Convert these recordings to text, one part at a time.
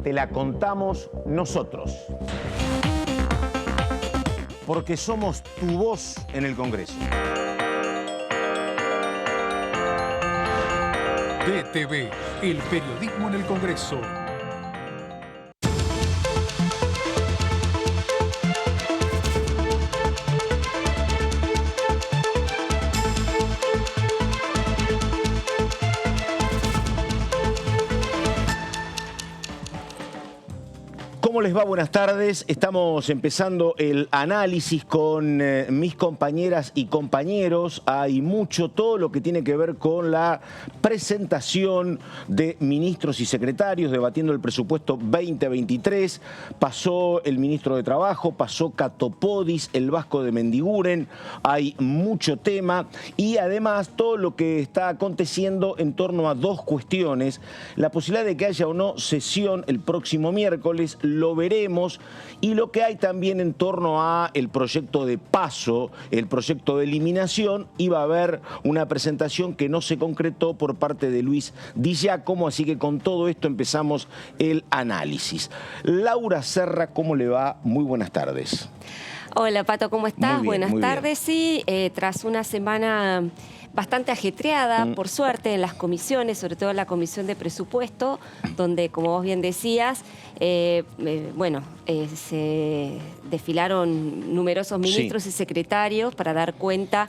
te la contamos nosotros. Porque somos tu voz en el Congreso. DTV, el periodismo en el Congreso. ¿Cómo les va? Buenas tardes. Estamos empezando el análisis con mis compañeras y compañeros. Hay mucho, todo lo que tiene que ver con la presentación de ministros y secretarios, debatiendo el presupuesto 2023. Pasó el ministro de Trabajo, pasó Catopodis, el Vasco de Mendiguren. Hay mucho tema y además todo lo que está aconteciendo en torno a dos cuestiones. La posibilidad de que haya o no sesión el próximo miércoles, lo veremos, y lo que hay también en torno a el proyecto de paso, el proyecto de eliminación. Iba a haber una presentación que no se concretó por parte de Luis Di Giacomo, así que con todo esto empezamos el análisis. Laura Serra, ¿cómo le va? Muy buenas tardes. Hola Pato, ¿cómo estás? Buenas tardes. Sí, tras una semana bastante ajetreada, por suerte, en las comisiones, sobre todo en la comisión de presupuesto, donde, como vos bien decías, se desfilaron numerosos ministros y secretarios para dar cuenta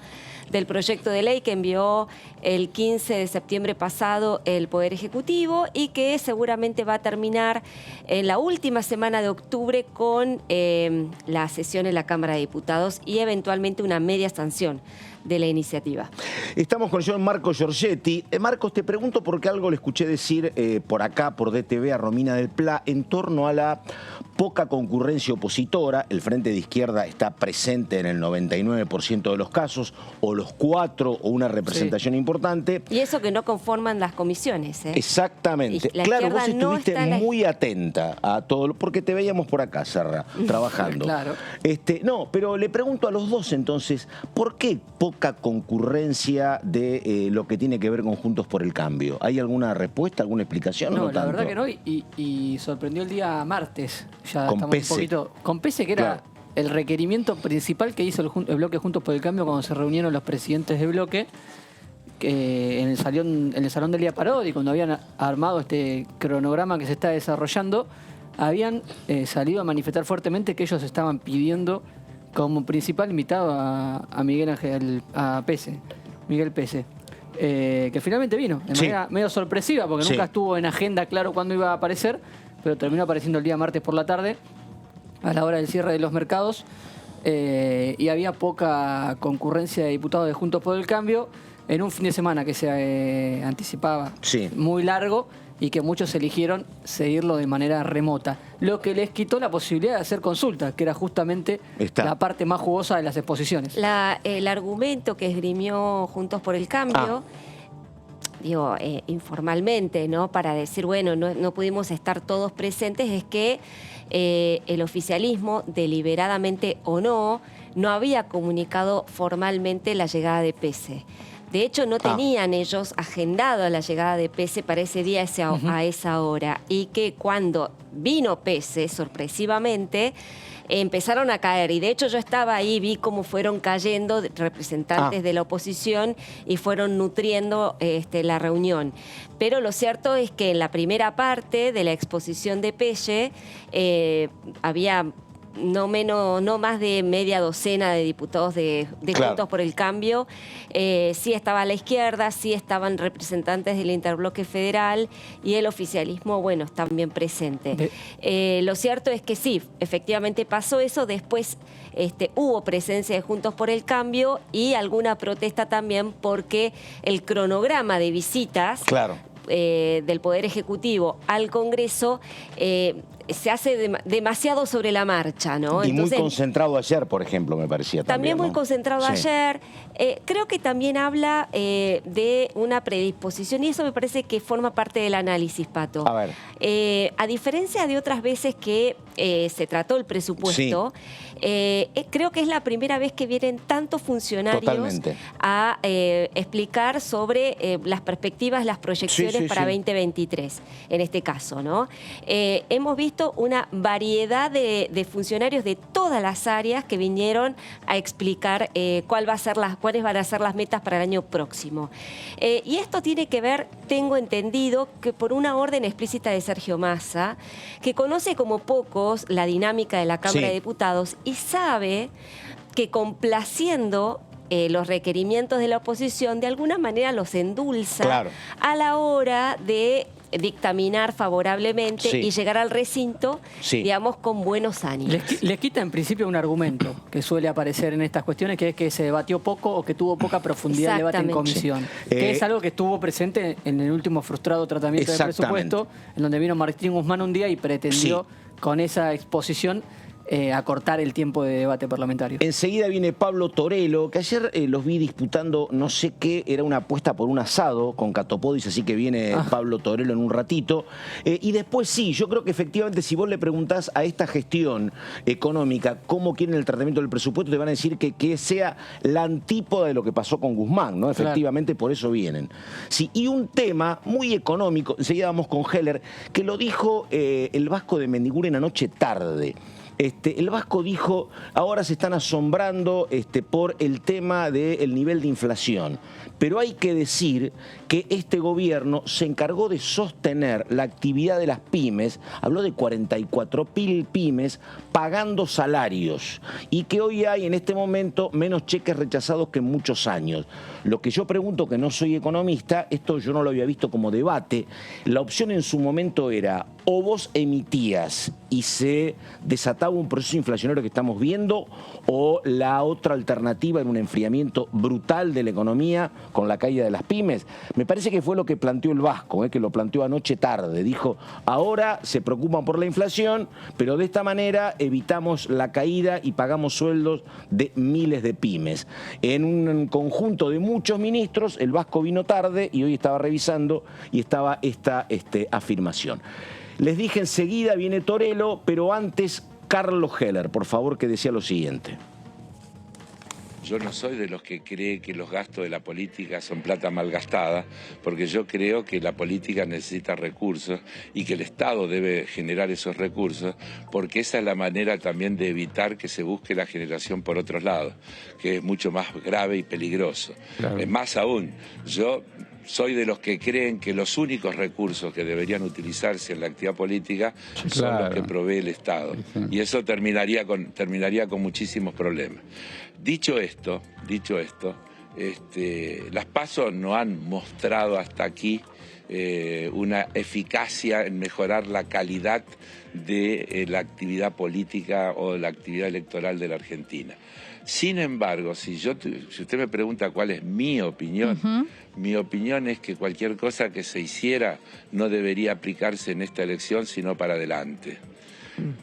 del proyecto de ley que envió el 15 de septiembre pasado el Poder Ejecutivo y que seguramente va a terminar en la última semana de octubre con la sesión en la Cámara de Diputados y eventualmente una media sanción de la iniciativa. Estamos con el señor Marco Giorgetti. Marcos, te pregunto porque algo le escuché decir por acá, por DTV, a Romina del Pla, en torno a la poca concurrencia opositora. El Frente de Izquierda está presente en el 99% de los casos, o los 4, o una representación importante. Y eso que no conforman las comisiones, ¿eh? Exactamente. Claro, vos estuviste muy atenta a todo, porque te veíamos por acá, Serra, trabajando. Claro. No, pero le pregunto a los dos entonces, ¿por qué poca concurrencia de lo que tiene que ver con Juntos por el Cambio? ¿Hay alguna respuesta, alguna explicación? No, No la tanto. verdad que no, y sorprendió el día martes. Ya Con estamos Pese. un poquito. Con Pese, que era Claro. el requerimiento principal que hizo el bloque Juntos por el Cambio cuando se reunieron los presidentes de bloque, que en el salón del día Parodi, cuando habían armado este cronograma que se está desarrollando, habían salido a manifestar fuertemente que ellos estaban pidiendo como principal invitado a Miguel Pese, que finalmente vino de manera medio sorpresiva, porque nunca estuvo en agenda claro cuándo iba a aparecer, pero terminó apareciendo el día martes por la tarde, a la hora del cierre de los mercados, y había poca concurrencia de diputados de Juntos por el Cambio en un fin de semana que se anticipaba muy largo, y que muchos eligieron seguirlo de manera remota, lo que les quitó la posibilidad de hacer consultas, que era justamente la parte más jugosa de las exposiciones. El argumento que esgrimió Juntos por el Cambio, informalmente, ¿no?, para decir, bueno, no pudimos estar todos presentes, es que el oficialismo, deliberadamente o no había comunicado formalmente la llegada de Pese. De hecho, no tenían ellos agendado la llegada de Pese para ese día, a esa hora. Y que cuando vino Pese, sorpresivamente, empezaron a caer. Y de hecho yo estaba ahí, vi cómo fueron cayendo representantes de la oposición y fueron nutriendo la reunión. Pero lo cierto es que en la primera parte de la exposición de Pese había no más de media docena de diputados de Juntos por el Cambio. Sí estaba a la izquierda, sí estaban representantes del Interbloque Federal y el oficialismo, bueno, también presente. Lo cierto es que sí, efectivamente pasó eso. Después hubo presencia de Juntos por el Cambio y alguna protesta también porque el cronograma de visitas del Poder Ejecutivo al Congreso se hace demasiado sobre la marcha, ¿no? Y entonces, muy concentrado ayer, por ejemplo, me parecía también, muy concentrado ayer. Creo que también habla de una predisposición, y eso me parece que forma parte del análisis, Pato. A ver. A diferencia de otras veces que se trató el presupuesto, creo que es la primera vez que vienen tantos funcionarios Totalmente. a explicar sobre las perspectivas, las proyecciones para 2023, en este caso, ¿no? Hemos visto una variedad de funcionarios de todas las áreas que vinieron a explicar cuáles van a ser las metas para el año próximo. Y esto tiene que ver, tengo entendido, que por una orden explícita de Sergio Massa, que conoce como pocos la dinámica de la Cámara de Diputados y sabe que complaciendo los requerimientos de la oposición, de alguna manera los endulza a la hora de dictaminar favorablemente y llegar al recinto, digamos, con buenos ánimos. Les quita en principio un argumento que suele aparecer en estas cuestiones, que es que se debatió poco o que tuvo poca profundidad el debate en comisión. Que es algo que estuvo presente en el último frustrado tratamiento del presupuesto, en donde vino Martín Guzmán un día y pretendió con esa exposición acortar el tiempo de debate parlamentario. Enseguida viene Pablo Torello, que ayer los vi disputando no sé qué, era una apuesta por un asado con Catopodis, así que viene Pablo Torello en un ratito. Y después yo creo que efectivamente si vos le preguntás a esta gestión económica cómo quieren el tratamiento del presupuesto, te van a decir que sea la antípoda de lo que pasó con Guzmán, ¿no? Efectivamente, por eso vienen. Sí, y un tema muy económico, enseguida vamos con Heller, que lo dijo el Vasco de Mendiguren anoche tarde. El Vasco dijo, ahora se están asombrando por el tema del nivel de inflación. Pero hay que decir que este gobierno se encargó de sostener la actividad de las pymes, habló de 44.000 pymes pagando salarios y que hoy hay en este momento menos cheques rechazados que en muchos años. Lo que yo pregunto, que no soy economista, esto yo no lo había visto como debate, la opción en su momento era o vos emitías y se desataba un proceso inflacionario que estamos viendo, o la otra alternativa era un enfriamiento brutal de la economía con la caída de las pymes. Me parece que fue lo que planteó el Vasco, que lo planteó anoche tarde. Dijo, ahora se preocupan por la inflación, pero de esta manera evitamos la caída y pagamos sueldos de miles de pymes. En un conjunto de muchos ministros, el Vasco vino tarde y hoy estaba revisando y estaba esta afirmación. Les dije enseguida viene Torello, pero antes Carlos Heller, por favor, que decía lo siguiente. Yo no soy de los que cree que los gastos de la política son plata malgastada, porque yo creo que la política necesita recursos y que el Estado debe generar esos recursos, porque esa es la manera también de evitar que se busque la generación por otros lados, que es mucho más grave y peligroso. Claro. Más aún, yo soy de los que creen que los únicos recursos que deberían utilizarse en la actividad política son los que provee el Estado. Y eso terminaría con muchísimos problemas. Dicho esto, las PASO no han mostrado hasta aquí una eficacia en mejorar la calidad de la actividad política o la actividad electoral de la Argentina. Sin embargo, si usted me pregunta cuál es mi opinión, mi opinión es que cualquier cosa que se hiciera no debería aplicarse en esta elección, sino para adelante.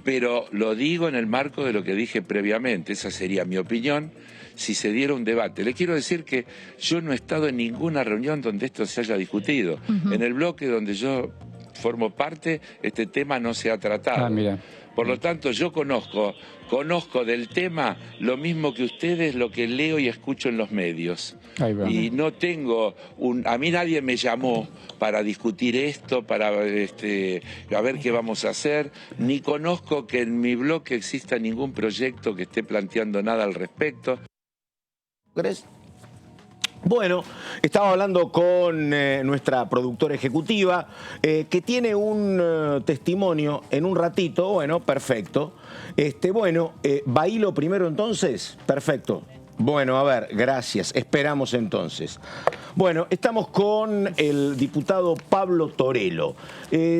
Pero lo digo en el marco de lo que dije previamente, esa sería mi opinión si se diera un debate. Le quiero decir que yo no he estado en ninguna reunión donde esto se haya discutido. En el bloque donde yo formo parte, este tema no se ha tratado. Mira. Por lo tanto, yo conozco del tema lo mismo que ustedes, lo que leo y escucho en los medios. Y no tengo a mí nadie me llamó para discutir esto, para a ver qué vamos a hacer, ni conozco que en mi bloque exista ningún proyecto que esté planteando nada al respecto. ¿Crees? Bueno, estaba hablando con nuestra productora ejecutiva, que tiene un testimonio en un ratito. Bueno, perfecto. Bailo primero entonces, perfecto. Bueno, a ver, gracias. Esperamos entonces. Bueno, estamos con el diputado Pablo Torello.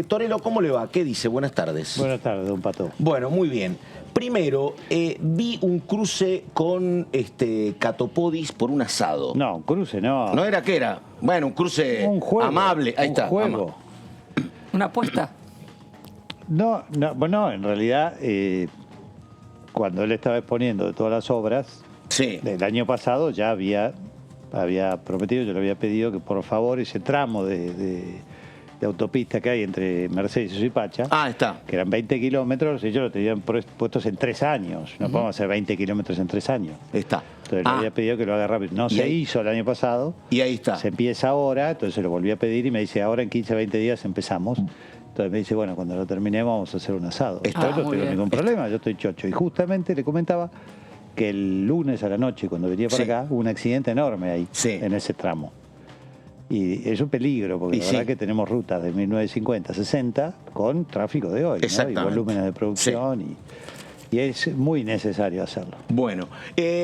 Torello, ¿cómo le va? ¿Qué dice? Buenas tardes. Buenas tardes, don Pato. Bueno, muy bien. Primero, vi un cruce con Catopodis por un asado. No, un cruce no. ¿No era qué era? Bueno, un cruce amable. Ahí está. Juego. ¿Una apuesta? No, bueno, en realidad, cuando él estaba exponiendo de todas las obras, del año pasado ya había prometido, yo le había pedido que por favor ese tramo de de autopista que hay entre Mercedes y Suipacha. Ah, está. Que eran 20 kilómetros, ellos lo tenían puestos en 3 años. No podemos hacer 20 kilómetros en 3 años. Está. Entonces le había pedido que lo haga rápido. No se hizo el año pasado. Y ahí está. Se empieza ahora, entonces lo volví a pedir y me dice, ahora en 15, 20 días empezamos. Entonces me dice, bueno, cuando lo terminemos vamos a hacer un asado. Yo no tengo ningún problema, yo estoy chocho. Y justamente le comentaba que el lunes a la noche, cuando venía para acá, hubo un accidente enorme ahí, en ese tramo. Y es un peligro, porque la verdad que tenemos rutas de 1950, 60 con tráfico de hoy, ¿no? Y volúmenes de producción y es muy necesario hacerlo. Bueno,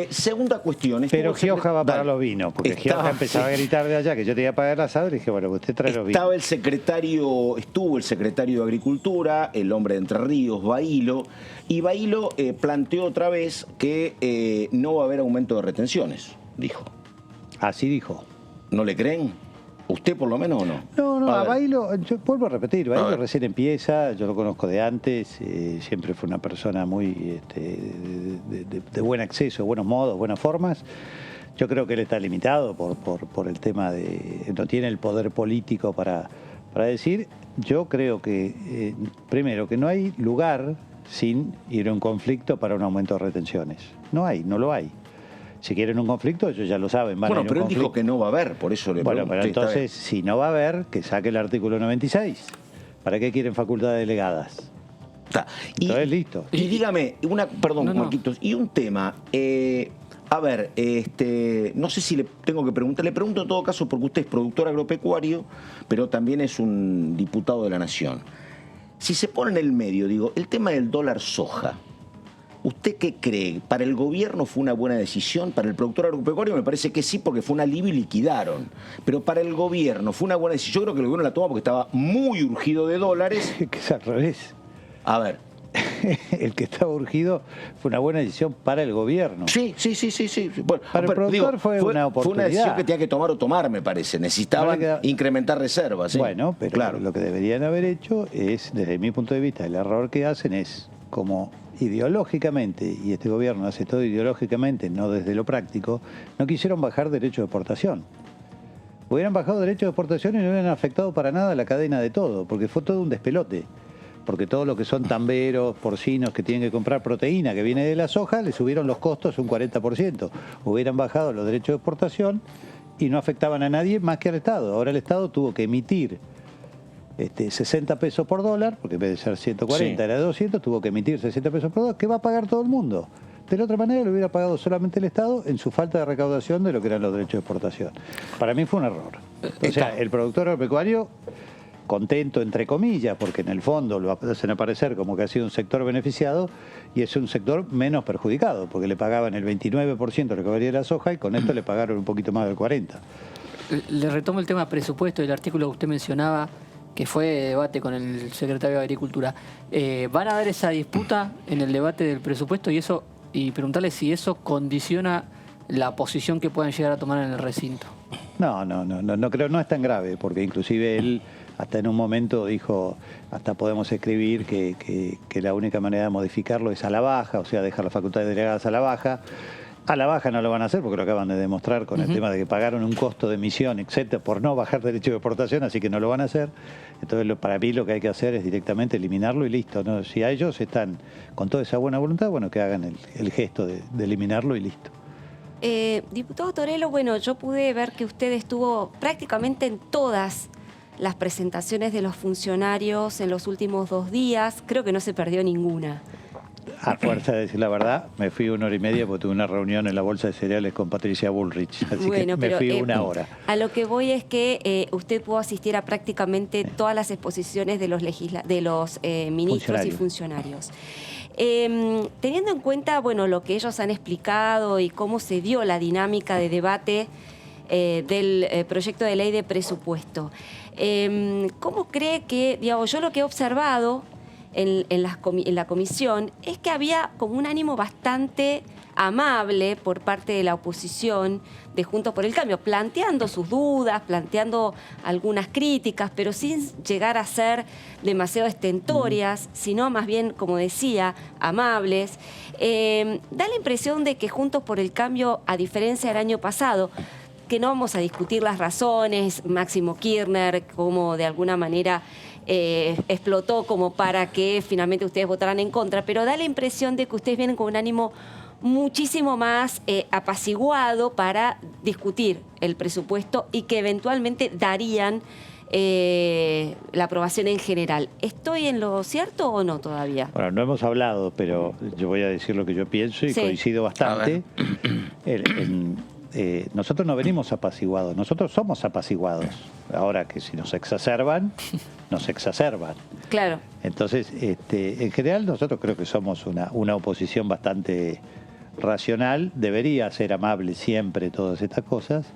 segunda cuestión. Pero Gioja va para los vinos, porque Gioja empezaba a gritar de allá que yo te iba a pagar el asado y le dije, bueno, usted trae los vinos. Estuvo el secretario de Agricultura, el hombre de Entre Ríos, Bailo, y Bailo planteó otra vez que no va a haber aumento de retenciones, dijo. Así dijo. ¿No le creen? ¿Usted por lo menos o no? No, a Bailo, yo vuelvo a repetir, Bailo recién empieza, yo lo conozco de antes, siempre fue una persona muy de buen acceso, buenos modos, buenas formas. Yo creo que él está limitado por el tema de... no tiene el poder político para decir. Yo creo que, primero, que no hay lugar sin ir a un conflicto para un aumento de retenciones. No lo hay. Si quieren un conflicto, ellos ya lo saben. Bueno, pero él dijo que no va a haber, por eso le pregunto. Bueno, pero entonces, si no va a haber, que saque el artículo 96. ¿Para qué quieren facultades delegadas? Entonces, listo. Y dígame, Marquitos, y un tema. A ver, no sé si le tengo que preguntar. Le pregunto en todo caso porque usted es productor agropecuario, pero también es un diputado de la Nación. Si se pone en el medio, digo, el tema del dólar soja. ¿Usted qué cree? ¿Para el gobierno fue una buena decisión? ¿Para el productor agropecuario? Me parece que sí, porque fue un alivio y liquidaron. Pero para el gobierno fue una buena decisión. Yo creo que el gobierno la toma porque estaba muy urgido de dólares. Que es al revés. A ver. El que estaba urgido fue una buena decisión para el gobierno. Sí. Bueno, para el productor fue una oportunidad. Fue una decisión que tenía que tomar o tomar, me parece. Necesitaban incrementar reservas. ¿Sí? Bueno, pero lo que deberían haber hecho es, desde mi punto de vista, el error que hacen es como... ideológicamente, y este gobierno hace todo ideológicamente, no desde lo práctico, no quisieron bajar derechos de exportación. Hubieran bajado derechos de exportación y no hubieran afectado para nada la cadena de todo, porque fue todo un despelote. Porque todo lo que son tamberos, porcinos que tienen que comprar proteína que viene de la soja, le subieron los costos un 40%. Hubieran bajado los derechos de exportación y no afectaban a nadie más que al Estado. Ahora el Estado tuvo que emitir 60 pesos por dólar, porque en vez de ser 140 era 200, tuvo que emitir 60 pesos por dólar, que va a pagar todo el mundo. De la otra manera lo hubiera pagado solamente el Estado en su falta de recaudación de lo que eran los derechos de exportación. Para mí fue un error. O sea, el productor agropecuario, contento entre comillas, porque en el fondo lo hacen aparecer como que ha sido un sector beneficiado y es un sector menos perjudicado, porque le pagaban el 29% de lo que valía la soja y con esto le pagaron un poquito más del 40%. Le retomo el tema presupuesto, el artículo que usted mencionaba, que fue debate con el secretario de Agricultura. ¿Van a dar esa disputa en el debate del presupuesto y preguntarle si eso condiciona la posición que puedan llegar a tomar en el recinto? No creo, no es tan grave, porque inclusive él hasta en un momento dijo, hasta podemos escribir que la única manera de modificarlo es a la baja, o sea, dejar las facultades delegadas a la baja. A la baja no lo van a hacer porque lo acaban de demostrar con el tema de que pagaron un costo de emisión, etcétera, por no bajar derecho de exportación, así que no lo van a hacer. Entonces, para mí lo que hay que hacer es directamente eliminarlo y listo, ¿no? Si a ellos están con toda esa buena voluntad, bueno, que hagan el gesto de eliminarlo y listo. Diputado Torello, bueno, yo pude ver que usted estuvo prácticamente en todas las presentaciones de los funcionarios en los últimos 2 días. Creo que no se perdió ninguna. A fuerza de decir la verdad, me fui 1 hora y media porque tuve una reunión en la Bolsa de Cereales con Patricia Bullrich, así que me fui 1 hora. A lo que voy es que usted pudo asistir a prácticamente todas las exposiciones de los ministros y funcionarios. Teniendo en cuenta, bueno, lo que ellos han explicado y cómo se dio la dinámica de debate del proyecto de ley de presupuesto, ¿cómo cree que, digamos, yo lo que he observado en la comisión es que había como un ánimo bastante amable por parte de la oposición de Juntos por el Cambio, planteando sus dudas, planteando algunas críticas, pero sin llegar a ser demasiado estentorias, sino más bien, como decía, amables. Da la impresión de que Juntos por el Cambio, a diferencia del año pasado, que no vamos a discutir las razones, Máximo Kirchner, cómo de alguna manera explotó como para que finalmente ustedes votaran en contra, pero da la impresión de que ustedes vienen con un ánimo muchísimo más apaciguado para discutir el presupuesto y que eventualmente darían la aprobación en general. ¿Estoy en lo cierto o no todavía? Bueno, no hemos hablado, pero yo voy a decir lo que yo pienso y coincido bastante. Nosotros no venimos apaciguados, nosotros somos apaciguados. Ahora que si nos exacerban, nos exacerban. Claro. Entonces, en general nosotros creo que somos una oposición bastante racional. Debería ser amable siempre todas estas cosas.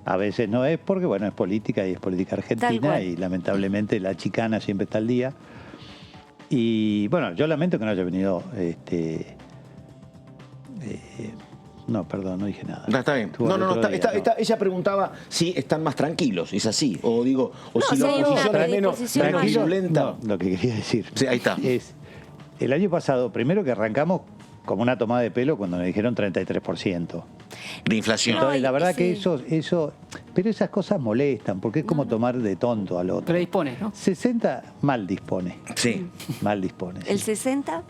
A veces no es porque, bueno, es política y es política argentina y lamentablemente la chicana siempre está al día. Y bueno, yo lamento que no haya venido... no, perdón, no dije nada. Está bien. Ella preguntaba si están más tranquilos, ¿es así? O digo, o si la oposición es menos violenta. No, lo que quería decir ahí está. Es, el año pasado, primero que arrancamos como una tomada de pelo cuando me dijeron 33%. De inflación. Entonces, la verdad que eso... Pero esas cosas molestan, porque es como tomar de tonto al otro. Predispone, ¿no? 60 mal dispone. Sí. Mal dispone. ¿El 60?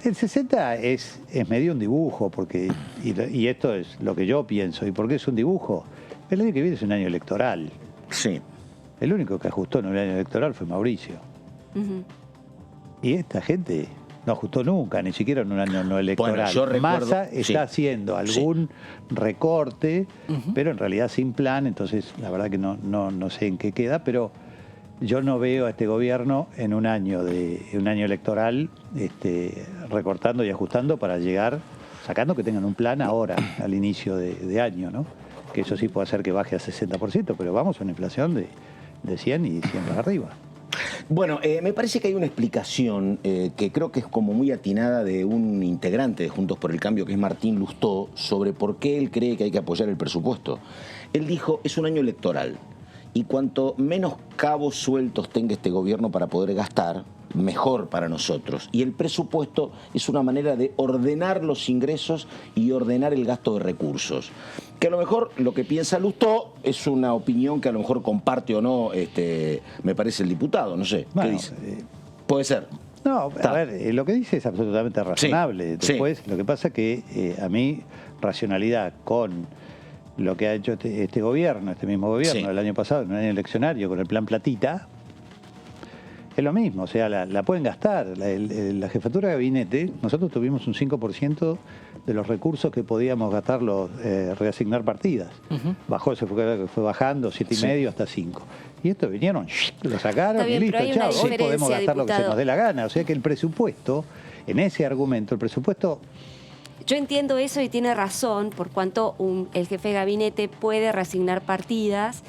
El 60 es medio un dibujo, porque y esto es lo que yo pienso. ¿Y por qué es un dibujo? El año que viene es un año electoral. Sí. El único que ajustó en un año electoral fue Mauricio. Y esta gente no ajustó nunca, ni siquiera en un año no electoral. Bueno, yo recuerdo, Massa está haciendo algún recorte, pero en realidad sin plan, entonces la verdad que no sé en qué queda, pero yo no veo a este gobierno en un año electoral recortando y ajustando para llegar, sacando que tengan un plan ahora, al inicio de año, ¿no? Que eso sí puede hacer que baje a 60%, pero vamos a una inflación de 100 y 100 para arriba. Bueno, me parece que hay una explicación que creo que es como muy atinada de un integrante de Juntos por el Cambio, que es Martín Lustó, sobre por qué él cree que hay que apoyar el presupuesto. Él dijo, es un año electoral y cuanto menos cabos sueltos tenga este gobierno para poder gastar, mejor para nosotros. Y el presupuesto es una manera de ordenar los ingresos y ordenar el gasto de recursos. Que a lo mejor lo que piensa Lustó es una opinión que a lo mejor comparte o no, me parece el diputado, no sé. Bueno, ¿qué dice? Puede ser. No, a ver, lo que dice es absolutamente razonable. Después, lo que pasa es que a mí, racionalidad con lo que ha hecho este gobierno, este mismo gobierno, el año pasado, en un año eleccionario, con el plan Platita, es lo mismo, o sea, la pueden gastar. La jefatura de gabinete, nosotros tuvimos un 5% de los recursos que podíamos gastarlos, reasignar partidas. Bajó, fue bajando, 7,5 hasta 5. Y esto vinieron, lo sacaron bien, y listo, chao. Hoy podemos gastar diputado, lo que se nos dé la gana. O sea que el presupuesto, en ese argumento, el presupuesto... Yo entiendo eso y tiene razón, por cuanto el jefe de gabinete puede reasignar partidas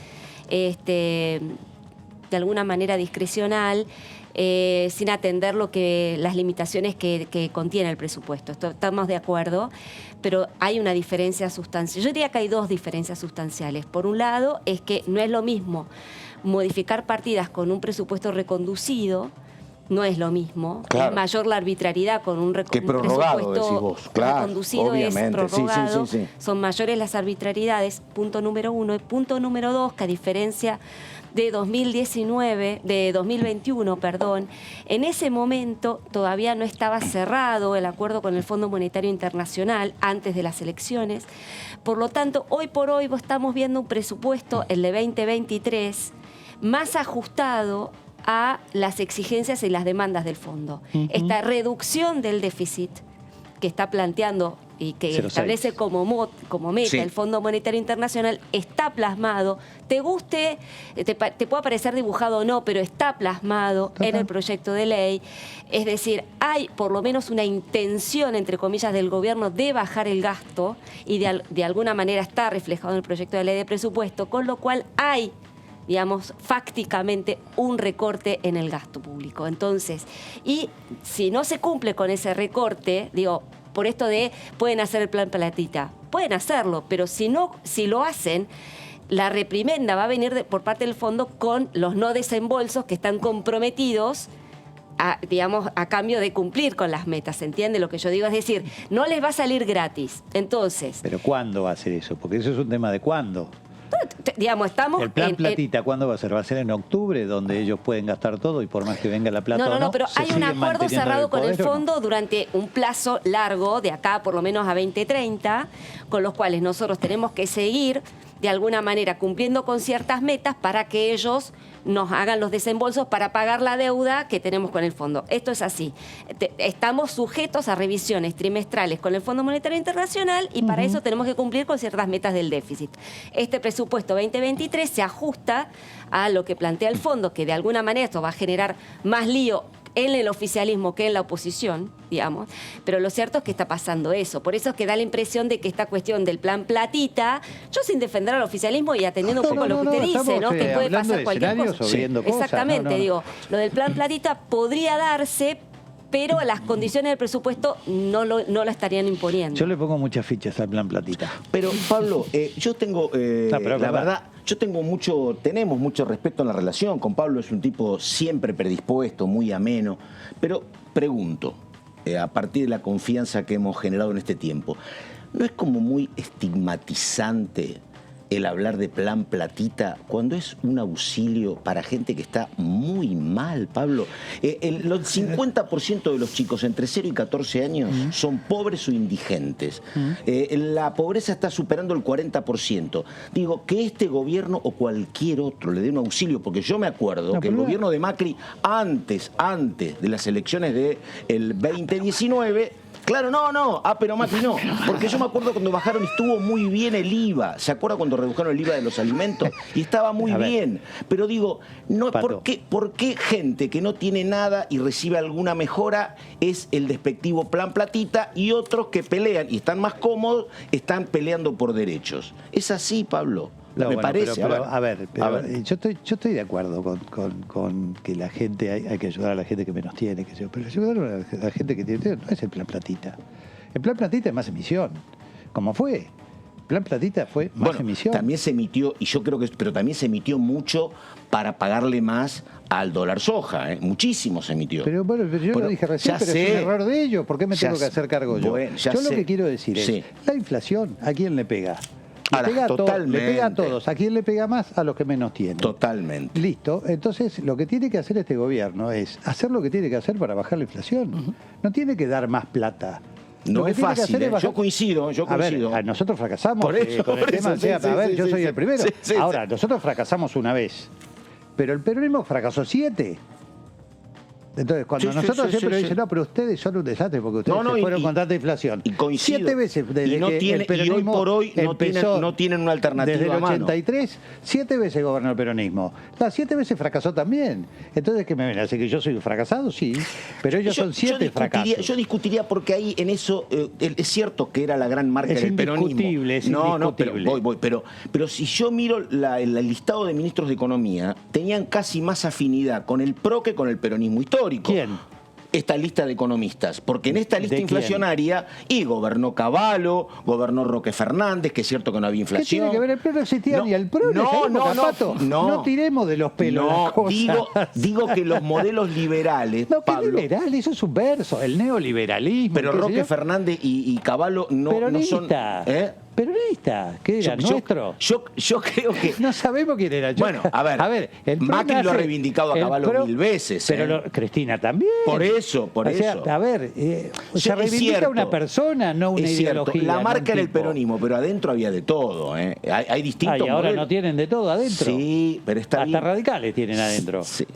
de alguna manera discrecional, sin atender las limitaciones que contiene el presupuesto. Estamos de acuerdo, pero hay una diferencia sustancial. Yo diría que hay dos diferencias sustanciales. Por un lado, es que no es lo mismo modificar partidas con un presupuesto reconducido. No es lo mismo, es mayor la arbitrariedad con un presupuesto reconducido, es prorrogado, son mayores las arbitrariedades, punto número uno. Y punto número dos, que a diferencia de 2021, en ese momento todavía no estaba cerrado el acuerdo con el Fondo Monetario Internacional antes de las elecciones. Por lo tanto, hoy por hoy estamos viendo un presupuesto, el de 2023, más ajustado a las exigencias y las demandas del fondo. Esta reducción del déficit que está planteando y que 0,6. establece como meta el Fondo Monetario Internacional está plasmado, te guste, te puede parecer dibujado o no, pero está plasmado en el proyecto de ley. Es decir, hay por lo menos una intención, entre comillas, del gobierno de bajar el gasto y de alguna manera está reflejado en el proyecto de ley de presupuesto, con lo cual hay, digamos, fácticamente un recorte en el gasto público. Entonces, y si no se cumple con ese recorte, digo, por esto de pueden hacer el plan Platita, pueden hacerlo, pero si lo hacen, la reprimenda va a venir por parte del fondo con los no desembolsos que están comprometidos a cambio de cumplir con las metas. ¿Se entiende lo que yo digo? Es decir, no les va a salir gratis. Entonces... ¿Pero cuándo va a ser eso? Porque eso es un tema de cuándo. digamos, estamos... El plan platita, ¿cuándo va a ser? ¿Va a ser en octubre, donde ellos pueden gastar todo y por más que venga la plata o no? Pero ¿se hay un siguen acuerdo manteniendo cerrado con el poder o no? fondo durante un plazo largo, de acá por lo menos a 2030, con los cuales nosotros tenemos que seguir de alguna manera cumpliendo con ciertas metas para que ellos nos hagan los desembolsos para pagar la deuda que tenemos con el fondo. Esto es así. Estamos sujetos a revisiones trimestrales con el Fondo Monetario Internacional y para eso tenemos que cumplir con ciertas metas del déficit. Este presupuesto 2023 se ajusta a lo que plantea el fondo, que de alguna manera esto va a generar más lío en el oficialismo que en la oposición, digamos, pero lo cierto es que está pasando eso. Por eso es que da la impresión de que esta cuestión del plan platita, yo sin defender al oficialismo y atendiendo un poco lo que usted dice, ¿no? Que puede pasar cualquier cosa. Exactamente, digo, lo del plan platita podría darse, pero las condiciones del presupuesto no lo estarían imponiendo. Yo le pongo muchas fichas al plan platita. Pero, Pablo, yo tengo, la verdad, tenemos mucho respeto en la relación. Con Pablo es un tipo siempre predispuesto, muy ameno. Pero pregunto, a partir de la confianza que hemos generado en este tiempo, ¿no es como muy estigmatizante el hablar de plan platita cuando es un auxilio para gente que está muy mal, Pablo? El 50% de los chicos entre 0 y 14 años son pobres o indigentes. La pobreza está superando el 40%. Digo, que este gobierno o cualquier otro le dé un auxilio, porque yo me acuerdo que el gobierno de Macri, antes de las elecciones del 2019... Claro, pero Macri no. Porque yo me acuerdo cuando bajaron y estuvo muy bien el IVA. ¿Se acuerda cuando redujeron el IVA de los alimentos? Y estaba muy bien. Pero digo, no, ¿por qué gente que no tiene nada y recibe alguna mejora es el despectivo plan platita y otros que pelean y están más cómodos, están peleando por derechos? ¿Es así, Pablo? Me parece. Yo estoy de acuerdo con que la gente hay que ayudar a la gente que menos tiene, pero ayudar a la gente que tiene no es el plan platita. El plan platita es más emisión. ¿Cómo fue? El plan platita fue más emisión. También se emitió, y yo creo que, pero también se emitió mucho para pagarle más al dólar soja, muchísimo se emitió. Pero yo lo dije recién, pero es un error de ellos. ¿Por qué me tengo que hacer cargo yo? Yo lo que quiero decir es, la inflación, ¿a quién le pega? Le pega a todos. ¿A quién le pega más? A los que menos tienen. Totalmente. Listo. Entonces, lo que tiene que hacer este gobierno es hacer lo que tiene que hacer para bajar la inflación. No tiene que dar más plata. No es fácil. Yo coincido. A ver, nosotros fracasamos con el tema. Yo soy el primero. Ahora, nosotros fracasamos una vez, pero el peronismo fracasó 7. Entonces, cuando nosotros siempre dicen, no, pero ustedes son un desastre porque ustedes se fueron con tanta inflación. Y coincido. 7 veces desde el peronismo y hoy por hoy no tienen una alternativa. Desde el 83, 7 veces gobernó el peronismo. Las 7 veces fracasó también. Entonces, ¿qué me ven? ¿Así que yo soy un fracasado? Sí. Pero ellos son 7 fracasos. Yo discutiría porque ahí en eso es cierto que era la gran marca del peronismo. Es indiscutible. Voy. Pero si yo miro el listado de ministros de Economía, tenían casi más afinidad con el PRO que con el peronismo histórico. ¿Quién? Esta lista de economistas, porque en esta lista inflacionaria gobernó Cavallo, gobernó Roque Fernández, que es cierto que no había inflación. ¿Qué tiene que ver? El PRO no existía ni el PRO no tiremos de los pelos las cosas. Digo que los modelos liberales, no, Pablo, ¿qué liberal? Eso es un verso, el neoliberalismo. Pero Roque Fernández y Cavallo no son... Peronista, ¿qué era? ¿Nuestro? Yo creo que... No sabemos quién era. Bueno, a ver Macri lo ha reivindicado a Cavallo 1000 veces. Pero Cristina también. Por eso. A ver, se reivindica una persona, no una ideología. La marca era el peronismo, pero adentro había de todo. Hay distintos y ahora modelos. No tienen de todo adentro. Sí, pero está Hasta radicales tienen adentro. Sí.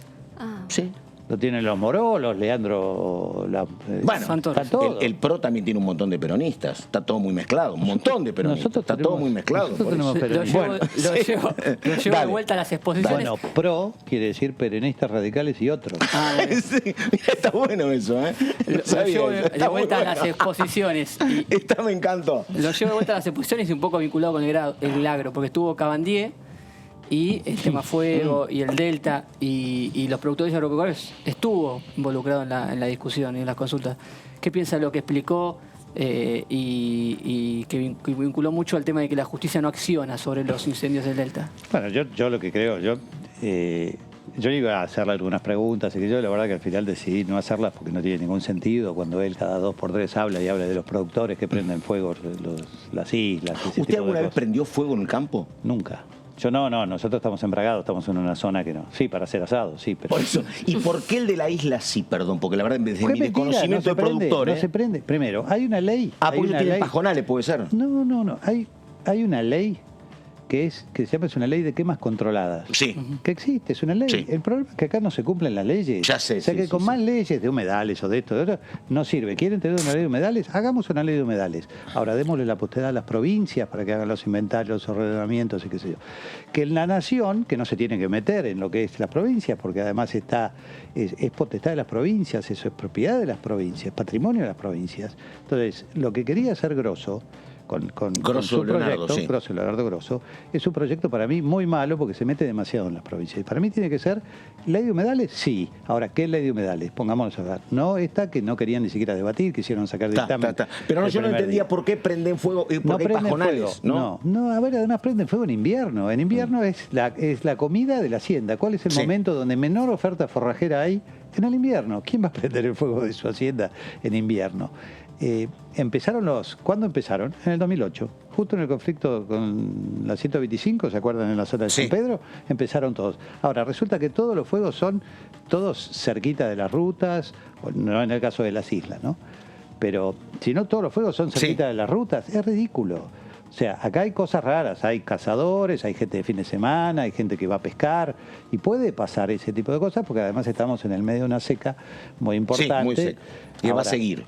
Lo tienen los Moró, los Leandro... el PRO también tiene un montón de peronistas. Está todo muy mezclado. Un montón de peronistas. Está todo muy mezclado. Lo llevo de vuelta a las exposiciones. Bueno, PRO quiere decir peronistas radicales y otros. Sí, está bueno eso, Lo llevo de vuelta a las exposiciones. Me encantó. Lo llevo de vuelta a las exposiciones y un poco vinculado con el agro, porque estuvo Cabandier y el tema fuego y el delta y los productores agropecuarios estuvo involucrado en la discusión y en las consultas. ¿Qué piensa lo que explicó y que vinculó mucho al tema de que la justicia no acciona sobre los incendios del delta? Bueno, yo lo que creo, yo iba a hacerle algunas preguntas y que yo la verdad que al final decidí no hacerlas porque no tiene ningún sentido cuando él cada 2 por 3 habla de los productores que prenden fuego las islas. ¿Usted alguna vez prendió fuego en el campo? Nunca. nosotros estamos embragados, estamos en una zona que no. Sí, para hacer asado, sí, pero... Por eso. ¿Y por qué el de la isla sí, perdón? Porque la verdad, desde mi desconocimiento de productor... No se prende. Primero, hay una ley... porque tiene pajonales, puede ser. No. Hay una ley que se llama, es una ley de quemas controladas. Sí. Que existe, es una ley. Sí. El problema es que acá no se cumplen las leyes. Ya sé. O sea que con más leyes de humedales o de esto, de otro, no sirve. ¿Quieren tener una ley de humedales? Hagamos una ley de humedales. Ahora démosle la potestad a las provincias para que hagan los inventarios, los ordenamientos y qué sé yo. Que la nación, que no se tiene que meter en lo que es las provincias, porque además es potestad de las provincias, eso es propiedad de las provincias, patrimonio de las provincias. Entonces, lo que quería hacer Grosso, con su Leonardo, proyecto, sí. Leonardo Grosso, es un proyecto para mí muy malo porque se mete demasiado en las provincias. Y para mí tiene que ser ley de humedales, sí. Ahora, ¿qué ley de humedales? Pongámonos a hablar. No esta que no querían ni siquiera debatir, quisieron sacar dictamen. Pero yo no entendía por qué prenden fuego y por qué hay pajonales, ¿no? No, a ver, además prenden fuego en invierno. En invierno es la comida de la hacienda. ¿Cuál es el momento donde menor oferta forrajera hay? En el invierno. ¿Quién va a prender el fuego de su hacienda en invierno? ¿Cuándo empezaron? En el 2008, justo en el conflicto con la 125, ¿se acuerdan? En la zona de San Pedro, empezaron todos. Ahora, resulta que todos los fuegos son todos cerquita de las rutas, no en el caso de las islas, ¿no? Pero si no todos los fuegos son cerquita de las rutas, es ridículo. O sea, acá hay cosas raras, hay cazadores, hay gente de fin de semana, hay gente que va a pescar, y puede pasar ese tipo de cosas, porque además estamos en el medio de una seca muy importante. Sí, muy seca. Y va a seguir.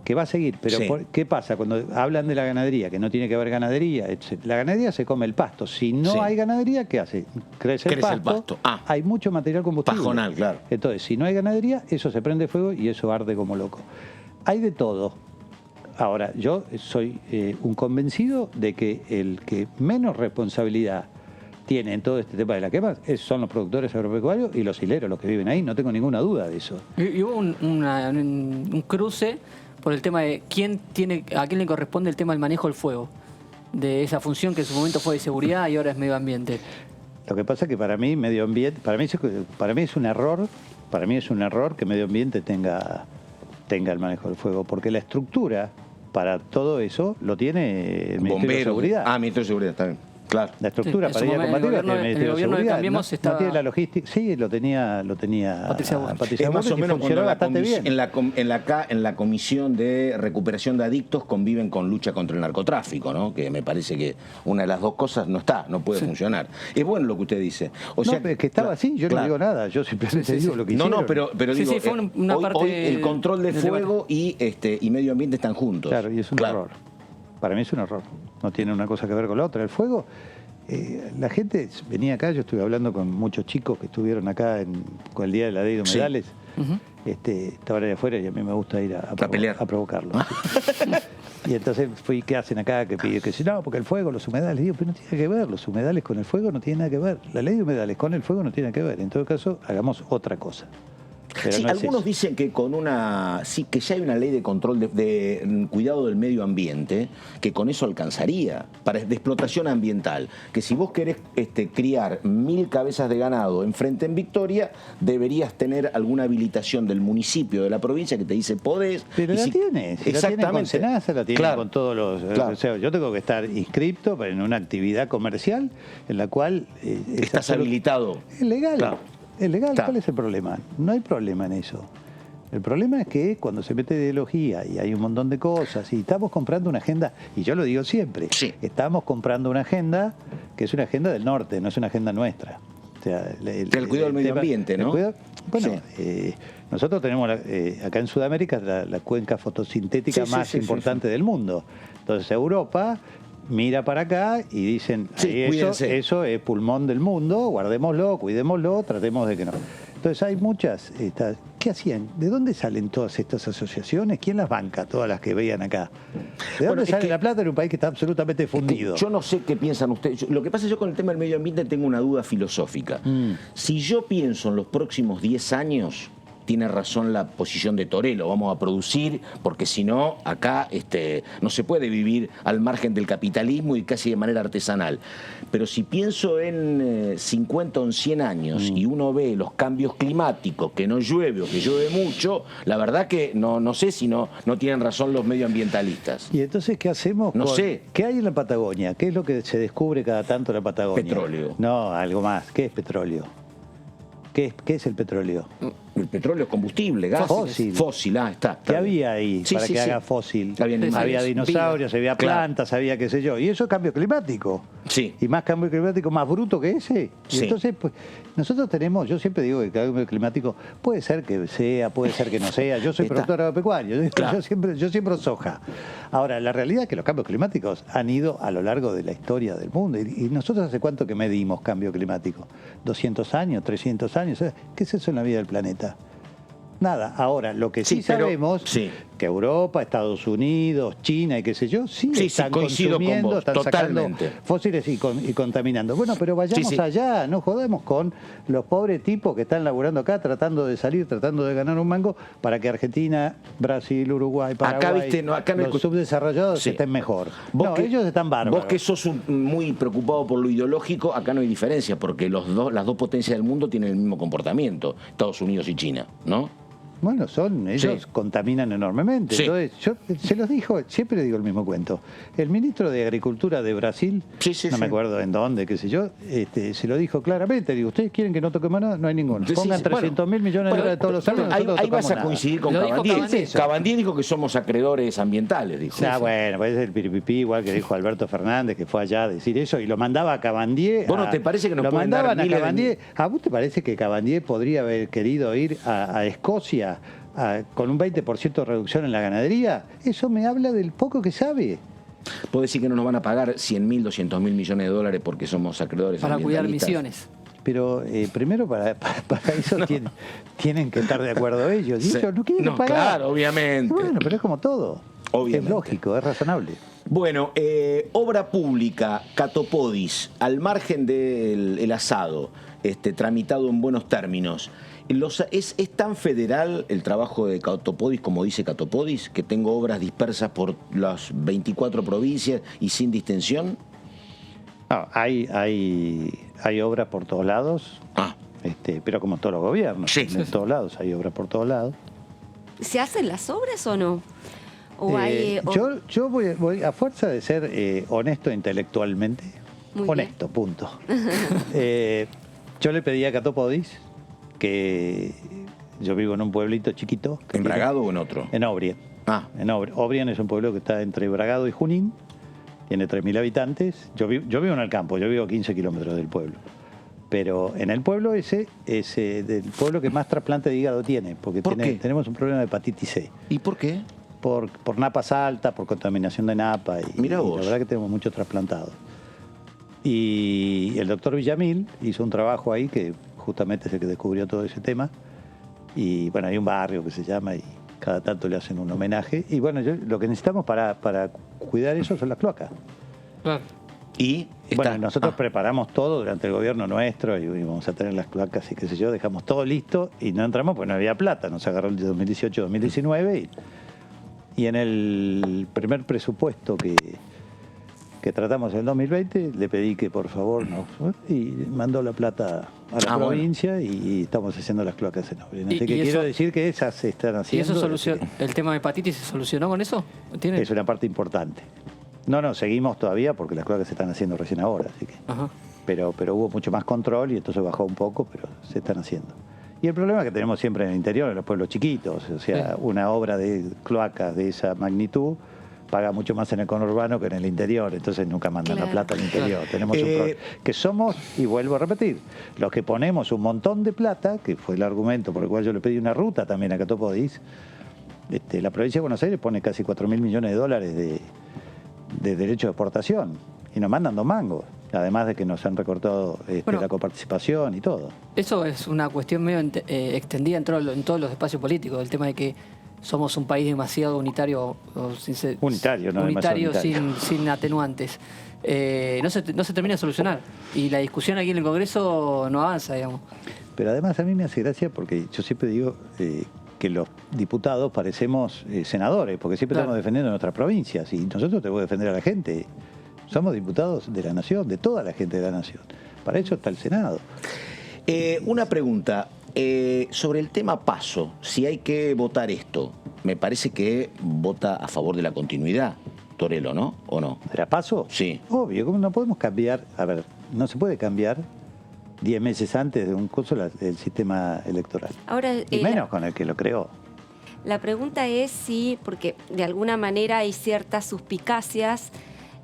Que va a seguir, pero ¿qué pasa? Cuando hablan de la ganadería, que no tiene que haber ganadería, la ganadería se come el pasto. Si no hay ganadería, ¿qué hace? Crece el pasto. Hay mucho material combustible. Pajonal, claro. Entonces, si no hay ganadería, eso se prende fuego y eso arde como loco. Hay de todo. Ahora, yo soy un convencido de que el que menos responsabilidad tiene en todo este tema de la quema son los productores agropecuarios y los hileros, los que viven ahí. No tengo ninguna duda de eso. Y hubo un cruce por el tema de a quién le corresponde el tema del manejo del fuego, de esa función que en su momento fue de seguridad y ahora es medio ambiente. Lo que pasa es que para mí medio ambiente, para mí es un error que medio ambiente tenga el manejo del fuego, porque la estructura para todo eso lo tiene el Ministerio de Seguridad. Ministerio de Seguridad, está bien. Claro. La estructura para ir a combatir el Ministerio de Seguridad. No tiene la logística. Sí, lo tenía Patricia Burrich. Es más o menos cuando bastante bien. En la Comisión de Recuperación de Adictos conviven con lucha contra el narcotráfico, ¿no? Que me parece que una de las dos cosas no puede funcionar. Es bueno lo que usted dice. O sea, es que estaba así, yo no digo nada, yo simplemente digo lo que hicieron. No, pero digo, fue una parte hoy el control de fuego y medio ambiente están juntos. Claro, y es un error. Para mí es un error. No tiene una cosa que ver con la otra. El fuego, la gente venía acá, yo estuve hablando con muchos chicos que estuvieron acá con el Día de la Ley de Humedales. Estaban ahí afuera y a mí me gusta ir a provocarlos. Y entonces fui, ¿qué hacen acá? Que si no, porque el fuego, los humedales. Digo, pero no tiene que ver, los humedales con el fuego no tiene nada que ver. La ley de humedales con el fuego no tiene que ver. En todo caso, hagamos otra cosa. Pero sí, no algunos dicen que que ya hay una ley de control de cuidado del medio ambiente, que con eso alcanzaría, de explotación ambiental. Que si vos querés criar 1000 cabezas de ganado enfrente en Victoria, deberías tener alguna habilitación del municipio, de la provincia, que te dice podés. Pero la tienes. Exactamente. La tienen con Senasa, la tienen con todos los... Claro. O sea, yo tengo que estar inscripto en una actividad comercial en la cual... estás habilitado. Es legal. Claro. Es legal, ¿cuál es el problema? No hay problema en eso. El problema es que cuando se mete ideología y hay un montón de cosas y estamos comprando una agenda, y yo lo digo siempre, estamos comprando una agenda que es una agenda del norte, no es una agenda nuestra. O sea, el cuidado del medio ambiente, ¿no? Nosotros tenemos acá en Sudamérica la cuenca fotosintética más importante del mundo. Entonces Europa mira para acá y dicen, eso es pulmón del mundo, guardémoslo, cuidémoslo, tratemos de que no. Entonces hay muchas, ¿qué hacían? ¿De dónde salen todas estas asociaciones? ¿Quién las banca, todas las que veían acá? ¿De dónde sale la plata en un país que está absolutamente fundido? Yo no sé qué piensan ustedes. Lo que pasa es que yo con el tema del medio ambiente tengo una duda filosófica. Si yo pienso en los próximos 10 años, tiene razón la posición de Torello, vamos a producir, porque si no, acá no se puede vivir al margen del capitalismo y casi de manera artesanal. Pero si pienso en 50 o en 100 años y uno ve los cambios climáticos, que no llueve o que llueve mucho, la verdad que no sé si no tienen razón los medioambientalistas. ¿Y entonces qué hacemos? No sé. ¿Qué hay en la Patagonia? ¿Qué es lo que se descubre cada tanto en la Patagonia? Petróleo. No, algo más. ¿Qué es petróleo? ¿Qué es el petróleo? El petróleo es combustible, gas. Fósil. Fósil, está ¿Qué bien. había ahí Sí, para sí, que sí. haga fósil? Había animales. Había dinosaurios, había Claro. plantas, había qué sé yo. Y eso es cambio climático. Sí. Y más cambio climático más bruto que ese. Y Sí. entonces, pues, nosotros tenemos, yo siempre digo que el cambio climático puede ser que sea, puede ser que no sea. Yo soy Está. productor agropecuario, Claro. yo siembro soja. Ahora, la realidad es que los cambios climáticos han ido a lo largo de la historia del mundo. Y nosotros hace cuánto que medimos cambio climático. 200 años, 300 años. ¿Qué es eso en la vida del planeta? Nada. Ahora, lo que sí, pero- sabemos, sí. que Europa, Estados Unidos, China y qué sé yo, sí, Sí, están coincido con consumiendo, vos, están totalmente. sacando fósiles y contaminando. Bueno, pero vayamos Sí, sí. allá, no jodamos con los pobres tipos que están laburando acá, tratando de salir, tratando de ganar un mango, para que Argentina, Brasil, Uruguay, Paraguay, Acá, viste, no, acá no los hay- subdesarrollados Sí. estén mejor. Vos No, que- ellos están bárbaros. Vos que sos muy preocupado por lo ideológico, acá no hay diferencia, porque las dos potencias del mundo tienen el mismo comportamiento, Estados Unidos y China, ¿no? Bueno, ellos Sí. contaminan enormemente. Sí. Entonces, yo se los dijo, siempre digo el mismo cuento. El ministro de Agricultura de Brasil, Sí, sí, no me sí. acuerdo en dónde, qué sé yo, se lo dijo claramente. Digo, ¿ustedes quieren que no toquemos nada? No hay ninguno. Sí, Pongan sí. 300.000 millones de Bueno, dólares todos los años. ahí, nosotros no ahí vas tocamos a nada. coincidir con Lo dijo Cabandier. Cabandier. Cabandier dijo que somos acreedores ambientales, dijo. Bueno, pues es el piripipí, igual que dijo Alberto Fernández, que fue allá a decir eso, y lo mandaba a Cabandier. ¿Vos no te parece que nos lo pueden dar mandaban a miles de Cabandier? ¿A vos te parece que Cabandier podría haber querido ir a Escocia con un 20% de reducción en la ganadería? Eso me habla del poco que sabe. ¿Puedo decir que no nos van a pagar 100.000, 200.000 millones de dólares porque somos acreedores Para cuidar ambientalistas? misiones. Pero primero para eso tienen que estar de acuerdo ellos. Y Sí. ellos no quieren No, pagar. claro, obviamente. Bueno, pero es como todo. Obviamente. Es lógico, es razonable. Bueno, obra pública, Catopodis, al margen del asado, tramitado en buenos términos. ¿Es tan federal el trabajo de Catopodis como dice Catopodis, que tengo obras dispersas por las 24 provincias y sin distensión? No, hay obras por todos lados, Ah, pero como todos los gobiernos. Sí. En todos lados hay obras por todos lados. ¿Se hacen las obras o no? ¿O hay, Yo voy a fuerza de ser honesto intelectualmente. Muy Honesto, punto. Yo le pedí a Catopodis que yo vivo en un pueblito chiquito. que ¿en tiene- Bragado o en otro? En Obrien. Ah, Obrien es un pueblo que está entre Bragado y Junín. Tiene 3.000 habitantes. Yo vivo en el campo, yo vivo a 15 kilómetros del pueblo. Pero en el pueblo ese es del pueblo que más trasplante de hígado tiene, porque ¿Por qué? tenemos un problema de hepatitis C. ¿y por qué? Por napas altas, por contaminación de napa. Mirá y vos. la verdad que tenemos muchos trasplantados. Y el doctor Villamil hizo un trabajo ahí que justamente es el que descubrió todo ese tema. Y bueno, hay un barrio que se llama y cada tanto le hacen un homenaje. Y bueno, lo que necesitamos para cuidar eso son las cloacas. Claro. Y Bueno, está. nosotros Ah, preparamos todo durante el gobierno nuestro y vamos a tener las cloacas y qué sé yo, dejamos todo listo y no entramos porque no había plata. Nos agarró el 2018-2019 y en el primer presupuesto que tratamos en el 2020 le pedí que por favor y mandó la plata a la bueno. provincia y estamos haciendo las clocas en Obrien. Y- Así que y quiero eso- decir que esas se están ¿Y haciendo. eso el tema de hepatitis se solucionó con eso? ¿Tiene? Es una parte importante. No, seguimos todavía porque las cloacas se están haciendo recién ahora, así que. Ajá. Pero hubo mucho más control y entonces bajó un poco, pero se están haciendo. Y el problema que tenemos siempre en el interior, en los pueblos chiquitos, o sea, Sí. una obra de cloacas de esa magnitud paga mucho más en el conurbano que en el interior, entonces nunca mandan la Claro. plata al interior. Claro. Tenemos un problema. Que somos, y vuelvo a repetir, los que ponemos un montón de plata, que fue el argumento por el cual yo le pedí una ruta también a Catopodis, la provincia de Buenos Aires pone casi 4.000 millones de dólares de derecho de exportación y nos mandan 2 mangos, además de que nos han recortado Bueno. la coparticipación y todo. Eso es una cuestión medio extendida en todos los espacios políticos, el tema de que somos un país demasiado unitario, sin atenuantes. No se termina de solucionar. Y la discusión aquí en el Congreso no avanza, digamos. Pero además a mí me hace gracia porque yo siempre digo que los diputados parecemos senadores, porque siempre estamos defendiendo nuestras provincias y nosotros tenemos que defender a la gente. Somos diputados de la nación, de toda la gente de la nación. Para eso está el Senado. Una pregunta sobre el tema PASO. Si hay que votar esto, me parece que vota a favor de la continuidad, Torello, ¿no? ¿O no? ¿De la PASO? Sí. Obvio, ¿cómo no podemos cambiar? A ver, no se puede cambiar 10 meses antes de un curso el sistema electoral. Ahora, y menos con el que lo creó. La pregunta es si, porque de alguna manera hay ciertas suspicacias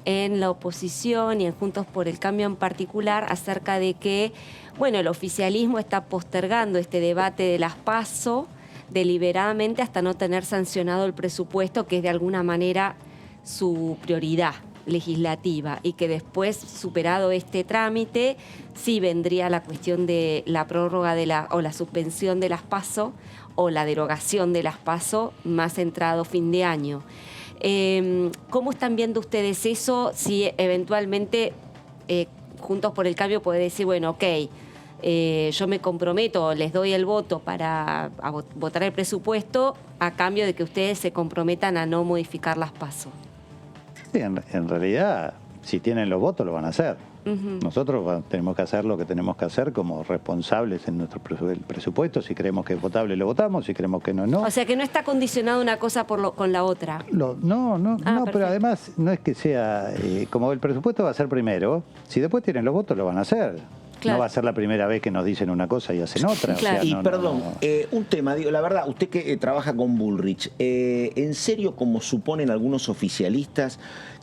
en la oposición y en Juntos por el Cambio en particular acerca de que, bueno, el oficialismo está postergando este debate de las PASO deliberadamente hasta no tener sancionado el presupuesto, que es de alguna manera su prioridad legislativa, y que después, superado este trámite, sí vendría la cuestión de la prórroga o la suspensión de las PASO o la derogación de las PASO más entrado fin de año. ¿Cómo están viendo ustedes eso? Si eventualmente Juntos por el Cambio puede decir, bueno, ok, yo me comprometo, les doy el voto para votar el presupuesto a cambio de que ustedes se comprometan a no modificar las PASO. Sí, en realidad, si tienen los votos, lo van a hacer. Nosotros tenemos que hacer lo que tenemos que hacer como responsables en nuestro presupuesto. Si creemos que es votable, lo votamos. Si creemos que no, no. O sea, que no está condicionado una cosa con la otra. No, pero además no es que sea... como el presupuesto va a ser primero, si después tienen los votos, lo van a hacer. Claro. No va a ser la primera vez que nos dicen una cosa y hacen otra. Claro. O sea, y perdón, un tema, digo, la verdad, usted que trabaja con Bullrich, ¿en serio, como suponen algunos oficialistas,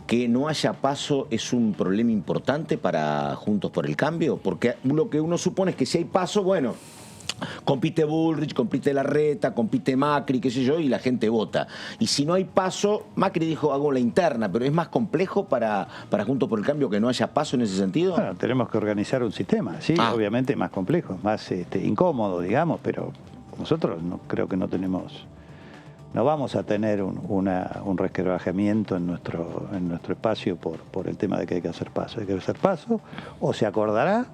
que no haya PASO es un problema importante para Juntos por el Cambio? Porque lo que uno supone es que si hay PASO, bueno, compite Bullrich, compite Larreta, compite Macri, qué sé yo, y la gente vota. Y si no hay PASO, Macri dijo, hago la interna, pero es más complejo para Juntos por el Cambio que no haya PASO en ese sentido. Bueno, tenemos que organizar un sistema, sí, obviamente más complejo, más incómodo, digamos, pero nosotros creo que no vamos a tener un resquebrajamiento en nuestro espacio por el tema de que hay que hacer PASO. Hay que hacer PASO, o se acordará,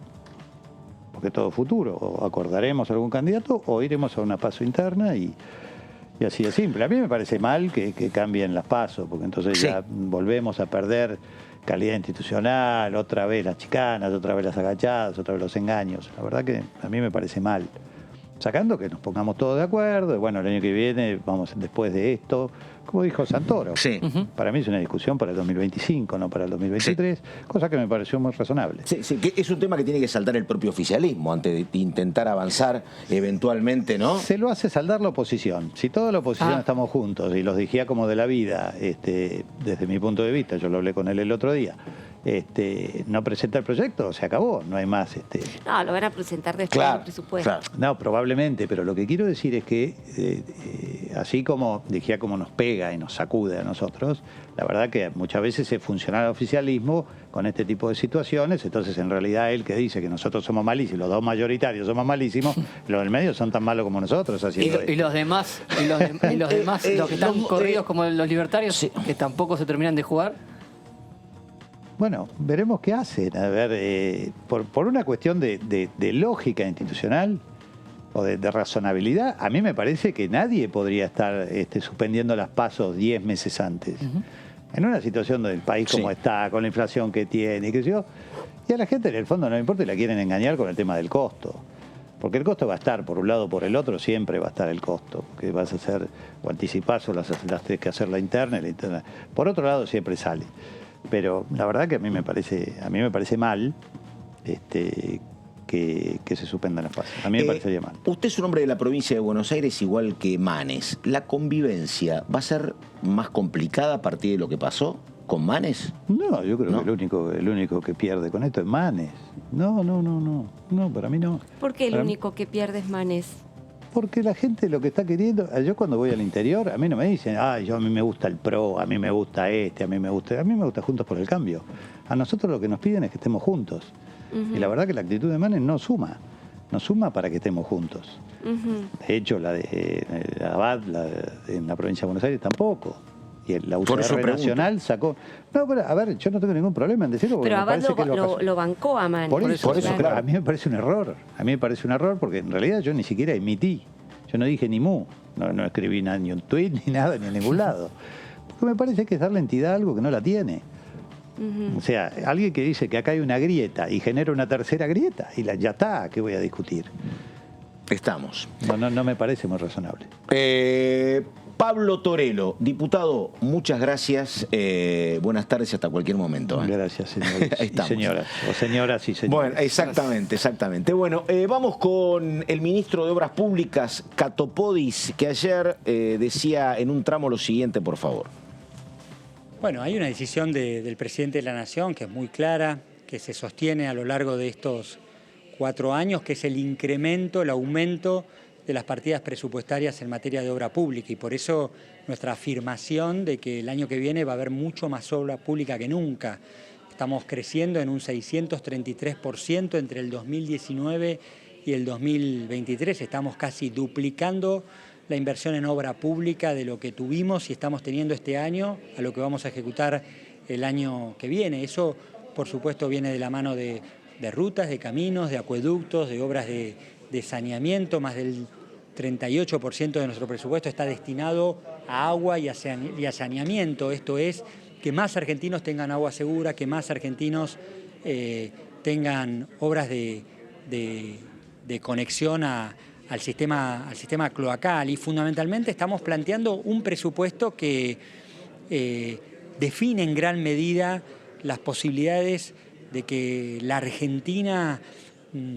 porque todo futuro, o acordaremos algún candidato, o iremos a una PASO interna y así de simple. A mí me parece mal que cambien las PASO, porque entonces ya volvemos a perder calidad institucional, otra vez las chicanas, otra vez las agachadas, otra vez los engaños. La verdad que a mí me parece mal. Sacando que nos pongamos todos de acuerdo, y bueno, el año que viene vamos después de esto, como dijo Santoro. Sí. Para mí es una discusión para el 2025, no para el 2023, cosa que me pareció muy razonable. Sí, que es un tema que tiene que saltar el propio oficialismo antes de intentar avanzar eventualmente, ¿no? Se lo hace saldar la oposición. Si toda la oposición estamos juntos y los dijía como de la vida, desde mi punto de vista, yo lo hablé con él el otro día, no presenta el proyecto, se acabó, no hay más. No, lo van a presentar después del presupuesto. Claro. No, probablemente, pero lo que quiero decir es que, así como dijía, como nos pega y nos sacude a nosotros, la verdad que muchas veces se funciona el oficialismo con este tipo de situaciones, entonces en realidad él que dice que nosotros somos malísimos, los dos mayoritarios somos malísimos, los del medio son tan malos como nosotros. Y los demás, los que están corridos como los libertarios, que tampoco se terminan de jugar. Bueno, veremos qué hacen. A ver, por una cuestión de lógica institucional o de razonabilidad, a mí me parece que nadie podría estar suspendiendo las PASO 10 meses antes. En una situación del país como está, con la inflación que tiene, qué sé yo, y a la gente en el fondo no le importa y la quieren engañar con el tema del costo. Porque el costo va a estar, por un lado o por el otro, siempre va a estar el costo. Que vas a hacer o anticipás o las tienes que hacer la interna. Por otro lado siempre sale. Pero la verdad que a mí me parece mal que se suspendan las PASO. A mí me parecería mal. Usted es un hombre de la provincia de Buenos Aires igual que Manes. ¿La convivencia va a ser más complicada a partir de lo que pasó con Manes? No, yo creo que el único que pierde con esto es Manes. No, para mí no. ¿Por qué el único que pierde es Manes? Porque la gente lo que está queriendo, yo cuando voy al interior, a mí no me dicen, a mí me gusta el PRO, a mí me gusta a mí me gusta Juntos por el Cambio. A nosotros lo que nos piden es que estemos juntos. Y la verdad que la actitud de Manes no suma. nos suma para que estemos juntos. De hecho, la de Abad, en la provincia de Buenos Aires, tampoco. Y la UCR Nacional sacó... No, pero a ver, yo no tengo ningún problema en decirlo. Pero Abad lo bancó a Mani. Por eso claro. pero a mí me parece un error. A mí me parece un error porque en realidad yo ni siquiera emití. Yo no dije ni mu. No escribí nada, ni un tuit, ni nada, ni en ningún lado. Porque me parece que es darle entidad a algo que no la tiene. O sea, alguien que dice que acá hay una grieta y genera una tercera grieta, y ya está, ¿qué voy a discutir? Estamos. No me parece muy razonable. Pablo Torello, diputado, muchas gracias. Buenas tardes y hasta cualquier momento. Gracias, señores y señoras. O señoras y señores. Bueno, exactamente. Bueno, vamos con el ministro de Obras Públicas, Catopodis, que ayer decía en un tramo lo siguiente, por favor. Bueno, hay una decisión del presidente de la Nación que es muy clara, que se sostiene a lo largo de estos 4 años, que es el incremento, el aumento de las partidas presupuestarias en materia de obra pública, y por eso nuestra afirmación de que el año que viene va a haber mucho más obra pública que nunca. Estamos creciendo en un 633% entre el 2019 y el 2023, estamos casi duplicando la inversión en obra pública de lo que tuvimos y estamos teniendo este año a lo que vamos a ejecutar el año que viene. Eso, por supuesto, viene de la mano de rutas, de caminos, de acueductos, de obras de saneamiento. Más del 38% de nuestro presupuesto está destinado a agua y a saneamiento. Esto es que más argentinos tengan agua segura, que más argentinos tengan obras de conexión al sistema cloacal, y fundamentalmente estamos planteando un presupuesto que define en gran medida las posibilidades de que la Argentina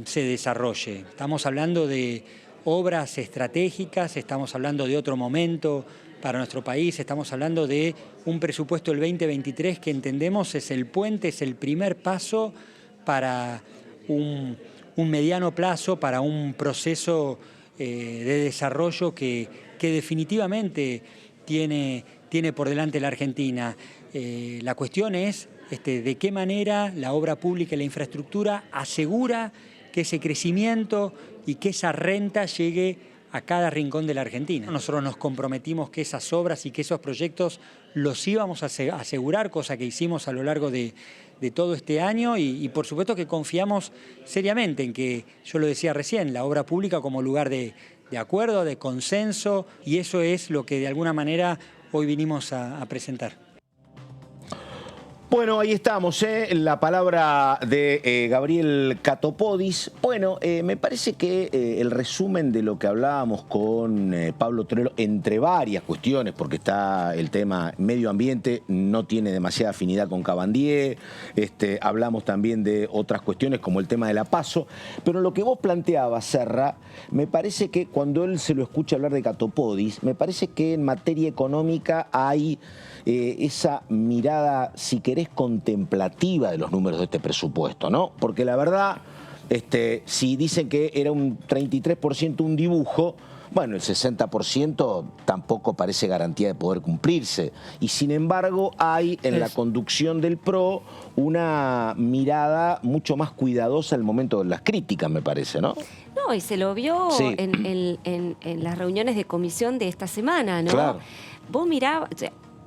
se desarrolle. Estamos hablando de obras estratégicas, estamos hablando de otro momento para nuestro país, estamos hablando de un presupuesto del 2023 que entendemos es el puente, es el primer paso para un mediano plazo, para un proceso de desarrollo que definitivamente tiene por delante la Argentina. La cuestión es de qué manera la obra pública y la infraestructura asegura que ese crecimiento y que esa renta llegue a cada rincón de la Argentina. Nosotros nos comprometimos que esas obras y que esos proyectos los íbamos a asegurar, cosa que hicimos a lo largo de todo este año, y por supuesto que confiamos seriamente en que, yo lo decía recién, la obra pública como lugar de acuerdo, de consenso, y eso es lo que de alguna manera hoy vinimos a presentar. Bueno, ahí estamos, la palabra de Gabriel Catopodis. Bueno, me parece que el resumen de lo que hablábamos con Pablo Torello, entre varias cuestiones, porque está el tema medio ambiente, no tiene demasiada afinidad con Cabandier, hablamos también de otras cuestiones como el tema de la PASO, pero lo que vos planteabas, Serra, me parece que cuando él se lo escucha hablar de Catopodis, me parece que en materia económica hay esa mirada, si querés, contemplativa de los números de este presupuesto, ¿no? Porque la verdad, si dicen que era un 33% un dibujo, bueno, el 60% tampoco parece garantía de poder cumplirse. Y sin embargo hay en la conducción del PRO una mirada mucho más cuidadosa al momento de las críticas, me parece, ¿no? No, y se lo vio sí. en las reuniones de comisión de esta semana, ¿no? Claro. Vos mirabas...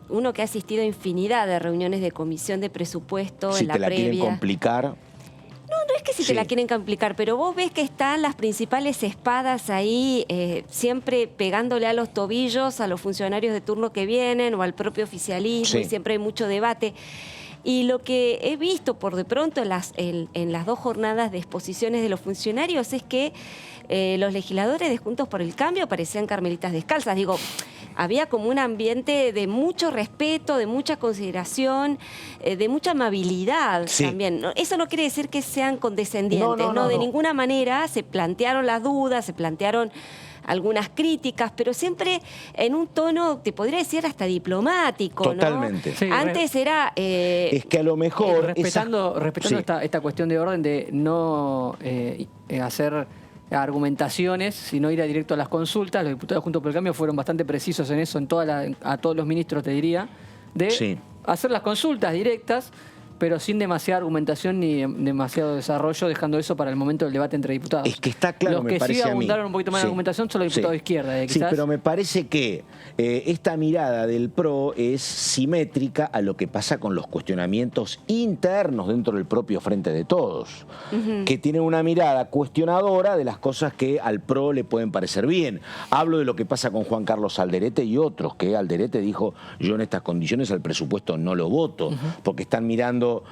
Uno que ha asistido a infinidad de reuniones de comisión de presupuesto si en la te la previa. Quieren complicar. No es que si te la quieren complicar, pero vos ves que están las principales espadas ahí siempre pegándole a los tobillos a los funcionarios de turno que vienen o al propio oficialismo, y siempre hay mucho debate. Y lo que he visto por de pronto en las 2 jornadas de exposiciones de los funcionarios es que los legisladores de Juntos por el Cambio parecían carmelitas descalzas. Digo, había como un ambiente de mucho respeto, de mucha consideración, de mucha amabilidad también. Eso no quiere decir que sean condescendientes, no, de ninguna manera. Se plantearon las dudas, se plantearon algunas críticas, pero siempre en un tono, te podría decir, hasta diplomático. Totalmente. ¿no? Sí, antes era... es que a lo mejor... respetando esta cuestión de orden de no hacer argumentaciones, sino ir directo a las consultas. Los diputados Juntos por el Cambio fueron bastante precisos en eso, a todos los ministros, te diría, de hacer las consultas directas, pero sin demasiada argumentación ni demasiado desarrollo, dejando eso para el momento del debate entre diputados. Es que está claro, me parece. Los que sí abundaron un poquito más en argumentación son los diputados de izquierda, quizás. Sí, pero me parece que esta mirada del PRO es simétrica a lo que pasa con los cuestionamientos internos dentro del propio Frente de Todos, que tienen una mirada cuestionadora de las cosas que al PRO le pueden parecer bien. Hablo de lo que pasa con Juan Carlos Alderete y otros, que Alderete dijo, yo en estas condiciones al presupuesto no lo voto, porque están mirando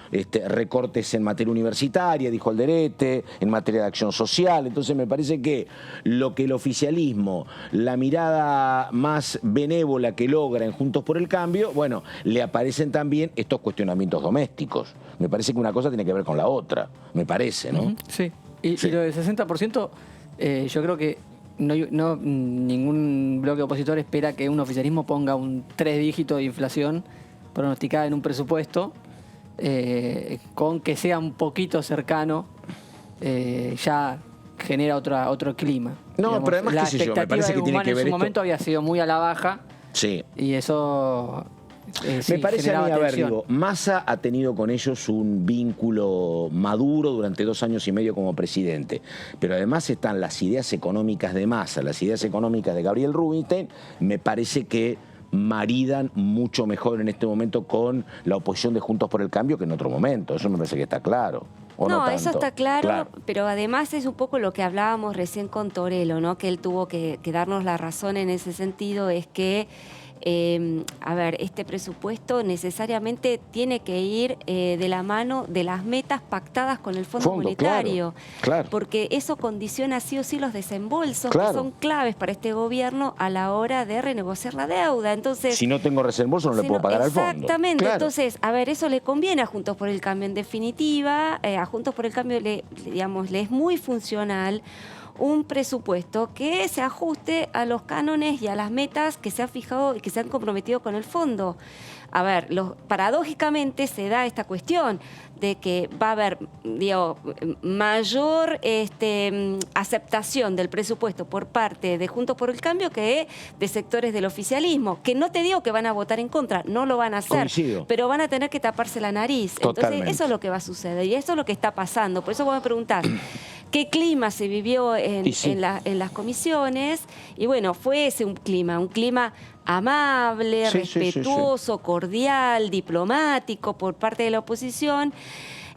recortes en materia universitaria, dijo Alderete, en materia de acción social. Entonces me parece que lo que el oficialismo, la mirada más benévola que logra en Juntos por el Cambio, bueno, le aparecen también estos cuestionamientos domésticos. Me parece que una cosa tiene que ver con la otra, me parece, ¿no? Sí. Y lo del 60%, yo creo que ningún bloque opositor espera que un oficialismo ponga un 3 dígitos de inflación pronosticada en un presupuesto, con que sea un poquito cercano, ya genera otro clima. No, digamos, pero además, la qué sé yo, me expectativa parece de que tiene Guzmán que en ver su esto... momento había sido muy a la baja. Sí. Y eso me parece a mí, a ver, digo, Massa ha tenido con ellos un vínculo maduro durante 2 años y medio como presidente, pero además están las ideas económicas de Massa, las ideas económicas de Gabriel Rubinstein, me parece que maridan mucho mejor en este momento con la oposición de Juntos por el Cambio que en otro momento, eso me parece que está claro. No, eso está claro, pero además es un poco lo que hablábamos recién con Torello, ¿no? Que él tuvo que darnos la razón en ese sentido, es que a ver, este presupuesto necesariamente tiene que ir de la mano de las metas pactadas con el Fondo Monetario, claro. Porque eso condiciona sí o sí los desembolsos, claro, que son claves para este gobierno a la hora de renegociar la deuda. Entonces, si no tengo resembolso no le puedo pagar al fondo. Exactamente, claro. Entonces, a ver, eso le conviene a Juntos por el Cambio. En definitiva, a Juntos por el Cambio le es muy funcional un presupuesto que se ajuste a los cánones y a las metas que se han fijado y que se han comprometido con el fondo. A ver, paradójicamente se da esta cuestión de que va a haber, digo, mayor aceptación del presupuesto por parte de Juntos por el Cambio que de sectores del oficialismo, que no te digo que van a votar en contra, no lo van a hacer, coincido, pero van a tener que taparse la nariz. Totalmente. Entonces, eso es lo que va a suceder y eso es lo que está pasando. Por eso vos me preguntás, ¿qué clima se vivió en las comisiones? Y bueno, fue ese un clima amable, respetuoso, cordial, diplomático por parte de la oposición,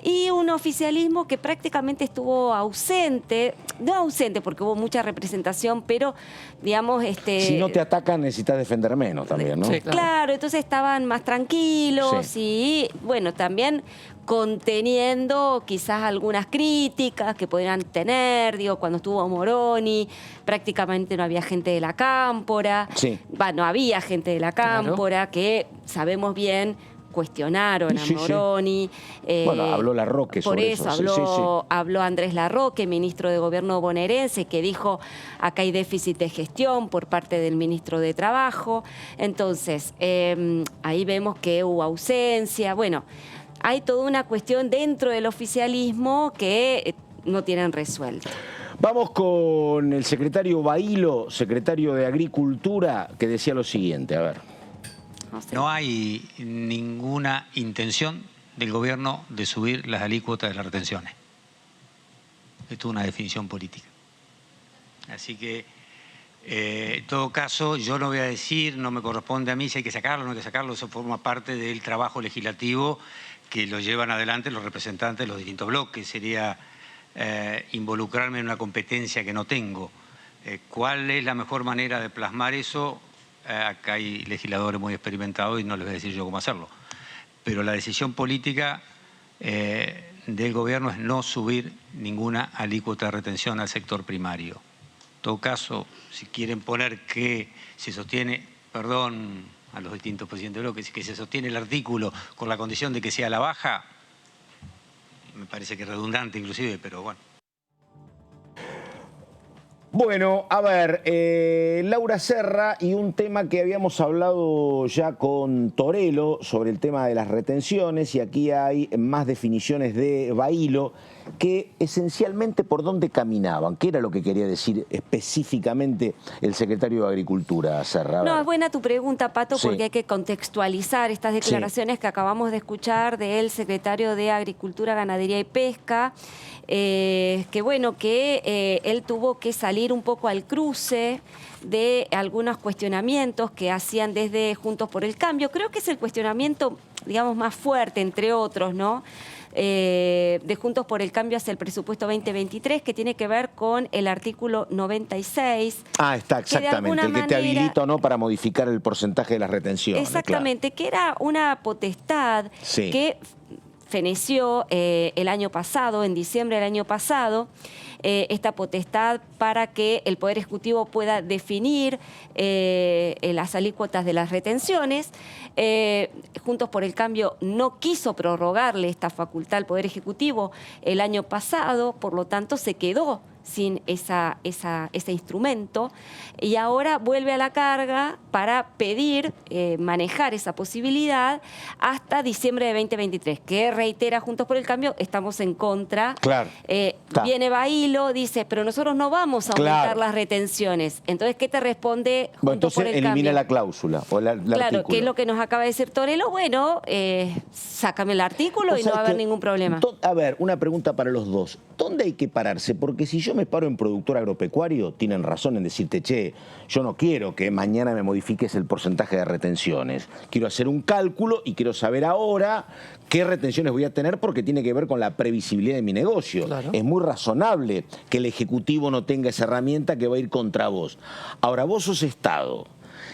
y un oficialismo que prácticamente estuvo ausente, no ausente porque hubo mucha representación, pero digamos... si no te atacan necesitas defender menos también, ¿no? Sí, claro, entonces estaban más tranquilos y bueno, también conteniendo quizás algunas críticas que podrían tener, digo, cuando estuvo Moroni, prácticamente no había gente de la Cámpora, no había gente de la Cámpora, que sabemos bien cuestionaron a Moroni. Bueno, habló Larroque sobre eso. Por eso habló Andrés Larroque, ministro de Gobierno bonaerense, que dijo acá hay déficit de gestión por parte del ministro de Trabajo. Entonces, ahí vemos que hubo ausencia. Bueno, hay toda una cuestión dentro del oficialismo que no tienen resuelto. Vamos con el secretario Bailo, secretario de Agricultura, que decía lo siguiente, a ver. No hay ninguna intención del gobierno de subir las alícuotas de las retenciones. Esto es una definición política. Así que, en todo caso, yo no voy a decir, no me corresponde a mí si hay que sacarlo o no hay que sacarlo, eso forma parte del trabajo legislativo que lo llevan adelante los representantes de los distintos bloques. Sería involucrarme en una competencia que no tengo. ¿Cuál es la mejor manera de plasmar eso? Acá hay legisladores muy experimentados y no les voy a decir yo cómo hacerlo. Pero la decisión política del gobierno es no subir ninguna alícuota de retención al sector primario. En todo caso, si quieren poner que se sostiene, perdón a los distintos presidentes de bloques, que se sostiene el artículo con la condición de que sea a la baja, me parece que es redundante inclusive, pero bueno. Bueno, a ver, Laura Serra, y un tema que habíamos hablado ya con Torello sobre el tema de las retenciones, y aquí hay más definiciones de Bailo, que esencialmente por dónde caminaban, qué era lo que quería decir específicamente el secretario de Agricultura, Serra. No, es buena tu pregunta, Pato, Sí. porque hay que contextualizar estas declaraciones que acabamos de escuchar del secretario de Agricultura, Ganadería y Pesca, que bueno, que él tuvo que salir un poco al cruce de algunos cuestionamientos que hacían desde Juntos por el Cambio. Creo que es el cuestionamiento, digamos, más fuerte, entre otros, ¿no?, de Juntos por el Cambio hacia el presupuesto 2023, que tiene que ver con el artículo 96. Ah, está, exactamente, el que te habilita o no para modificar el porcentaje de las retenciones. Exactamente, que era una potestad que feneció el año pasado, en diciembre del año pasado, esta potestad para que el Poder Ejecutivo pueda definir las alícuotas de las retenciones. Juntos por el Cambio no quiso prorrogarle esta facultad al Poder Ejecutivo el año pasado, por lo tanto se quedó sin ese instrumento, y ahora vuelve a la carga para pedir manejar esa posibilidad hasta diciembre de 2023, que reitera Juntos por el Cambio, estamos en contra. Claro. Viene Bailo, dice, pero nosotros no vamos a aumentar las retenciones. Entonces, ¿qué te responde Juntos Bueno, entonces por el elimina Cambio? la cláusula o el Claro, artículo. que es lo que nos acaba de decir Torello. Bueno, sácame el artículo y no va a haber ningún problema. A ver, una pregunta para los dos. ¿Dónde hay que pararse? Porque si yo me paro en productor agropecuario, tienen razón en decirte, che, yo no quiero que mañana me modifiques el porcentaje de retenciones. Quiero hacer un cálculo y quiero saber ahora qué retenciones voy a tener, porque tiene que ver con la previsibilidad de mi negocio. Claro. Es muy razonable que el Ejecutivo no tenga esa herramienta que va a ir contra vos. Ahora, vos sos Estado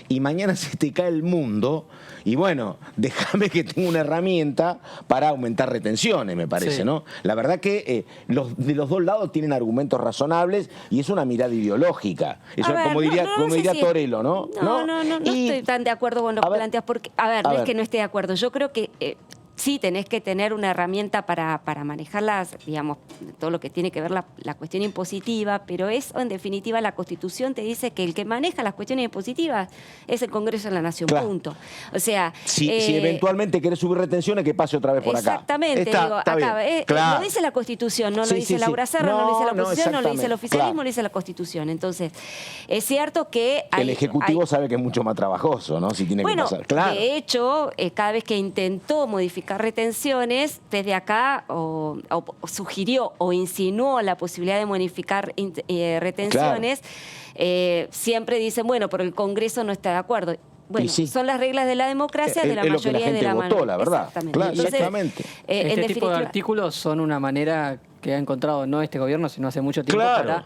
y mañana se te cae el mundo, y bueno, déjame que tenga una herramienta para aumentar retenciones, me parece, Sí. ¿no? La verdad que de los dos lados tienen argumentos razonables y es una mirada ideológica. Eso, A ver, como diría, no sé si Torello, ¿no? No estoy tan de acuerdo con lo que planteas, porque, no es que no esté de acuerdo, yo creo que sí tenés que tener una herramienta para manejarlas, digamos, todo lo que tiene que ver la cuestión impositiva, pero eso, en definitiva, la Constitución te dice que el que maneja las cuestiones impositivas es el Congreso de la Nación, Claro. punto. O sea... Si eventualmente querés subir retenciones, que pase otra vez por acá. Exactamente, Está acá, bien. Claro. lo dice la Constitución, no lo Sí, dice sí, Laura sí. Serra, no lo dice la No, oposición, no lo dice el exactamente, oficialismo, claro. lo dice la Constitución. Entonces, es cierto que... El Ejecutivo sabe que es mucho más trabajoso, ¿no? Si tiene que pasar. Claro. De hecho, cada vez que intentó modificar retenciones, desde acá o sugirió o insinuó la posibilidad de modificar retenciones, siempre dicen, bueno, pero el Congreso no está de acuerdo. Bueno, sí. son las reglas de la democracia, de la Es lo que la mayoría y de gente la votó, mano. la verdad. Exactamente. Claro, Entonces, exactamente. en Este tipo de definitiva, artículos son una manera que ha encontrado no este gobierno, sino hace mucho tiempo Claro. para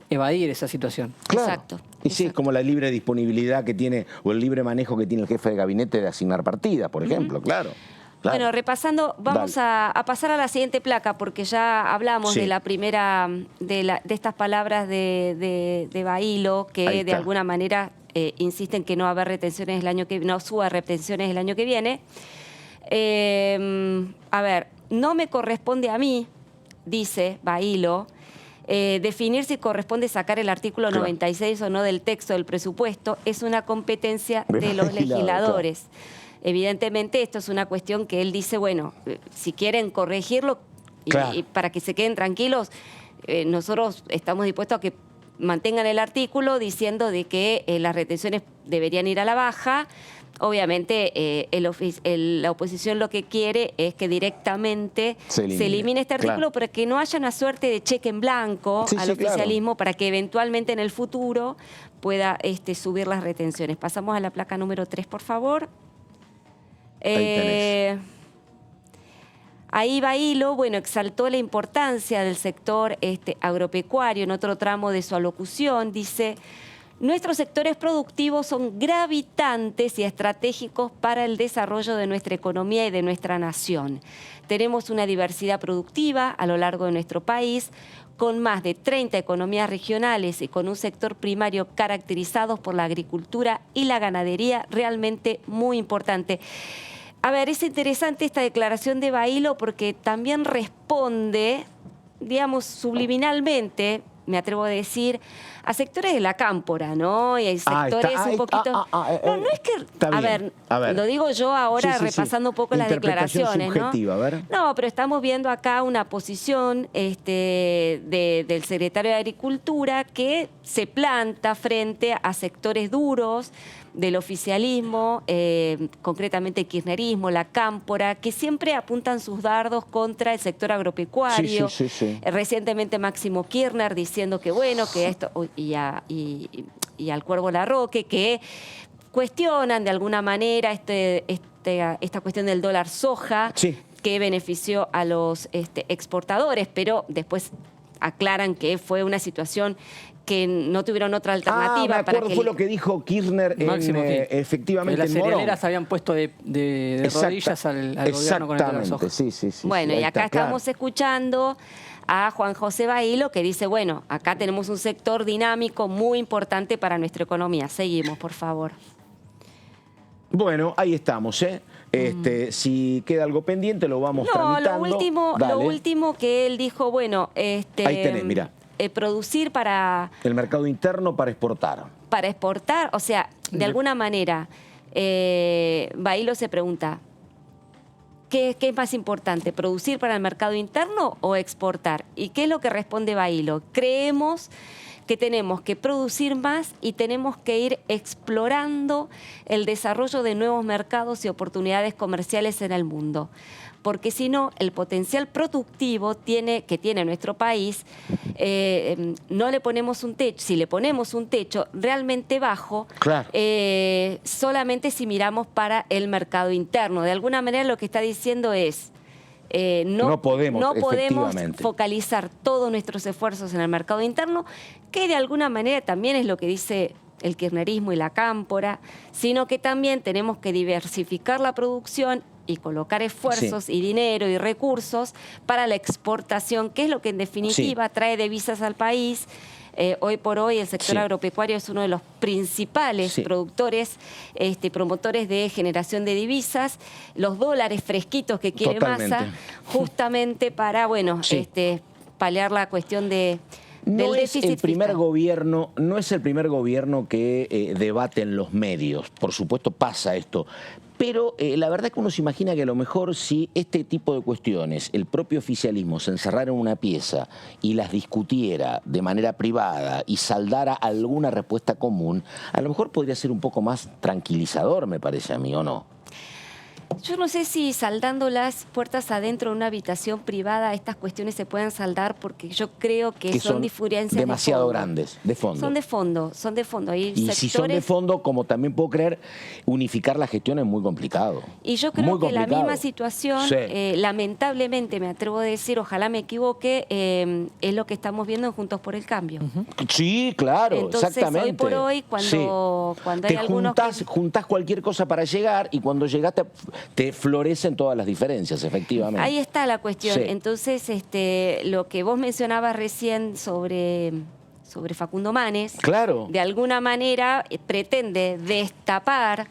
evadir esa situación. Claro. Exacto. Y sí, es como la libre disponibilidad que tiene, o el libre manejo que tiene el jefe de gabinete de asignar partidas, por ejemplo, claro. Bueno, repasando, vamos a pasar a la siguiente placa, porque ya hablamos Sí. de la primera, de estas palabras de Bailo, Ahí que de está. alguna manera insisten que no va a haber retenciones el año que no suba retenciones el año que viene. A ver, no me corresponde a mí, dice Bailo, definir si corresponde sacar el artículo Claro. 96 o no del texto del presupuesto, es una competencia De de los los legisladores. Evidentemente, esto es una cuestión que él dice, bueno, si quieren corregirlo Claro. y para que se queden tranquilos, nosotros estamos dispuestos a que mantengan el artículo diciendo de que las retenciones deberían ir a la baja. Obviamente, la oposición lo que quiere es que directamente se elimine este artículo, claro. para que no haya una suerte de cheque en blanco Sí, al sí, claro. oficialismo, para que eventualmente en el futuro pueda subir las retenciones. Pasamos a la placa número 3, por favor. Ahí Bailo, bueno, exaltó la importancia del sector agropecuario en otro tramo de su alocución. Dice, nuestros sectores productivos son gravitantes y estratégicos para el desarrollo de nuestra economía y de nuestra nación. Tenemos una diversidad productiva a lo largo de nuestro país, con más de 30 economías regionales y con un sector primario caracterizados por la agricultura y la ganadería realmente muy importante. A ver, es interesante esta declaración de Bailo porque también responde, digamos, subliminalmente, me atrevo a decir, a sectores de la cámpora, ¿no? Y hay sectores un poquito... No es que... A ver, lo digo yo ahora repasando un poco las declaraciones, subjetiva, ¿no? A ver. No, pero estamos viendo acá una posición del secretario de Agricultura que se planta frente a sectores duros del oficialismo, concretamente el kirchnerismo, la cámpora, que siempre apuntan sus dardos contra el sector agropecuario. Sí. Recientemente Máximo Kirchner diciendo que bueno, que esto, y al Cuervo Larroque, que cuestionan de alguna manera esta cuestión del dólar soja, que benefició a los exportadores, pero después aclaran que fue una situación que no tuvieron otra alternativa. Me acuerdo, fue lo que dijo Kirchner efectivamente las cerealeras habían puesto de rodillas al gobierno con el dólar soja. Sí. Bueno, y acá estamos escuchando a Juan José Bailo, que dice, bueno, acá tenemos un sector dinámico muy importante para nuestra economía. Seguimos, por favor. Bueno, ahí estamos, ¿eh? Si queda algo pendiente, lo vamos tramitando. Lo último que él dijo, bueno, ahí tenés, mirá. Producir para... El mercado interno para exportar. Para exportar, o sea, de alguna manera, Bailo se pregunta, ¿qué es más importante, producir para el mercado interno o exportar? ¿Y qué es lo que responde Bailo? Creemos que tenemos que producir más y tenemos que ir explorando el desarrollo de nuevos mercados y oportunidades comerciales en el mundo. Porque si no, el potencial productivo que tiene nuestro país, no le ponemos un techo. Si le ponemos un techo realmente bajo, solamente si miramos para el mercado interno. De alguna manera lo que está diciendo es, no podemos focalizar todos nuestros esfuerzos en el mercado interno, que de alguna manera también es lo que dice el kirchnerismo y la cámpora, sino que también tenemos que diversificar la producción y colocar esfuerzos y dinero y recursos para la exportación, que es lo que en definitiva trae divisas al país. Hoy por hoy el sector agropecuario es uno de los principales productores, promotores de generación de divisas, los dólares fresquitos que quiere Massa, justamente para, bueno, paliar la cuestión del déficit fiscal. No es el primer gobierno que debate en los medios. Por supuesto pasa esto. Pero la verdad es que uno se imagina que a lo mejor si este tipo de cuestiones, el propio oficialismo se encerrara en una pieza y las discutiera de manera privada y saldara alguna respuesta común, a lo mejor podría ser un poco más tranquilizador, me parece a mí, ¿o no? Yo no sé si saldando las puertas adentro de una habitación privada estas cuestiones se pueden saldar, porque yo creo que son diferencias demasiado grandes, de fondo. Son de fondo. Hay y si son de fondo, como también puedo creer, unificar la gestión es muy complicado. Y yo creo que la misma situación, lamentablemente, me atrevo a decir, ojalá me equivoque, es lo que estamos viendo en Juntos por el Cambio. Sí, claro, entonces, exactamente. Hoy por hoy, cuando hay algunos... Juntás cualquier cosa para llegar y cuando llegaste te florecen todas las diferencias, efectivamente. Ahí está la cuestión. Entonces, lo que vos mencionabas recién sobre Facundo Manes, de alguna manera pretende destapar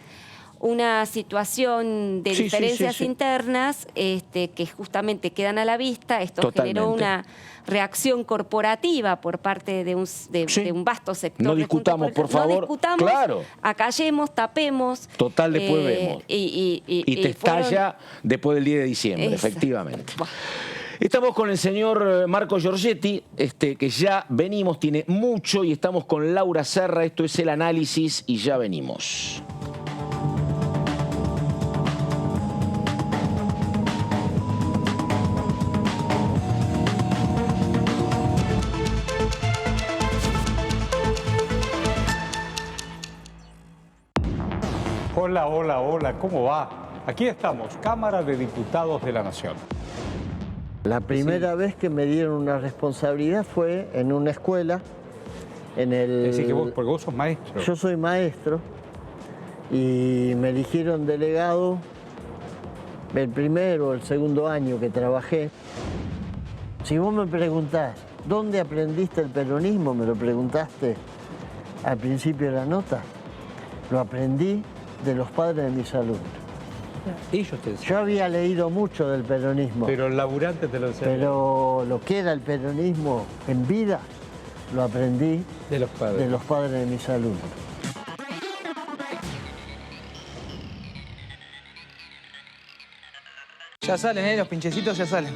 una situación de diferencias internas que justamente quedan a la vista. Esto generó una reacción corporativa por parte de un vasto sector. No discutamos, por favor. No discutamos, acallemos, tapemos. Total, después vemos. Y te estalla después del 10 de diciembre, efectivamente. Estamos con el señor Marco Giorgetti, que ya venimos, tiene mucho, y estamos con Laura Serra. Esto es El Análisis y ya venimos. Hola, ¿cómo va? Aquí estamos, Cámara de Diputados de la Nación. La primera vez que me dieron una responsabilidad fue en una escuela, en el... Es decir, que porque vos sos maestro. Yo soy maestro y me eligieron delegado el primero o el segundo año que trabajé. Si vos me preguntás, ¿dónde aprendiste el peronismo? Me lo preguntaste al principio de la nota. Lo aprendí de los padres de mis alumnos. Yo había leído mucho del peronismo. Pero el laburante te lo enseñó. Pero lo que era el peronismo en vida, lo aprendí De los padres. de los padres de mis alumnos. Ya salen, los pinchecitos ya salen.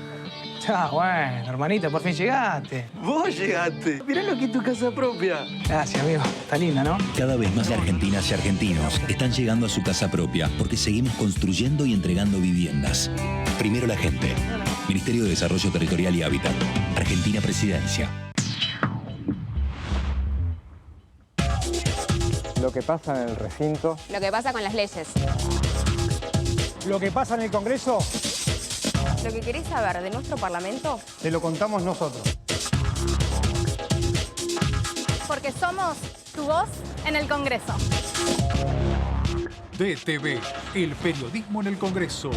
Ya, bueno, hermanita, por fin llegaste. Vos llegaste. Mirá lo que es tu casa propia. Gracias, amigo. Está linda, ¿no? Cada vez más argentinas y argentinos están llegando a su casa propia porque seguimos construyendo y entregando viviendas. Primero la gente. Ministerio de Desarrollo Territorial y Hábitat. Argentina Presidencia. Lo que pasa en el recinto. Lo que pasa con las leyes. Lo que pasa en el Congreso. Lo que querés saber de nuestro Parlamento. Te lo contamos nosotros. Porque somos tu voz en el Congreso. DTV, el periodismo en el Congreso.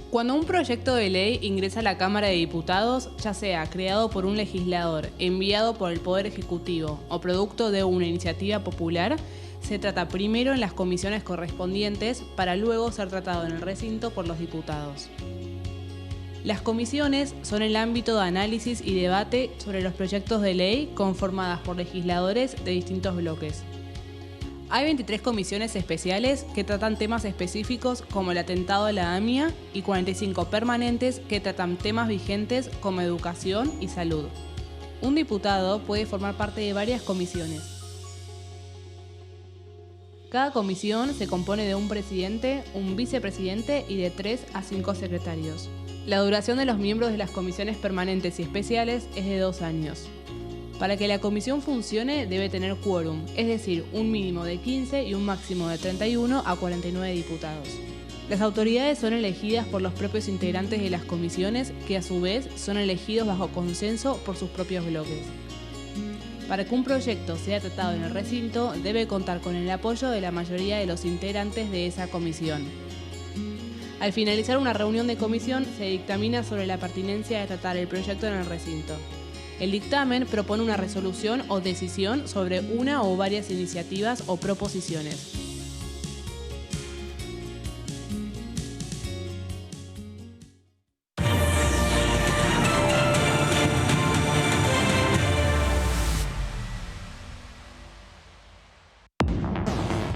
Cuando un proyecto de ley ingresa a la Cámara de Diputados, ya sea creado por un legislador, enviado por el Poder Ejecutivo o producto de una iniciativa popular, se trata primero en las comisiones correspondientes para luego ser tratado en el recinto por los diputados. Las comisiones son el ámbito de análisis y debate sobre los proyectos de ley conformadas por legisladores de distintos bloques. Hay 23 comisiones especiales que tratan temas específicos como el atentado a la AMIA y 45 permanentes que tratan temas vigentes como educación y salud. Un diputado puede formar parte de varias comisiones. Cada comisión se compone de un presidente, un vicepresidente y de 3 a 5 secretarios. La duración de los miembros de las comisiones permanentes y especiales es de 2 años. Para que la comisión funcione debe tener quórum, es decir, un mínimo de 15 y un máximo de 31 a 49 diputados. Las autoridades son elegidas por los propios integrantes de las comisiones, que a su vez son elegidos bajo consenso por sus propios bloques. Para que un proyecto sea tratado en el recinto, debe contar con el apoyo de la mayoría de los integrantes de esa comisión. Al finalizar una reunión de comisión, se dictamina sobre la pertinencia de tratar el proyecto en el recinto. El dictamen propone una resolución o decisión sobre una o varias iniciativas o proposiciones.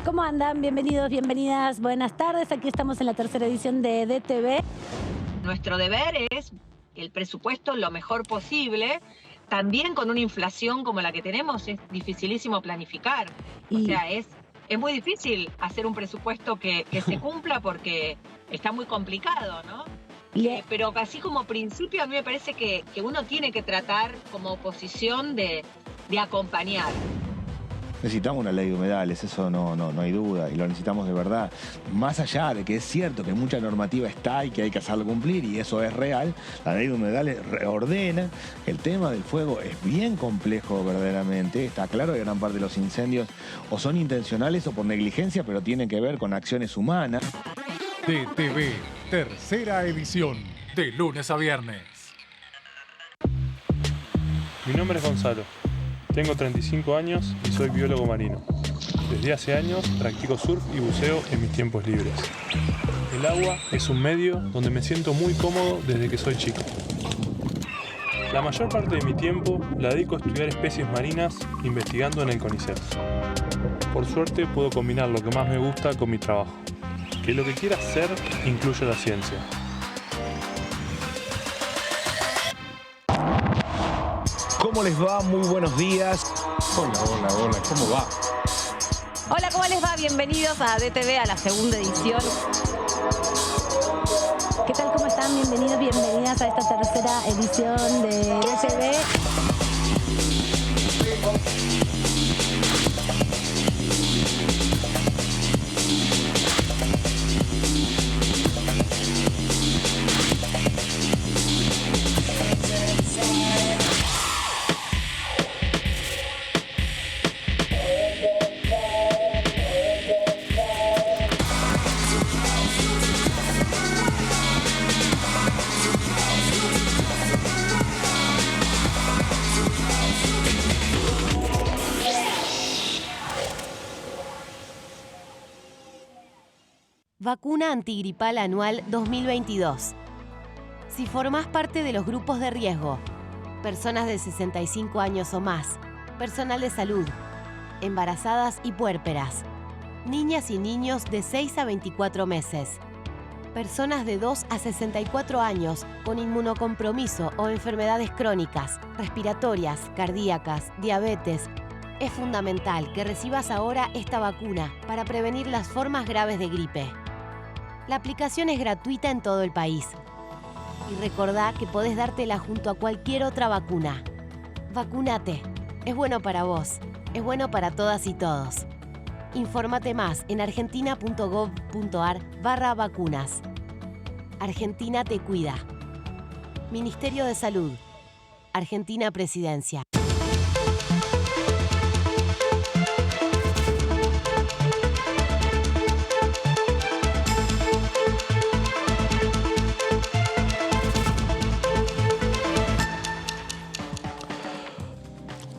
¿Cómo andan? Bienvenidos, bienvenidas, buenas tardes. Aquí estamos en la tercera edición de DTV. Nuestro deber es el presupuesto lo mejor posible. También con una inflación como la que tenemos es dificilísimo planificar. O sea, es muy difícil hacer un presupuesto que se cumpla porque está muy complicado, ¿no? Pero así como principio a mí me parece que uno tiene que tratar como oposición de acompañar. Necesitamos una ley de humedales, eso no hay duda, y lo necesitamos de verdad. Más allá de que es cierto que mucha normativa está y que hay que hacerlo cumplir, y eso es real, la ley de humedales ordena. El tema del fuego es bien complejo verdaderamente. Está claro que gran parte de los incendios o son intencionales o por negligencia, pero tienen que ver con acciones humanas. DTV, tercera edición, de lunes a viernes. Mi nombre es Gonzalo. Tengo 35 años y soy biólogo marino. Desde hace años practico surf y buceo en mis tiempos libres. El agua es un medio donde me siento muy cómodo desde que soy chico. La mayor parte de mi tiempo la dedico a estudiar especies marinas investigando en el CONICET. Por suerte puedo combinar lo que más me gusta con mi trabajo. Que lo que quiera hacer incluye la ciencia. ¿Cómo les va? Muy buenos días. Hola, ¿cómo va? Hola, ¿cómo les va? Bienvenidos a DTV, a la segunda edición. ¿Qué tal? ¿Cómo están? Bienvenidos, bienvenidas a esta tercera edición de DTV. Vacuna antigripal anual 2022. Si formás parte de los grupos de riesgo, personas de 65 años o más, personal de salud, embarazadas y puérperas, niñas y niños de 6 a 24 meses, personas de 2 a 64 años con inmunocompromiso o enfermedades crónicas, respiratorias, cardíacas, diabetes. Es fundamental que recibas ahora esta vacuna para prevenir las formas graves de gripe. La aplicación es gratuita en todo el país. Y recordá que podés dártela junto a cualquier otra vacuna. Vacunate. Es bueno para vos. Es bueno para todas y todos. Infórmate más en argentina.gov.ar/vacunas. Argentina te cuida. Ministerio de Salud. Argentina Presidencia.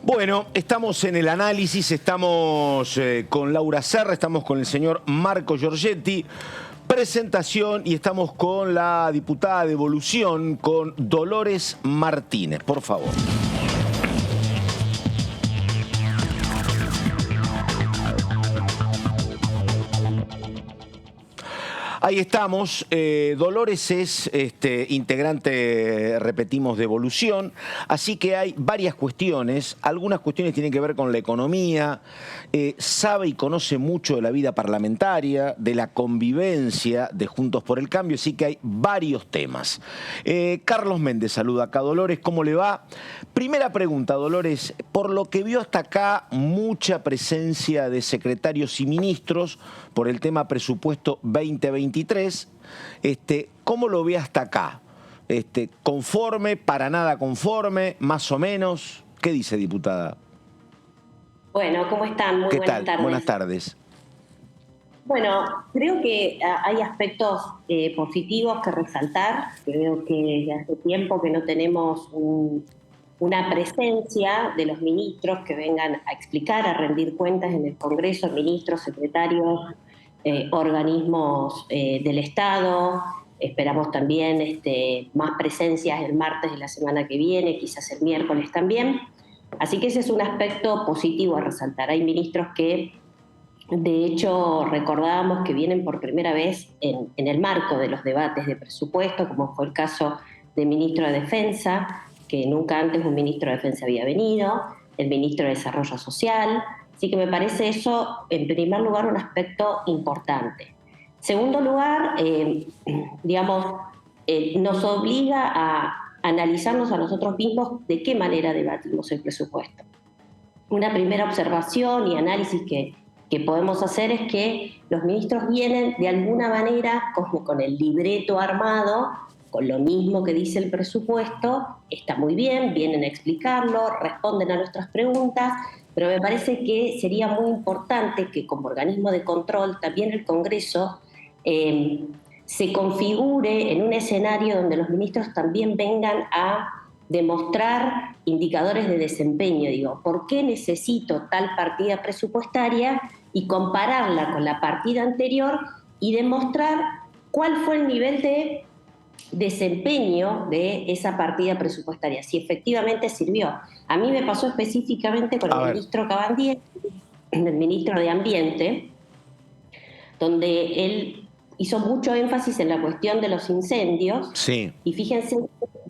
Bueno, estamos en el análisis, estamos con Laura Serra, estamos con el señor Marco Giorgetti, presentación, y estamos con la diputada de Evolución, con Dolores Martínez, por favor. Ahí estamos. Dolores es integrante, repetimos, de Evolución, así que hay varias cuestiones. Algunas cuestiones tienen que ver con la economía, sabe y conoce mucho de la vida parlamentaria, de la convivencia de Juntos por el Cambio, así que hay varios temas. Carlos Méndez saluda acá. Dolores, ¿cómo le va? Primera pregunta, Dolores, por lo que vio hasta acá, mucha presencia de secretarios y ministros por el tema presupuesto 2023. ¿Cómo lo ve hasta acá? ¿Conforme, para nada conforme, más o menos? ¿Qué dice, diputada? Bueno, ¿cómo están? Muy buenas tardes. Buenas tardes. Bueno, creo que hay aspectos positivos que resaltar. Creo que hace tiempo que no tenemos una presencia de los ministros que vengan a explicar, a rendir cuentas en el Congreso, ministros, secretarios, organismos del Estado. Esperamos también más presencias el martes de la semana que viene, quizás el miércoles también. Así que ese es un aspecto positivo a resaltar. Hay ministros que, de hecho, recordábamos que vienen por primera vez en el marco de los debates de presupuesto, como fue el caso del ministro de Defensa, que nunca antes un ministro de Defensa había venido, el ministro de Desarrollo Social. Así que me parece eso, en primer lugar, un aspecto importante. Segundo lugar, nos obliga a analizarnos a nosotros mismos de qué manera debatimos el presupuesto. Una primera observación y análisis que podemos hacer es que los ministros vienen de alguna manera con el libreto armado, con lo mismo que dice el presupuesto. Está muy bien, vienen a explicarlo, responden a nuestras preguntas, pero me parece que sería muy importante que como organismo de control también el Congreso se configure en un escenario donde los ministros también vengan a demostrar indicadores de desempeño. Digo, ¿por qué necesito tal partida presupuestaria? Y compararla con la partida anterior y demostrar cuál fue el nivel de desempeño de esa partida presupuestaria, si efectivamente sirvió. A mí me pasó específicamente con el ministro Cabandier, el ministro de Ambiente, donde él hizo mucho énfasis en la cuestión de los incendios. Sí. Y fíjense,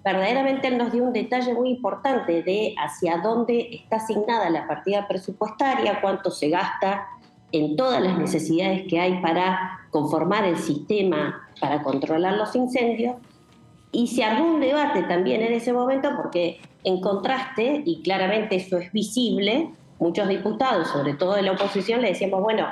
verdaderamente él nos dio un detalle muy importante de hacia dónde está asignada la partida presupuestaria, cuánto se gasta en todas las necesidades que hay para conformar el sistema para controlar los incendios. Y se armó un debate también en ese momento porque, en contraste, y claramente eso es visible, muchos diputados, sobre todo de la oposición, le decíamos, bueno,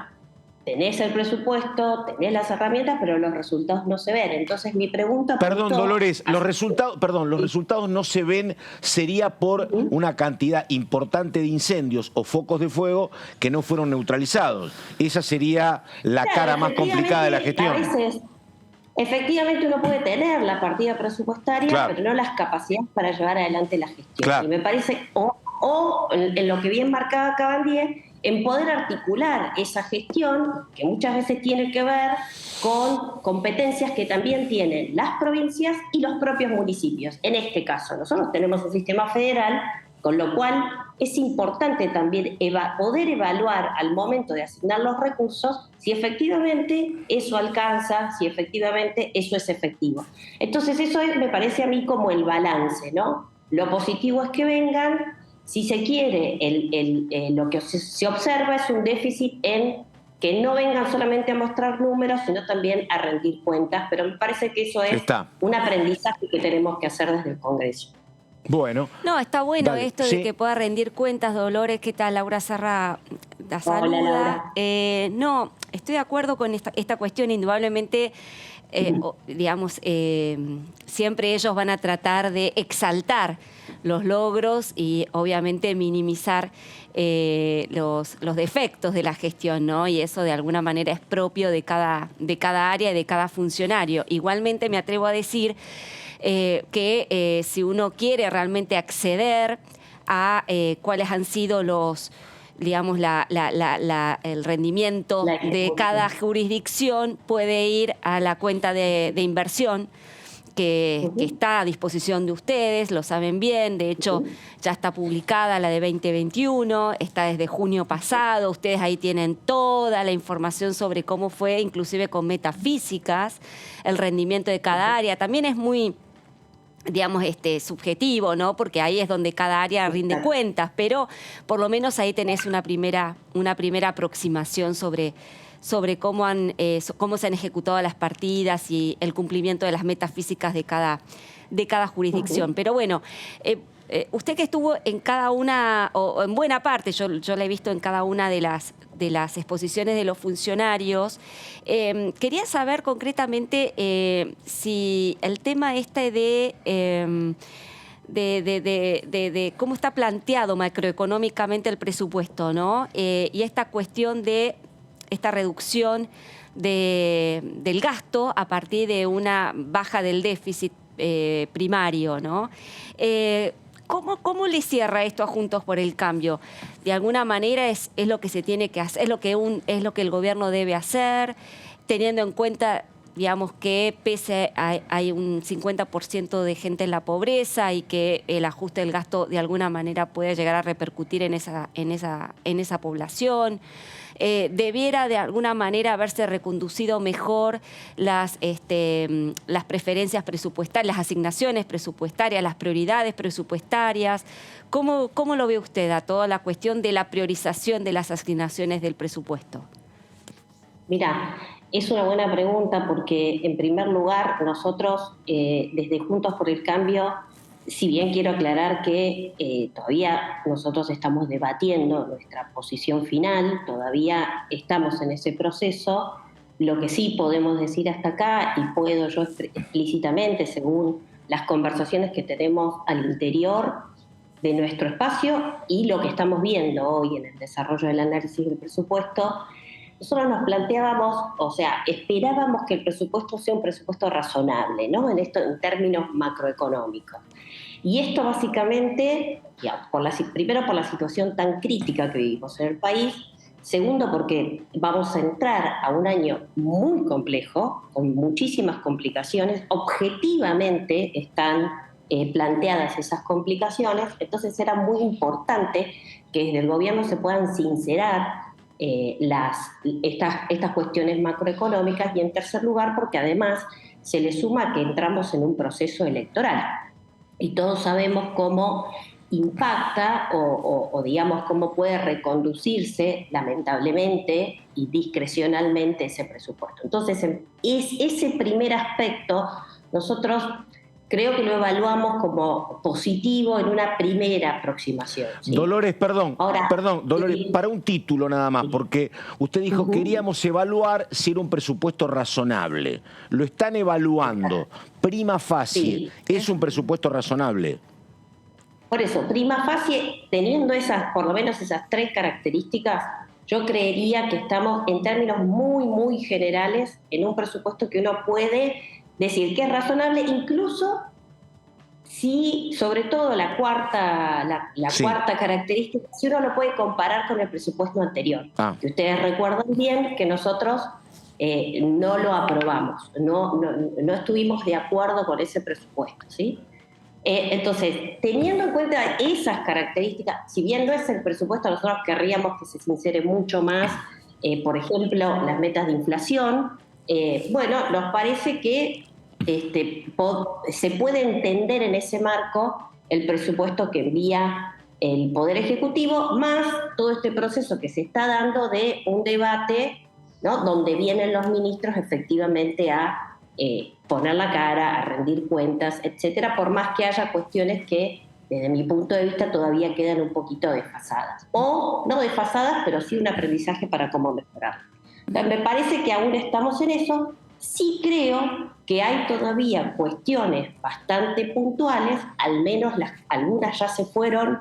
tenés el presupuesto, tenés las herramientas, pero los resultados no se ven. Entonces mi pregunta... Perdón, Dolores, los resultados no se ven, sería por una cantidad importante de incendios o focos de fuego que no fueron neutralizados. Esa sería la cara más complicada de la gestión. A veces, efectivamente uno puede tener la partida presupuestaria, pero no las capacidades para llevar adelante la gestión. Y me parece, o o en lo que bien marcaba Cabandier, en poder articular esa gestión que muchas veces tiene que ver con competencias que también tienen las provincias y los propios municipios. En este caso, nosotros tenemos un sistema federal, con lo cual es importante también poder evaluar al momento de asignar los recursos si efectivamente eso alcanza, si efectivamente eso es efectivo. Entonces eso me parece a mí como el balance, ¿no? Lo positivo es que vengan. Si se quiere, lo que se observa es un déficit en que no vengan solamente a mostrar números, sino también a rendir cuentas, pero me parece que eso es un aprendizaje que tenemos que hacer desde el Congreso. Bueno. No, está bueno dale, esto de que pueda rendir cuentas. Dolores, ¿qué tal? Laura Serra la saluda. Hola, Laura. No, estoy de acuerdo con esta cuestión, indudablemente. Digamos, siempre ellos van a tratar de exaltar los logros y obviamente minimizar los defectos de la gestión, ¿no? Y eso de alguna manera es propio de cada área y de cada funcionario. Igualmente me atrevo a decir que si uno quiere realmente acceder a cuáles han sido digamos, el rendimiento de cada jurisdicción, puede ir a la cuenta de inversión que está a disposición de ustedes, lo saben bien. De hecho, ya está publicada la de 2021, está desde junio pasado. Ustedes ahí tienen toda la información sobre cómo fue, inclusive con metafísicas, el rendimiento de cada área. También es muy, digamos, subjetivo, ¿no? Porque ahí es donde cada área rinde cuentas, pero por lo menos ahí tenés una primera aproximación sobre cómo se han ejecutado las partidas y el cumplimiento de las metafísicas de cada jurisdicción. Pero bueno, usted que estuvo en cada una, o en buena parte, yo la he visto en cada una de las exposiciones de los funcionarios, quería saber concretamente si el tema de cómo está planteado macroeconómicamente el presupuesto, ¿no? Y esta cuestión de esta reducción del gasto a partir de una baja del déficit primario, ¿no? ¿Cómo le cierra esto a Juntos por el Cambio? De alguna manera es lo que se tiene que hacer, es lo que el gobierno debe hacer, teniendo en cuenta, digamos, que pese hay un 50% de gente en la pobreza y que el ajuste del gasto de alguna manera puede llegar a repercutir en esa población. Debiera de alguna manera haberse reconducido mejor las preferencias presupuestarias, las asignaciones presupuestarias, las prioridades presupuestarias. ¿Cómo lo ve usted a toda la cuestión de la priorización de las asignaciones del presupuesto? Mira, es una buena pregunta porque, en primer lugar, nosotros desde Juntos por el Cambio, si bien quiero aclarar que todavía nosotros estamos debatiendo nuestra posición final, todavía estamos en ese proceso, lo que sí podemos decir hasta acá, y puedo yo explícitamente, según las conversaciones que tenemos al interior de nuestro espacio y lo que estamos viendo hoy en el desarrollo del análisis del presupuesto, nosotros nos planteábamos, o sea, esperábamos que el presupuesto sea un presupuesto razonable, ¿no? En términos macroeconómicos. Y esto básicamente, primero por la situación tan crítica que vivimos en el país, segundo porque vamos a entrar a un año muy complejo, con muchísimas complicaciones, objetivamente están planteadas esas complicaciones, entonces era muy importante que desde el gobierno se puedan sincerar estas cuestiones macroeconómicas, y en tercer lugar porque además se le suma que entramos en un proceso electoral y todos sabemos cómo impacta o digamos cómo puede reconducirse lamentablemente y discrecionalmente ese presupuesto. Entonces ese primer aspecto nosotros creo que lo evaluamos como positivo en una primera aproximación, ¿sí? Dolores, perdón, Dolores, para un título nada más, porque usted dijo queríamos evaluar si era un presupuesto razonable. Lo están evaluando. Prima facie, ¿es un presupuesto razonable? Por eso, prima facie, teniendo por lo menos esas tres características, yo creería que estamos en términos muy, muy generales en un presupuesto que uno puede decir que es razonable, incluso sí, sobre todo la cuarta característica, si uno lo puede comparar con el presupuesto anterior. Que ustedes recuerdan bien que nosotros no lo aprobamos, no estuvimos de acuerdo con ese presupuesto, ¿sí? Entonces, teniendo en cuenta esas características, si bien no es el presupuesto, nosotros querríamos que se sincere mucho más, por ejemplo, las metas de inflación. Bueno, nos parece que se puede entender en ese marco el presupuesto que envía el Poder Ejecutivo, más todo este proceso que se está dando de un debate, ¿no?, donde vienen los ministros efectivamente a poner la cara, a rendir cuentas, etcétera, por más que haya cuestiones que, desde mi punto de vista, todavía quedan un poquito desfasadas. O no desfasadas, pero sí un aprendizaje para cómo mejorar. Me parece que aún estamos en eso. Sí creo que hay todavía cuestiones bastante puntuales, al menos algunas ya se fueron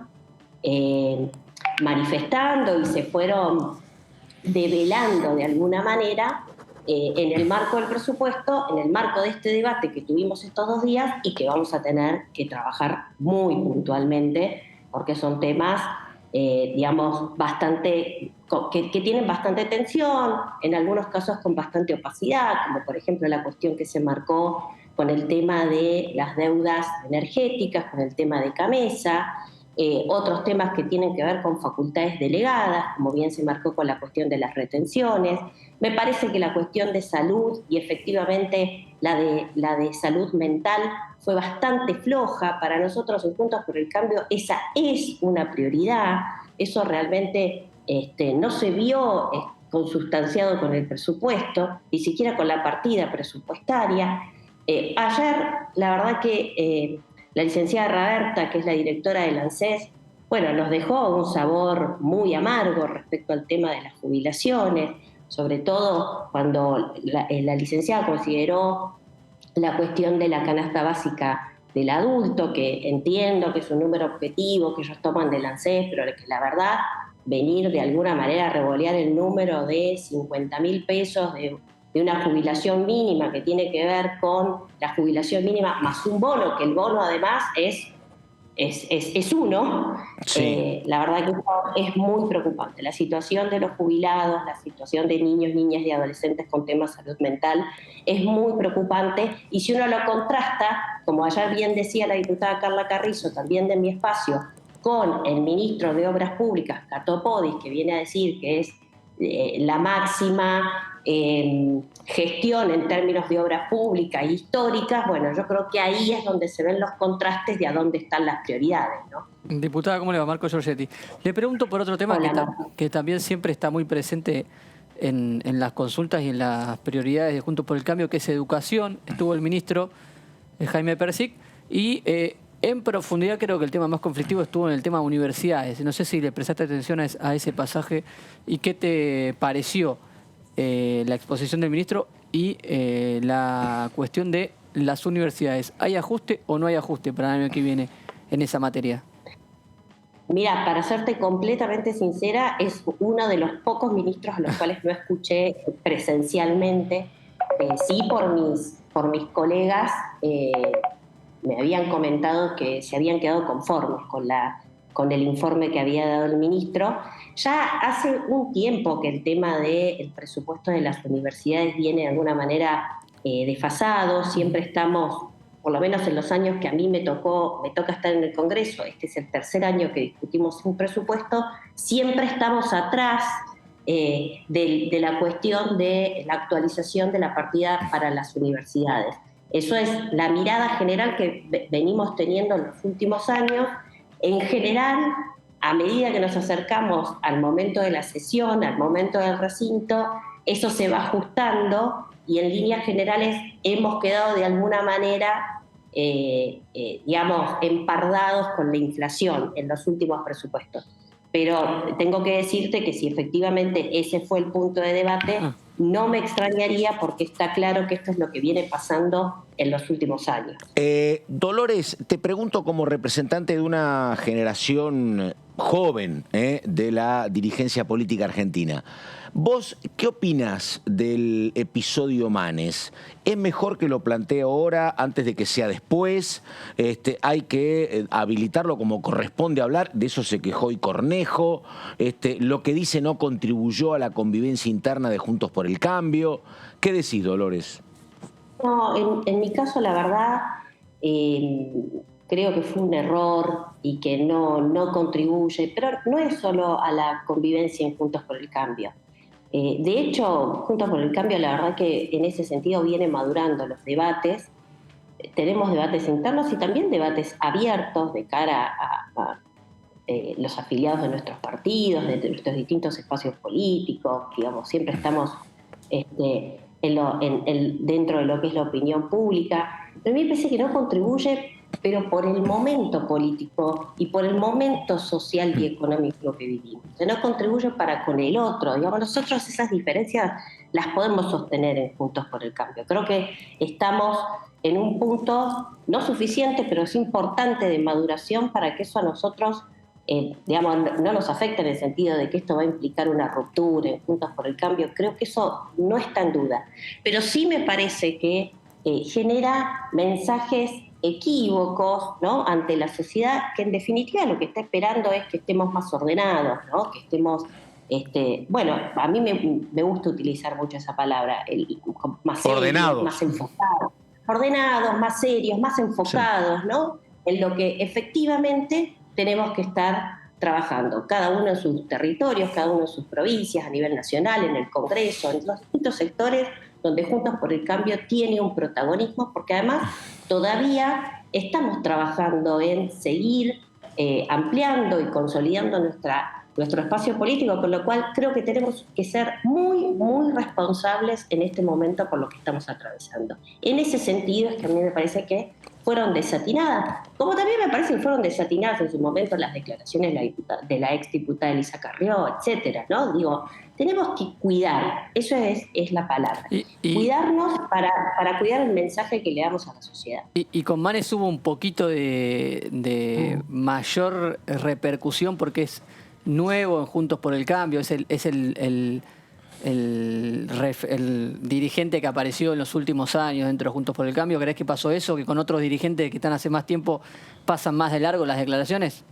manifestando y se fueron develando de alguna manera en el marco del presupuesto, en el marco de este debate que tuvimos estos 2 días y que vamos a tener que trabajar muy puntualmente, porque son temas, digamos, que tienen bastante tensión, en algunos casos con bastante opacidad, como por ejemplo la cuestión que se marcó con el tema de las deudas energéticas, con el tema de Camesa, otros temas que tienen que ver con facultades delegadas, como bien se marcó con la cuestión de las retenciones. Me parece que la cuestión de salud y efectivamente la de salud mental fue bastante floja. Para nosotros en Juntos por el Cambio esa es una prioridad. Eso realmente no se vio consustanciado con el presupuesto, ni siquiera con la partida presupuestaria. Ayer, la verdad que la licenciada Raberta, que es la directora del ANSES, bueno, nos dejó un sabor muy amargo respecto al tema de las jubilaciones, sobre todo cuando la licenciada consideró la cuestión de la canasta básica del adulto, que entiendo que es un número objetivo que ellos toman del ANSES, pero que la verdad venir de alguna manera a revolear el número de 50.000 pesos de una jubilación mínima que tiene que ver con la jubilación mínima más un bono, que el bono además es uno, sí. La verdad que es muy preocupante. La situación de los jubilados, la situación de niños, niñas y adolescentes con temas de salud mental es muy preocupante, y si uno lo contrasta, como ayer bien decía la diputada Carla Carrizo, también de mi espacio, con el ministro de Obras Públicas, Cato Podis, que viene a decir que es la máxima gestión en términos de obras públicas e históricas, bueno, yo creo que ahí es donde se ven los contrastes de a dónde están las prioridades, ¿no? Diputada, ¿cómo le va? Marco Giorgetti. Le pregunto por otro tema que también siempre está muy presente en las consultas y en las prioridades de Juntos por el Cambio, que es educación. Estuvo el ministro Jaime Persic y en profundidad creo que el tema más conflictivo estuvo en el tema universidades. No sé si le prestaste atención a ese pasaje y qué te pareció la exposición del ministro y la cuestión de las universidades. ¿Hay ajuste o no hay ajuste para el año que viene en esa materia? Mira, para serte completamente sincera, es uno de los pocos ministros a los cuales no escuché presencialmente. Sí, por mis colegas me habían comentado que se habían quedado conformes con el informe que había dado el ministro. Ya hace un tiempo que el tema del presupuesto de las universidades viene de alguna manera desfasado. Siempre estamos, por lo menos en los años que a mí me toca estar en el Congreso, este es el tercer año que discutimos un presupuesto, siempre estamos atrás de la cuestión de la actualización de la partida para las universidades. Eso es la mirada general que venimos teniendo en los últimos años. En general, a medida que nos acercamos al momento de la sesión, al momento del recinto, eso se va ajustando y en líneas generales hemos quedado de alguna manera, digamos, empardados con la inflación en los últimos presupuestos. Pero tengo que decirte que si efectivamente ese fue el punto de debate, no me extrañaría porque está claro que esto es lo que viene pasando en los últimos años. Dolores, te pregunto como representante de una generación joven de la dirigencia política argentina. ¿Vos qué opinás del episodio Manes? ¿Es mejor que lo plantee ahora antes de que sea después? ¿Hay que habilitarlo como corresponde hablar? De eso se quejó hoy Cornejo. Lo que dice no contribuyó a la convivencia interna de Juntos por el Cambio. ¿Qué decís, Dolores? No, en mi caso, la verdad, creo que fue un error y que no contribuye, pero no es solo a la convivencia en Juntos por el Cambio. De hecho, Juntos por el Cambio, la verdad que en ese sentido viene madurando los debates. Tenemos debates internos y también debates abiertos de cara a los afiliados de nuestros partidos, de nuestros distintos espacios políticos. Digamos, siempre estamos dentro de lo que es la opinión pública. Pero a mí me parece que no contribuye, pero por el momento político y por el momento social y económico que vivimos. O sea, no contribuye para con el otro. Digamos, nosotros esas diferencias las podemos sostener en Juntos por el Cambio. Creo que estamos en un punto no suficiente, pero es importante de maduración para que eso a nosotros digamos, no nos afecte en el sentido de que esto va a implicar una ruptura en Juntos por el Cambio. Creo que eso no está en duda. Pero sí me parece que genera mensajes equívocos, ¿no?, ante la sociedad, que en definitiva lo que está esperando es que estemos más ordenados, ¿no?, que estemos, bueno, a mí me gusta utilizar mucho esa palabra, más serios, más enfocados, ordenados, más serios, más enfocados, sí, ¿no?, en lo que efectivamente tenemos que estar trabajando, cada uno en sus territorios, cada uno en sus provincias, a nivel nacional, en el Congreso, en los distintos sectores donde Juntos por el Cambio tiene un protagonismo, porque además todavía estamos trabajando en seguir ampliando y consolidando nuestro espacio político, con lo cual creo que tenemos que ser muy, muy responsables en este momento por lo que estamos atravesando. En ese sentido es que a mí me parece que fueron desatinadas, como también me parece que fueron desatinadas en su momento las declaraciones de la exdiputada Elisa Carrió, etcétera, ¿no? Digo, tenemos que cuidar, eso es la palabra, cuidarnos para cuidar el mensaje que le damos a la sociedad. Y con Manes hubo un poquito de mayor repercusión porque es nuevo en Juntos por el Cambio, es el dirigente que apareció en los últimos años dentro de Juntos por el Cambio. ¿Crees que pasó eso? ¿Que con otros dirigentes que están hace más tiempo pasan más de largo las declaraciones?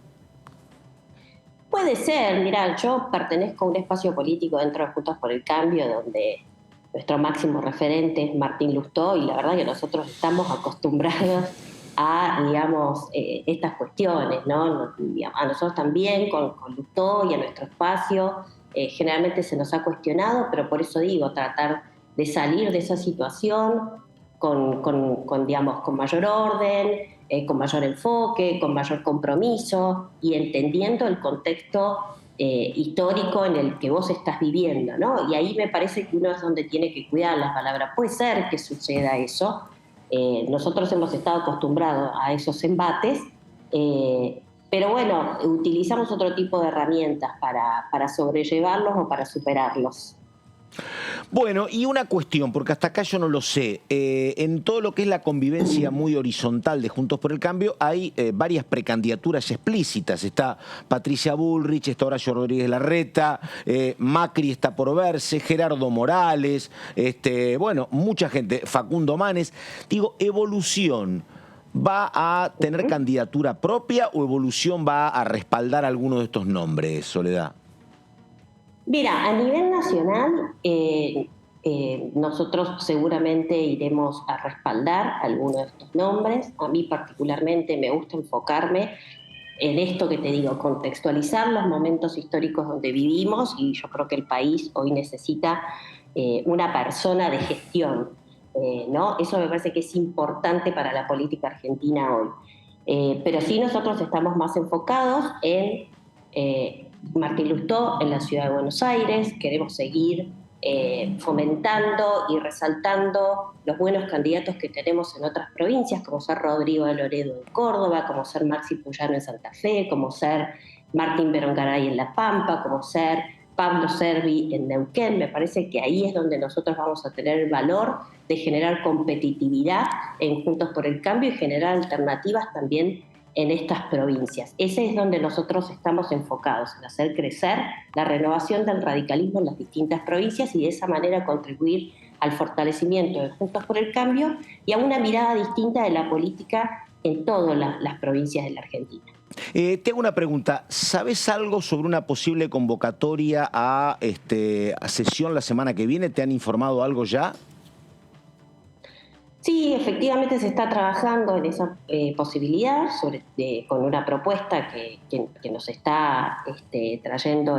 Puede ser. Mirá, yo pertenezco a un espacio político dentro de Juntos por el Cambio donde nuestro máximo referente es Martín Lustó, y la verdad que nosotros estamos acostumbrados a, digamos, estas cuestiones, ¿no? A nosotros también, con Lustó y a nuestro espacio, generalmente se nos ha cuestionado, pero por eso digo, tratar de salir de esa situación digamos, con mayor orden, con mayor enfoque, con mayor compromiso y entendiendo el contexto histórico en el que vos estás viviendo, ¿no? Y ahí me parece que uno es donde tiene que cuidar las palabras. Puede ser que suceda eso. Nosotros hemos estado acostumbrados a esos embates, pero bueno, utilizamos otro tipo de herramientas para sobrellevarlos o para superarlos. Bueno, y una cuestión, porque hasta acá yo no lo sé. En todo lo que es la convivencia muy horizontal de Juntos por el Cambio hay varias precandidaturas explícitas. Está Patricia Bullrich, está Horacio Rodríguez Larreta, Macri está por verse, Gerardo Morales, bueno, mucha gente, Facundo Manes. Digo, Evolución, ¿va a tener candidatura propia o Evolución va a respaldar alguno de estos nombres, Soledad? Mira, a nivel nacional, nosotros seguramente iremos a respaldar algunos de estos nombres. A mí particularmente me gusta enfocarme en esto que te digo, contextualizar los momentos históricos donde vivimos, y yo creo que el país hoy necesita una persona de gestión, ¿no? Eso me parece que es importante para la política argentina hoy. Pero sí, nosotros estamos más enfocados en Martín Lustó en la ciudad de Buenos Aires. Queremos seguir fomentando y resaltando los buenos candidatos que tenemos en otras provincias, como ser Rodrigo de Loredo en Córdoba, como ser Maxi Puyano en Santa Fe, como ser Martín Berongaray en La Pampa, como ser Pablo Servi en Neuquén. Me parece que ahí es donde nosotros vamos a tener el valor de generar competitividad en Juntos por el Cambio y generar alternativas también en estas provincias. Ese es donde nosotros estamos enfocados, en hacer crecer la renovación del radicalismo en las distintas provincias y de esa manera contribuir al fortalecimiento de Juntos por el Cambio y a una mirada distinta de la política en todas las provincias de la Argentina. Te hago una pregunta. ¿Sabes algo sobre una posible convocatoria a sesión la semana que viene? ¿Te han informado algo ya? Sí, efectivamente se está trabajando en esa posibilidad con una propuesta que nos está trayendo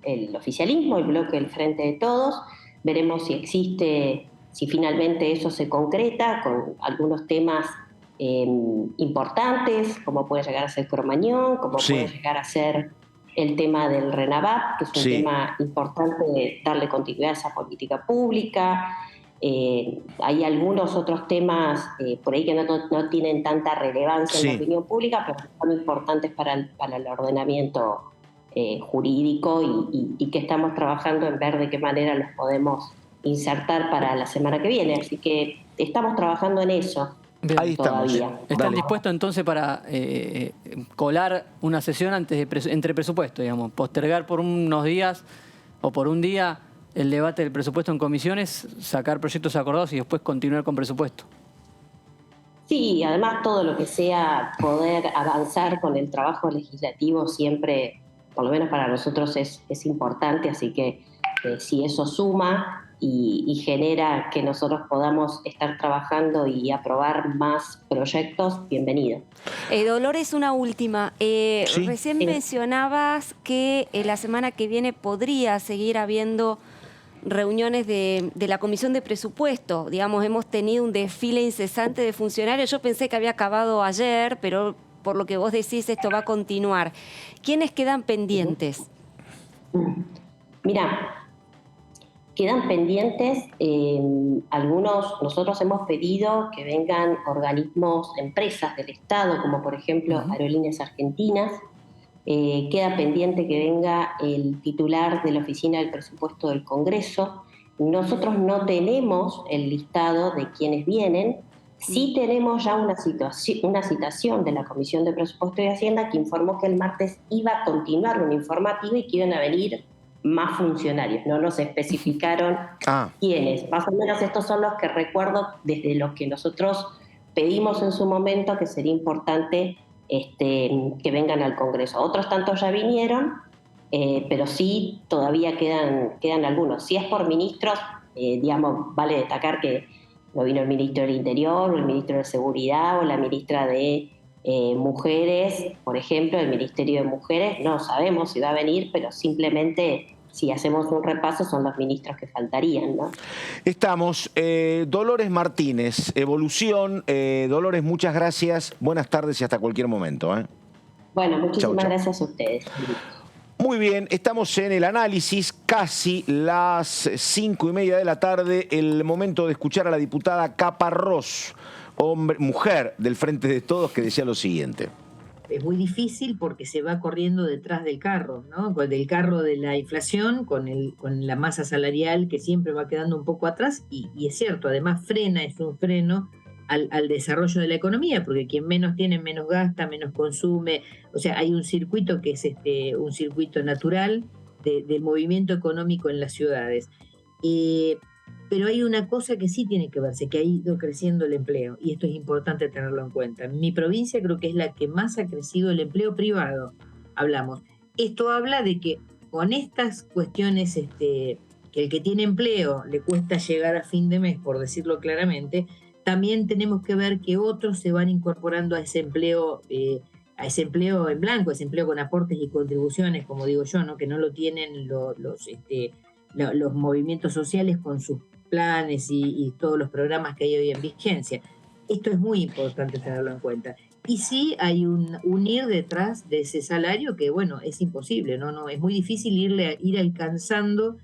el oficialismo, el bloque del Frente de Todos. Veremos si finalmente eso se concreta con algunos temas importantes, como puede llegar a ser Cromañón, como puede llegar a ser el tema del RENAVAP, que es un tema importante de darle continuidad a esa política pública. Hay algunos otros temas por ahí que no tienen tanta relevancia en la opinión pública, pero son importantes para el ordenamiento jurídico y que estamos trabajando en ver de qué manera los podemos insertar para la semana que viene. Así que estamos trabajando en eso. Bien, ahí todavía. Estamos. ¿Están dispuestos entonces para colar una sesión entre presupuestos, digamos, postergar por unos días o por un día el debate del presupuesto en comisiones, sacar proyectos acordados y después continuar con presupuesto? Sí, además todo lo que sea poder avanzar con el trabajo legislativo siempre, por lo menos para nosotros, es importante, así que si eso suma y genera que nosotros podamos estar trabajando y aprobar más proyectos, bienvenido. Dolores, una última. Recién mencionabas que la semana que viene podría seguir habiendo reuniones de la Comisión de Presupuesto. Digamos, hemos tenido un desfile incesante de funcionarios. Yo pensé que había acabado ayer, pero por lo que vos decís, esto va a continuar. ¿Quiénes quedan pendientes? Mira, quedan pendientes algunos. Nosotros hemos pedido que vengan organismos, empresas del Estado, como por ejemplo Aerolíneas Argentinas. Queda pendiente que venga el titular de la Oficina del Presupuesto del Congreso. Nosotros no tenemos el listado de quienes vienen. Sí tenemos ya una citación de la Comisión de Presupuesto y Hacienda que informó que el martes iba a continuar un informativo y que iban a venir más funcionarios. No nos especificaron quiénes. Más o menos estos son los que recuerdo desde los que nosotros pedimos en su momento que sería importante que vengan al Congreso. Otros tantos ya vinieron, pero sí todavía quedan algunos. Si es por ministros, digamos, vale destacar que no vino el ministro del Interior, o el ministro de Seguridad, o la ministra de Mujeres, por ejemplo, el Ministerio de Mujeres. No sabemos si va a venir, pero simplemente, si hacemos un repaso, son los ministros que faltarían, ¿no? Estamos. Dolores Martínez, Evolución. Dolores, muchas gracias. Buenas tardes y hasta cualquier momento. Bueno, muchísimas gracias a ustedes. Muy bien, estamos en el análisis, casi las 5:30 de la tarde, el momento de escuchar a la diputada Caparrós, mujer del Frente de Todos, que decía lo siguiente. Es muy difícil porque se va corriendo detrás del carro, ¿no? Del carro de la inflación, con la masa salarial que siempre va quedando un poco atrás, y es cierto, además es un freno al desarrollo de la economía, porque quien menos tiene, menos gasta, menos consume. O sea, hay un circuito que es un circuito natural de movimiento económico en las ciudades. Pero hay una cosa que sí tiene que verse, que ha ido creciendo el empleo, y esto es importante tenerlo en cuenta. En mi provincia creo que es la que más ha crecido el empleo privado, hablamos. Esto habla de que con estas cuestiones, que el que tiene empleo le cuesta llegar a fin de mes, por decirlo claramente, también tenemos que ver que otros se van incorporando a ese empleo en blanco, ese empleo con aportes y contribuciones, como digo yo, ¿no? Que no lo tienen los movimientos sociales con sus planes y todos los programas que hay hoy en vigencia. Esto es muy importante tenerlo en cuenta. Y sí hay un ir detrás de ese salario que, bueno, es imposible, ¿no? Es muy difícil ir alcanzando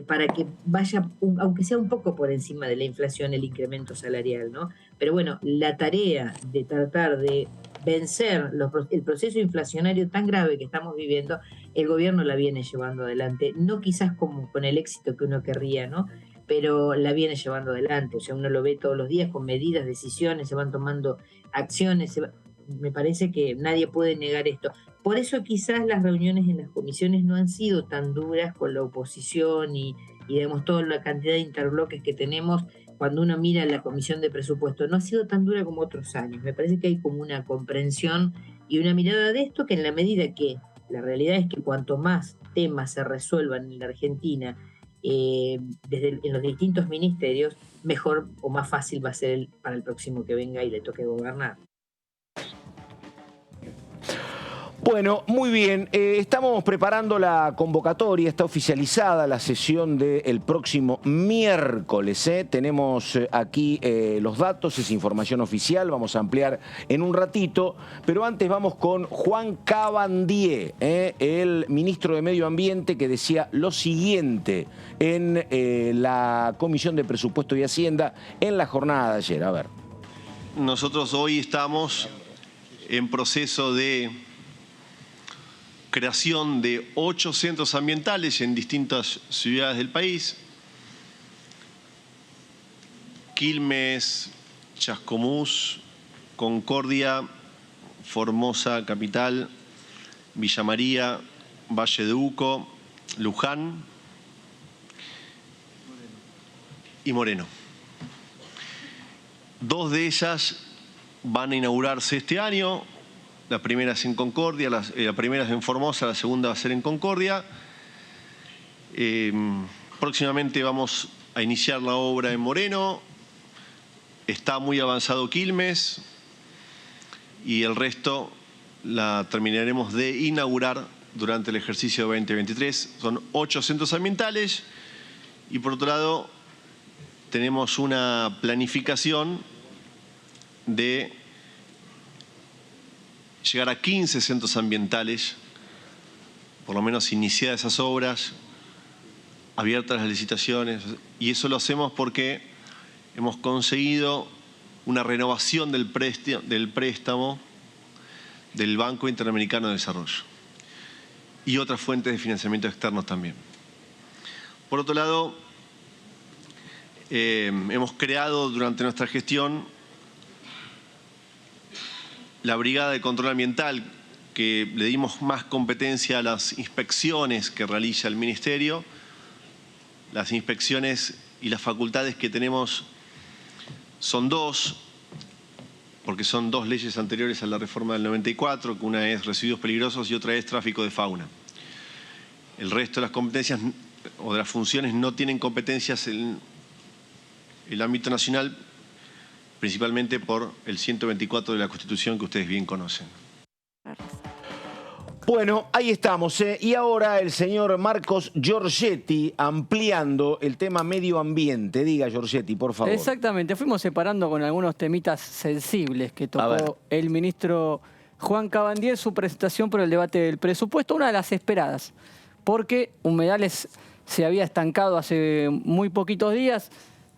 para que vaya, aunque sea un poco por encima de la inflación, el incremento salarial, ¿no? Pero bueno, la tarea de tratar de vencer el proceso inflacionario tan grave que estamos viviendo, el gobierno la viene llevando adelante, no quizás como con el éxito que uno querría, ¿no? Pero la viene llevando adelante. O sea, uno lo ve todos los días con medidas, decisiones, se van tomando acciones, Me parece que nadie puede negar esto. Por eso quizás las reuniones en las comisiones no han sido tan duras con la oposición y digamos toda la cantidad de interbloques que tenemos cuando uno mira la comisión de presupuesto. No ha sido tan dura como otros años. Me parece que hay como una comprensión y una mirada de esto que en la medida que la realidad es que cuanto más temas se resuelvan en la Argentina en los distintos ministerios, mejor o más fácil va a ser para el próximo que venga y le toque gobernar. Bueno, muy bien. Estamos preparando la convocatoria, está oficializada la sesión del próximo miércoles. Tenemos aquí los datos, es información oficial, vamos a ampliar en un ratito, pero antes vamos con Juan Cabandier, el ministro de Medio Ambiente, que decía lo siguiente en la Comisión de Presupuesto y Hacienda en la jornada de ayer. A ver. Nosotros hoy estamos en proceso de creación de 8 centros ambientales en distintas ciudades del país. Quilmes, Chascomús, Concordia, Formosa, Capital, Villa María, Valle de Uco, Luján y Moreno. 2 de ellas van a inaugurarse este año. La primera es en Concordia, la primera es en Formosa, la segunda va a ser en Concordia. Próximamente vamos a iniciar la obra en Moreno. Está muy avanzado Quilmes y el resto la terminaremos de inaugurar durante el ejercicio 2023. Son 8 centros ambientales y por otro lado tenemos una planificación de llegar a 15 centros ambientales, por lo menos iniciadas esas obras, abiertas las licitaciones, y eso lo hacemos porque hemos conseguido una renovación del préstamo del Banco Interamericano de Desarrollo y otras fuentes de financiamiento externos también. Por otro lado, hemos creado durante nuestra gestión la Brigada de Control Ambiental, que le dimos más competencia a las inspecciones que realiza el Ministerio. Las inspecciones y las facultades que tenemos son 2, porque son 2 leyes anteriores a la reforma del 94, que una es residuos peligrosos y otra es tráfico de fauna. El resto de las competencias o de las funciones no tienen competencias en el ámbito nacional, principalmente por el 124 de la Constitución que ustedes bien conocen. Bueno, ahí estamos. Y ahora el señor Marcos Giorgetti ampliando el tema medio ambiente. Diga, Giorgetti, por favor. Exactamente. Fuimos separando con algunos temitas sensibles que tocó el ministro Juan Cabandier, su presentación por el debate del presupuesto, una de las esperadas, porque Humedales se había estancado hace muy poquitos días.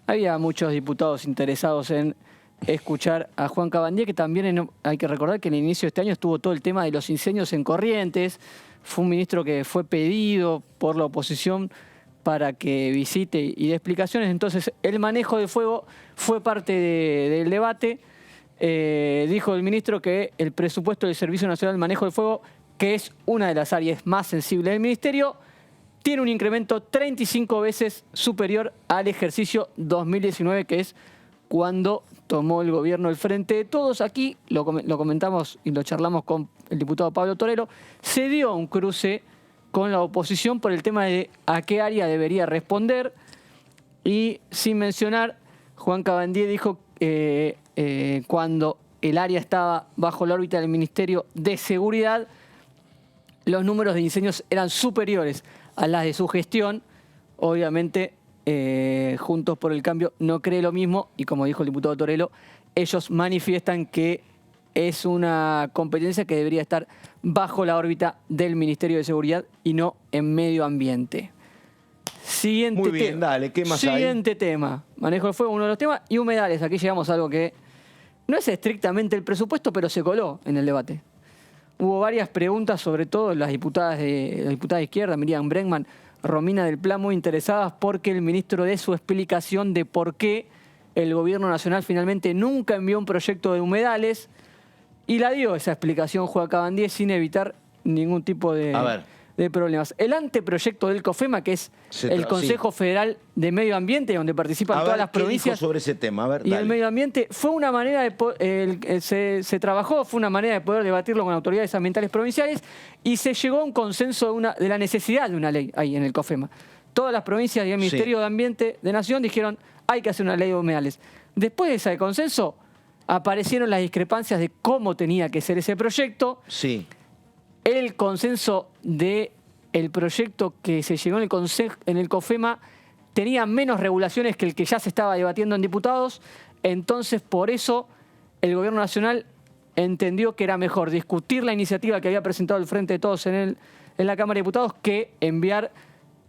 Había muchos diputados interesados en escuchar a Juan Cabandier, que también hay que recordar que en el inicio de este año estuvo todo el tema de los incendios en Corrientes. Fue un ministro que fue pedido por la oposición para que visite y dé explicaciones. Entonces, el manejo de fuego fue parte del debate. Dijo el ministro que el presupuesto del Servicio Nacional de Manejo del Fuego, que es una de las áreas más sensibles del ministerio, tiene un incremento 35 veces superior al ejercicio 2019, que es cuando tomó el gobierno el Frente de Todos. Aquí lo comentamos y lo charlamos con el diputado Pablo Torello. Se dio un cruce con la oposición por el tema de a qué área debería responder. Y sin mencionar, Juan Cabandier dijo cuando el área estaba bajo la órbita del Ministerio de Seguridad, los números de incendios eran superiores a las de su gestión. Obviamente, Juntos por el Cambio no cree lo mismo y, como dijo el diputado Torello, ellos manifiestan que es una competencia que debería estar bajo la órbita del Ministerio de Seguridad y no en Medio Ambiente. Siguiente Muy bien, dale, ¿qué más hay? Siguiente tema. Manejo del fuego, uno de los temas. Y humedales. Aquí llegamos a algo que no es estrictamente el presupuesto, pero se coló en el debate. Hubo varias preguntas, sobre todo las diputadas de izquierda, Miriam Bregman, Romina del Pla, muy interesadas porque el ministro dé su explicación de por qué el gobierno nacional finalmente nunca envió un proyecto de humedales. Y la dio esa explicación Juan Cabandier sin evitar ningún tipo de problemas. El anteproyecto del COFEMA, que es el Consejo Federal de Medio Ambiente, donde participan todas las provincias. ¿Qué dijo sobre ese tema? A ver, y el medio ambiente fue una manera de se trabajó, fue una manera de poder debatirlo con autoridades ambientales provinciales y se llegó a un consenso de la necesidad de una ley ahí en el COFEMA. Todas las provincias y el Ministerio de Ambiente de Nación dijeron hay que hacer una ley de humedales. Después de ese consenso aparecieron las discrepancias de cómo tenía que ser ese proyecto. Sí. El consenso del proyecto que se llegó en el COFEMA tenía menos regulaciones que el que ya se estaba debatiendo en diputados. Entonces, por eso, el Gobierno Nacional entendió que era mejor discutir la iniciativa que había presentado el Frente de Todos en la Cámara de Diputados que enviar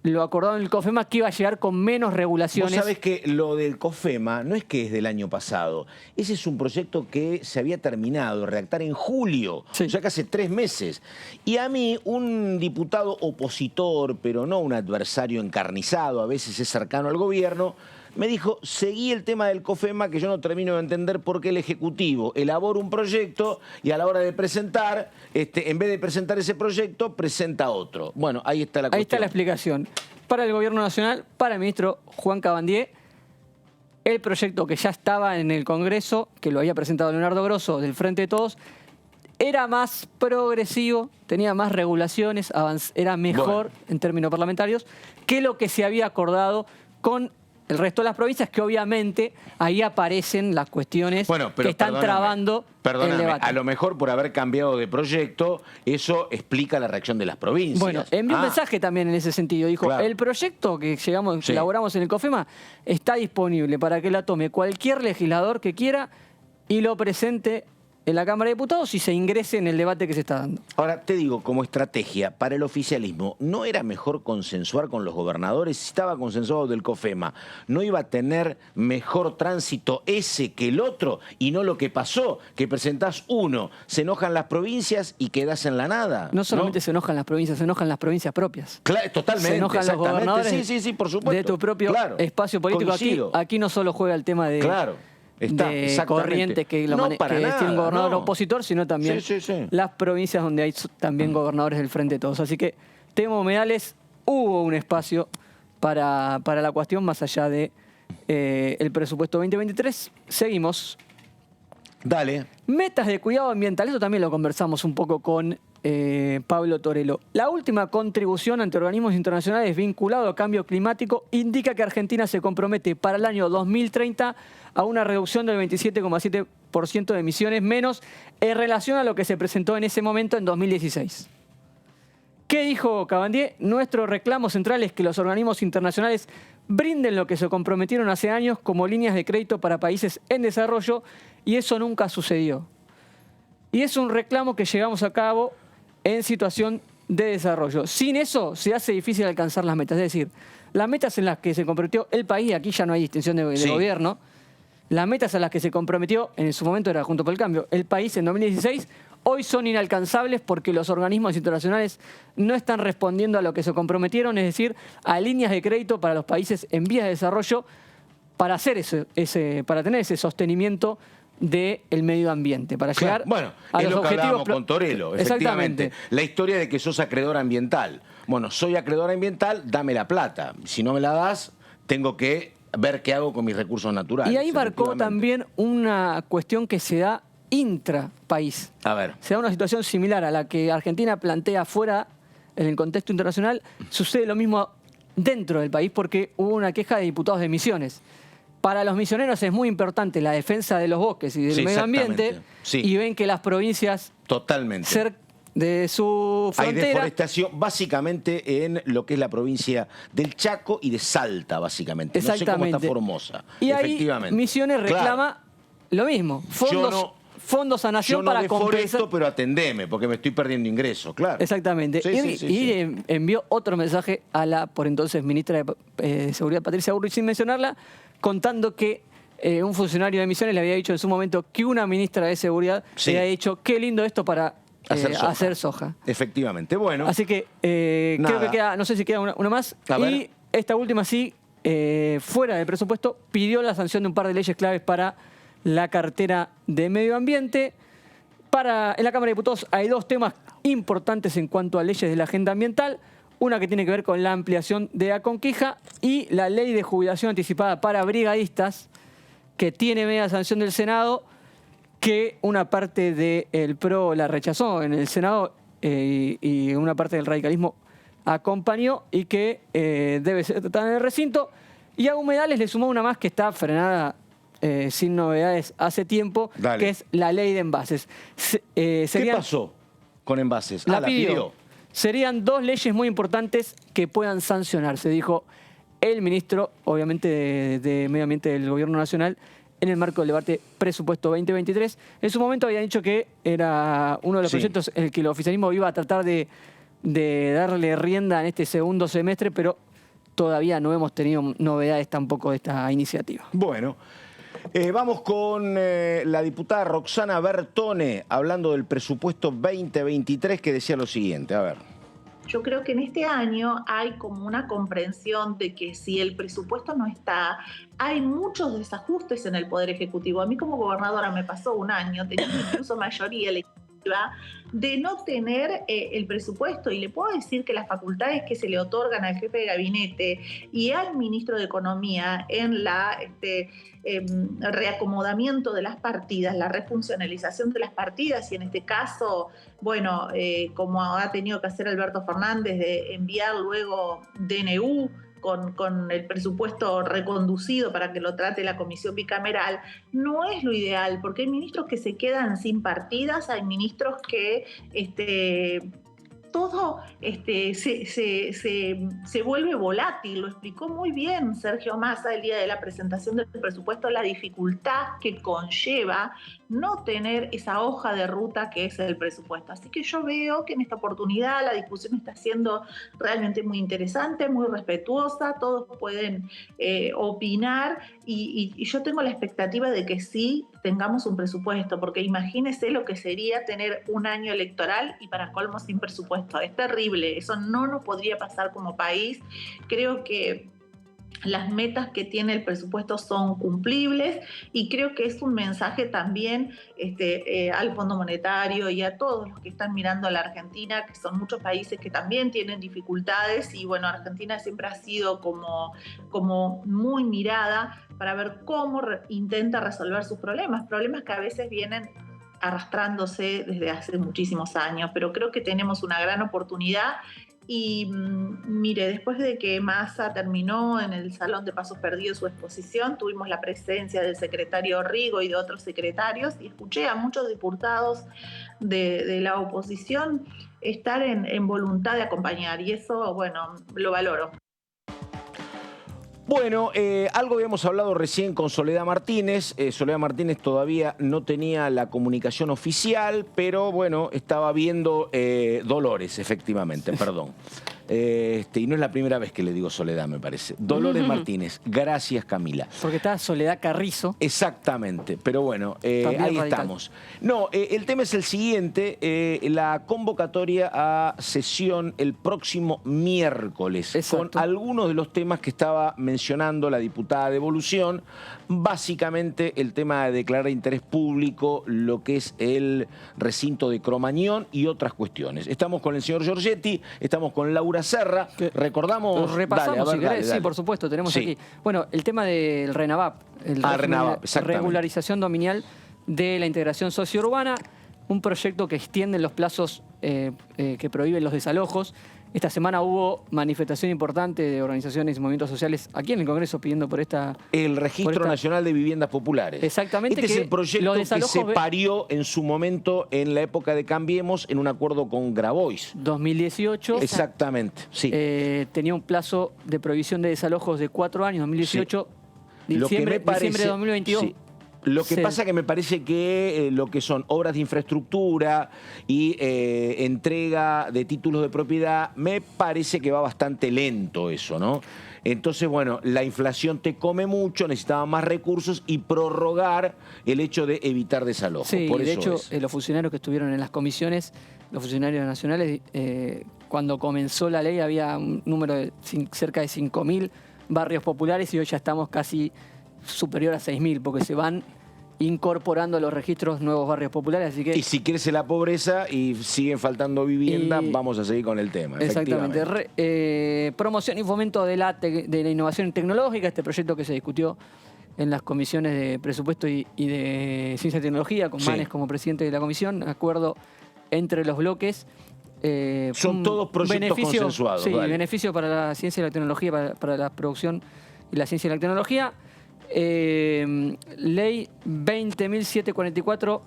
lo acordado en el COFEMA, que iba a llegar con menos regulaciones. Vos sabés que lo del COFEMA no es que es del año pasado. Ese es un proyecto que se había terminado de redactar en julio, o sea que hace 3 meses. Y a mí, un diputado opositor, pero no un adversario encarnizado, a veces es cercano al gobierno, me dijo, seguí el tema del COFEMA, que yo no termino de entender por qué el Ejecutivo elabora un proyecto y a la hora de presentar, en vez de presentar ese proyecto, presenta otro. Bueno, ahí está la cuestión. Ahí está la explicación. Para el Gobierno Nacional, para el ministro Juan Cabandier, el proyecto que ya estaba en el Congreso, que lo había presentado Leonardo Grosso del Frente de Todos, era más progresivo, tenía más regulaciones, era mejor en términos parlamentarios que lo que se había acordado con el resto de las provincias, que obviamente ahí aparecen las cuestiones que están trabando el debate. A lo mejor por haber cambiado de proyecto, eso explica la reacción de las provincias. Bueno, envió un mensaje también en ese sentido. Dijo, el proyecto que elaboramos en el COFEMA está disponible para que la tome cualquier legislador que quiera y lo presente en la Cámara de Diputados y se ingrese en el debate que se está dando. Ahora, te digo, como estrategia para el oficialismo, ¿no era mejor consensuar con los gobernadores? Si estaba consensuado del COFEMA, ¿no iba a tener mejor tránsito ese que el otro? Y no lo que pasó, que presentás uno, se enojan las provincias y quedás en la nada. No solamente se enojan las provincias, se enojan las provincias propias. Claro, totalmente. Se enojan los gobernadores sí, por supuesto. de tu propio espacio político. Aquí no solo juega el tema de... de corrientes que tiene un gobernador opositor, sino también las provincias donde hay también gobernadores del Frente de Todos. Así que, tema humedales, hubo un espacio para la cuestión más allá de el presupuesto 2023. Seguimos. Dale. Metas de cuidado ambiental, eso también lo conversamos un poco con Pablo Torello. La última contribución ante organismos internacionales vinculado a cambio climático indica que Argentina se compromete para el año 2030 a una reducción del 27,7% de emisiones menos en relación a lo que se presentó en ese momento en 2016. ¿Qué dijo Cabandier? Nuestro reclamo central es que los organismos internacionales brinden lo que se comprometieron hace años como líneas de crédito para países en desarrollo y eso nunca sucedió. Y es un reclamo que llevamos a cabo en situación de desarrollo. Sin eso se hace difícil alcanzar las metas. Es decir, las metas en las que se comprometió el país, aquí ya no hay distinción de gobierno, las metas a las que se comprometió, en su momento era Juntos por el Cambio, el país en 2016, hoy son inalcanzables porque los organismos internacionales no están respondiendo a lo que se comprometieron, es decir, a líneas de crédito para los países en vías de desarrollo para hacer para tener ese sostenimiento del medio ambiente, para llegar a los lo que objetivos hablábamos con Torello, efectivamente. La historia de que sos acreedor ambiental. Bueno, soy acreedor ambiental, dame la plata. Si no me la das, tengo que ver qué hago con mis recursos naturales. Y ahí marcó también una cuestión que se da intrapaís. A ver. Se da una situación similar a la que Argentina plantea fuera, en el contexto internacional. Sucede lo mismo dentro del país porque hubo una queja de diputados de Misiones. Para los misioneros es muy importante la defensa de los bosques y del medio ambiente y ven que las provincias cerca de su frontera... Hay deforestación básicamente en lo que es la provincia del Chaco y de Salta, básicamente. No sé cómo está Formosa. Y ahí Misiones reclama lo mismo, fondos a nación para compensar. Esto, pero atendeme, porque me estoy perdiendo ingresos, claro. Exactamente. Y envió otro mensaje a la, por entonces, ministra de Seguridad, Patricia Bullrich, sin mencionarla, contando que un funcionario de Misiones le había dicho en su momento que una ministra de Seguridad le había dicho qué lindo esto para hacer soja. Efectivamente, bueno. Así que creo que queda, no sé si queda una más. Y esta última fuera del presupuesto, pidió la sanción de un par de leyes claves para la cartera de medio ambiente. En la Cámara de Diputados hay dos temas importantes en cuanto a leyes de la agenda ambiental. Una que tiene que ver con la ampliación de Aconquija y la ley de jubilación anticipada para brigadistas, que tiene media sanción del Senado, que una parte del PRO la rechazó en el Senado y una parte del radicalismo acompañó y que debe ser tratada en el recinto. Y a Humedales le sumó una más que está frenada sin novedades hace tiempo, Dale. que es la ley de envases. ¿Qué pasó con envases? La pidió. Serían dos leyes muy importantes que puedan sancionarse, dijo el ministro, obviamente, de Medio Ambiente del Gobierno Nacional, en el marco del debate presupuesto 2023. En su momento había dicho que era uno de los proyectos en el que el oficialismo iba a tratar de darle rienda en este segundo semestre, pero todavía no hemos tenido novedades tampoco de esta iniciativa. Bueno, vamos con la diputada Roxana Bertone, hablando del presupuesto 2023, que decía lo siguiente. A ver. Yo creo que en este año hay como una comprensión de que si el presupuesto no está, hay muchos desajustes en el Poder Ejecutivo. A mí como gobernadora me pasó un año, teniendo incluso mayoría legislativa, de no tener el presupuesto, y le puedo decir que las facultades que se le otorgan al jefe de gabinete y al ministro de Economía en la reacomodamiento de las partidas, la refuncionalización de las partidas, y en este caso, bueno, como ha tenido que hacer Alberto Fernández, de enviar luego DNU con el presupuesto reconducido para que lo trate la comisión bicameral, no es lo ideal, porque hay ministros que se quedan sin partidas, hay ministros que todo se vuelve volátil. Lo explicó muy bien Sergio Massa el día de la presentación del presupuesto, la dificultad que conlleva no tener esa hoja de ruta que es el presupuesto. Así que yo veo que en esta oportunidad la discusión está siendo realmente muy interesante, muy respetuosa, todos pueden opinar y yo tengo la expectativa de que sí tengamos un presupuesto, porque imagínese lo que sería tener un año electoral y para colmo sin presupuesto. Es terrible, eso no nos podría pasar como país. Creo que las metas que tiene el presupuesto son cumplibles y creo que es un mensaje también al Fondo Monetario y a todos los que están mirando a la Argentina, que son muchos países que también tienen dificultades, y bueno, Argentina siempre ha sido como muy mirada para ver cómo intenta resolver sus problemas que a veces vienen arrastrándose desde hace muchísimos años, pero creo que tenemos una gran oportunidad. Y mire, después de que Massa terminó en el Salón de Pasos Perdidos su exposición, tuvimos la presencia del secretario Rigo y de otros secretarios, y escuché a muchos diputados de la oposición estar en voluntad de acompañar, y eso, bueno, lo valoro. Bueno, algo habíamos hablado recién con Soledad Martínez. Soledad Martínez todavía no tenía la comunicación oficial, pero bueno, estaba viendo Dolores, efectivamente, perdón. Y no es la primera vez que le digo Soledad, me parece. Dolores Martínez. Gracias, Camila. Porque está Soledad Carrizo. Exactamente, pero bueno, ahí radical. Estamos. No, el tema es el siguiente, la convocatoria a sesión el próximo miércoles. Exacto. Con algunos de los temas que estaba mencionando la diputada de Evolución, básicamente el tema de declarar interés público, lo que es el recinto de Cromañón y otras cuestiones. Estamos con el señor Giorgetti, estamos con Laura Serra, recordamos... Los repasamos, dale, si querés. Sí, por supuesto, tenemos aquí. Bueno, el tema del RENAVAP, regularización dominial de la integración sociourbana, un proyecto que extiende los plazos que prohíben los desalojos. Esta semana hubo manifestación importante de organizaciones y movimientos sociales aquí en el Congreso pidiendo por esta... El Registro Nacional de Viviendas Populares. Exactamente. Este es el proyecto que se parió en su momento en la época de Cambiemos en un acuerdo con Grabois. 2018. Exactamente, sí. Tenía un plazo de prohibición de desalojos de 4 años, 2018, sí. Diciembre de 2022. Sí. Lo que pasa que me parece que lo que son obras de infraestructura y entrega de títulos de propiedad, me parece que va bastante lento eso, ¿no? Entonces, bueno, la inflación te come mucho, necesitaba más recursos y prorrogar el hecho de evitar desalojos. Sí, por de eso hecho, los funcionarios que estuvieron en las comisiones, los funcionarios nacionales, cuando comenzó la ley había un número de cerca de 5.000 barrios populares y hoy ya estamos casi superior a 6.000, porque se van incorporando a los registros nuevos barrios populares. Así que, y si crece la pobreza y siguen faltando viviendas, vamos a seguir con el tema. Exactamente. Promoción y fomento de la innovación tecnológica, este proyecto que se discutió en las comisiones de presupuesto y de ciencia y tecnología, con Manes como presidente de la comisión, acuerdo entre los bloques. Son todos proyectos consensuados. Sí, vale. beneficio para la ciencia y la tecnología, para la producción y la ciencia y la tecnología. Ley 20.744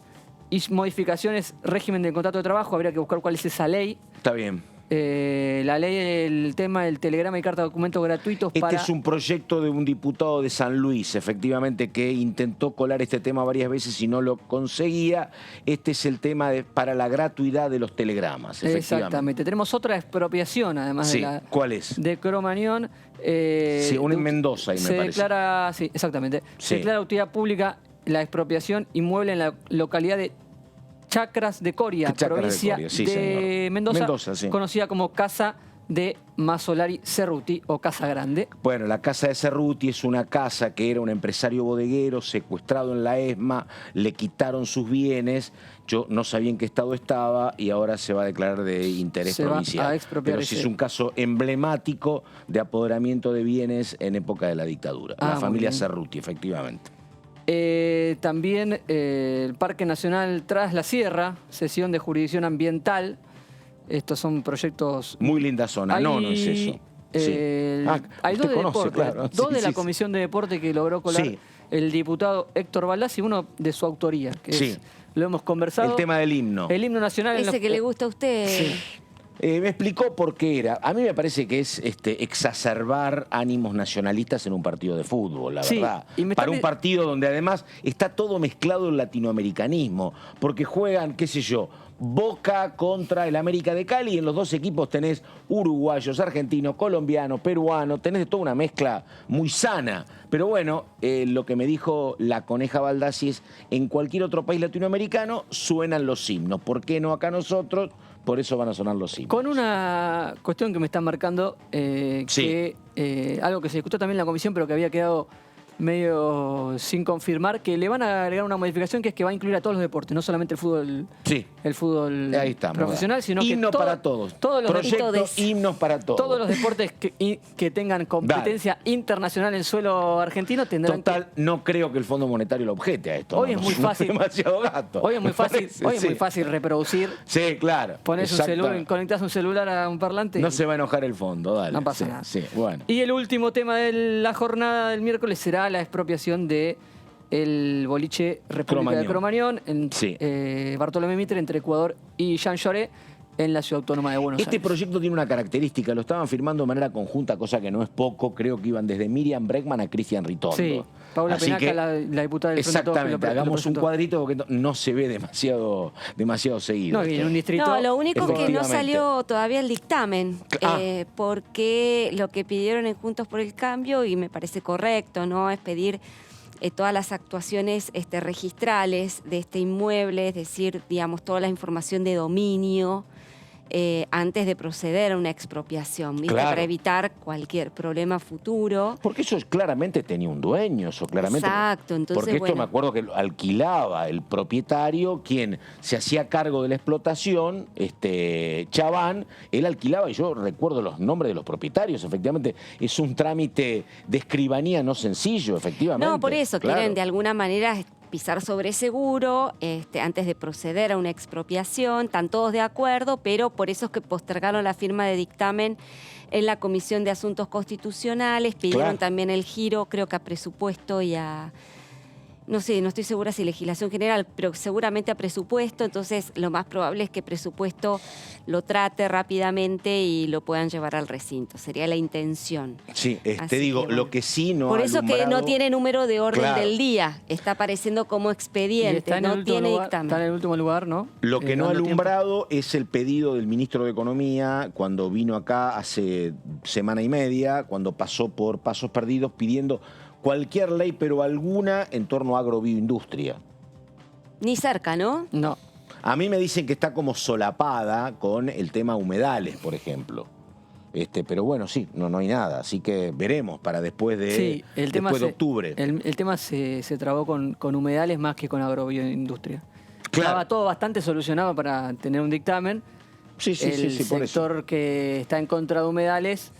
y modificaciones régimen del contrato de trabajo. Habría que buscar cuál es esa ley. Está bien. La ley, el tema del telegrama y carta de documentos gratuitos Este es un proyecto de un diputado de San Luis, efectivamente, que intentó colar este tema varias veces y no lo conseguía. Este es el tema para la gratuidad de los telegramas, Exactamente. Tenemos otra expropiación, además de la... ¿Cuál es? De Cromañón. Sí, una en Mendoza, ahí me parece. Declara, sí, exactamente. Sí. Se declara utilidad pública la expropiación inmueble en la localidad de Chacras de Coria, provincia de Mendoza, sí. Conocida como Casa de Masolari Cerruti o Casa Grande. Bueno, la casa de Cerruti es una casa que era un empresario bodeguero secuestrado en la ESMA, le quitaron sus bienes, yo no sabía en qué estado estaba y ahora se va a declarar de interés provincial. Va a expropiar. Pero sí es un caso emblemático de apoderamiento de bienes en época de la dictadura. La familia Cerruti, efectivamente. También el Parque Nacional Tras la Sierra, sesión de jurisdicción ambiental. Estos son proyectos... Muy linda zona, no es eso. Hay dos de deporte, claro. Dos de la Comisión de Deporte que logró colar el diputado Héctor Baldassi, uno de su autoría, que lo hemos conversado. El tema del himno. El himno nacional. Ese que le gusta a usted. Sí. Me explicó por qué era. A mí me parece que es exacerbar ánimos nacionalistas en un partido de fútbol, la verdad. Para un partido donde además está todo mezclado el latinoamericanismo, porque juegan, qué sé yo, Boca contra el América de Cali y en los dos equipos tenés uruguayos, argentinos, colombianos, peruanos, tenés toda una mezcla muy sana. Pero bueno, lo que me dijo la Coneja Baldassi es, en cualquier otro país latinoamericano suenan los himnos. ¿Por qué no acá nosotros? Por eso van a sonar los himnos. Con una cuestión que me están marcando, que algo que se discutió también en la comisión, pero que había quedado medio sin confirmar, que le van a agregar una modificación que es que va a incluir a todos los deportes, no solamente el fútbol ahí estamos, profesional, sino himno que para todos. Todos los proyectos, himnos para todos. Todos los deportes que tengan competencia internacional en suelo argentino tendrán. Total, no creo que el Fondo Monetario lo objete a esto. Hoy es muy fácil. Demasiado gato. Hoy es muy fácil. Hoy es muy fácil reproducir. Sí, claro. Conectás un celular a un parlante. No se va a enojar el fondo, dale. No pasa nada. Sí, bueno. Y el último tema de la jornada del miércoles será la expropiación de el boliche República de Cromañón en Bartolomé Mitre, entre Ecuador y Jean Jaurès, en la Ciudad Autónoma de Buenos Aires. Este proyecto tiene una característica, lo estaban firmando de manera conjunta, cosa que no es poco, creo que iban desde Miriam Bregman a Cristian Ritondo. Sí, Paula Penaca, la diputada del Frente. Exactamente, hagamos un cuadrito porque no se ve demasiado seguido. No, y en un distrito... No, lo único que no salió todavía el dictamen, porque lo que pidieron en Juntos por el Cambio, y me parece correcto, ¿no?, es pedir todas las actuaciones registrales de este inmueble, es decir, digamos, toda la información de dominio, antes de proceder a una expropiación, ¿viste? Claro. Para evitar cualquier problema futuro. Porque eso claramente tenía un dueño, eso claramente. Exacto, entonces porque esto me acuerdo que lo alquilaba el propietario, quien se hacía cargo de la explotación, Chaván, él alquilaba, y yo recuerdo los nombres de los propietarios, efectivamente, es un trámite de escribanía no sencillo, efectivamente. No, por eso quieren de alguna manera pisar sobre seguro antes de proceder a una expropiación, están todos de acuerdo, pero por eso es que postergaron la firma de dictamen en la Comisión de Asuntos Constitucionales, pidieron también el giro, creo que a presupuesto y a... No sé, no estoy segura si legislación general, pero seguramente a presupuesto, entonces lo más probable es que presupuesto lo trate rápidamente y lo puedan llevar al recinto, sería la intención. Sí, te digo, lo que sí no por ha eso alumbrado... que no tiene número de orden del día, está apareciendo como expediente, no tiene dictamen. Está en el último lugar, ¿no? Lo que no ha alumbrado es el pedido del ministro de Economía cuando vino acá hace semana y media, cuando pasó por Pasos Perdidos pidiendo cualquier ley, pero alguna en torno a agrobioindustria. Ni cerca, ¿no? No. A mí me dicen que está como solapada con el tema humedales, por ejemplo. Pero bueno, sí, no hay nada. Así que veremos para después de, después de octubre. El tema se trabó con humedales más que con agrobioindustria. Claro. Estaba todo bastante solucionado para tener un dictamen. Sí, el sector que está en contra de humedales...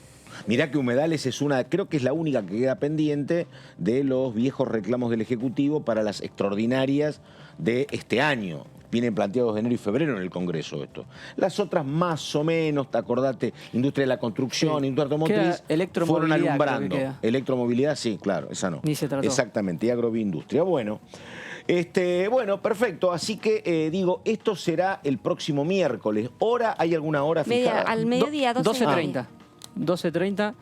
Mirá que humedales es creo que es la única que queda pendiente de los viejos reclamos del Ejecutivo para las extraordinarias de este año. Vienen planteados de enero y febrero en el Congreso esto. Las otras más o menos, te acordate, industria de la construcción, industria automotriz, fueron alumbrando. Electromovilidad, sí, claro, esa no. Ni se trató. Exactamente, y agroindustria. Bueno, perfecto. Así que digo, esto será el próximo miércoles. ¿Hora? ¿Hay alguna hora fijada? Al mediodía, 12:30. 12:30.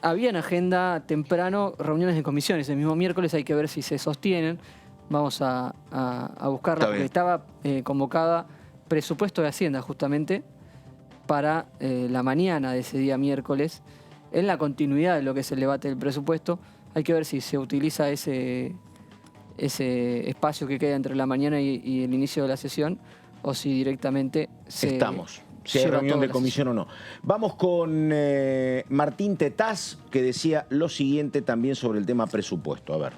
Había en agenda temprano reuniones de comisiones. El mismo miércoles hay que ver si se sostienen. Vamos a buscarla porque estaba convocada presupuesto de Hacienda justamente para la mañana de ese día miércoles. En la continuidad de lo que es el debate del presupuesto, hay que ver si se utiliza ese espacio que queda entre la mañana y el inicio de la sesión o si directamente si hay reunión de comisión o no. Vamos con Martín Tetaz, que decía lo siguiente también sobre el tema presupuesto. A ver.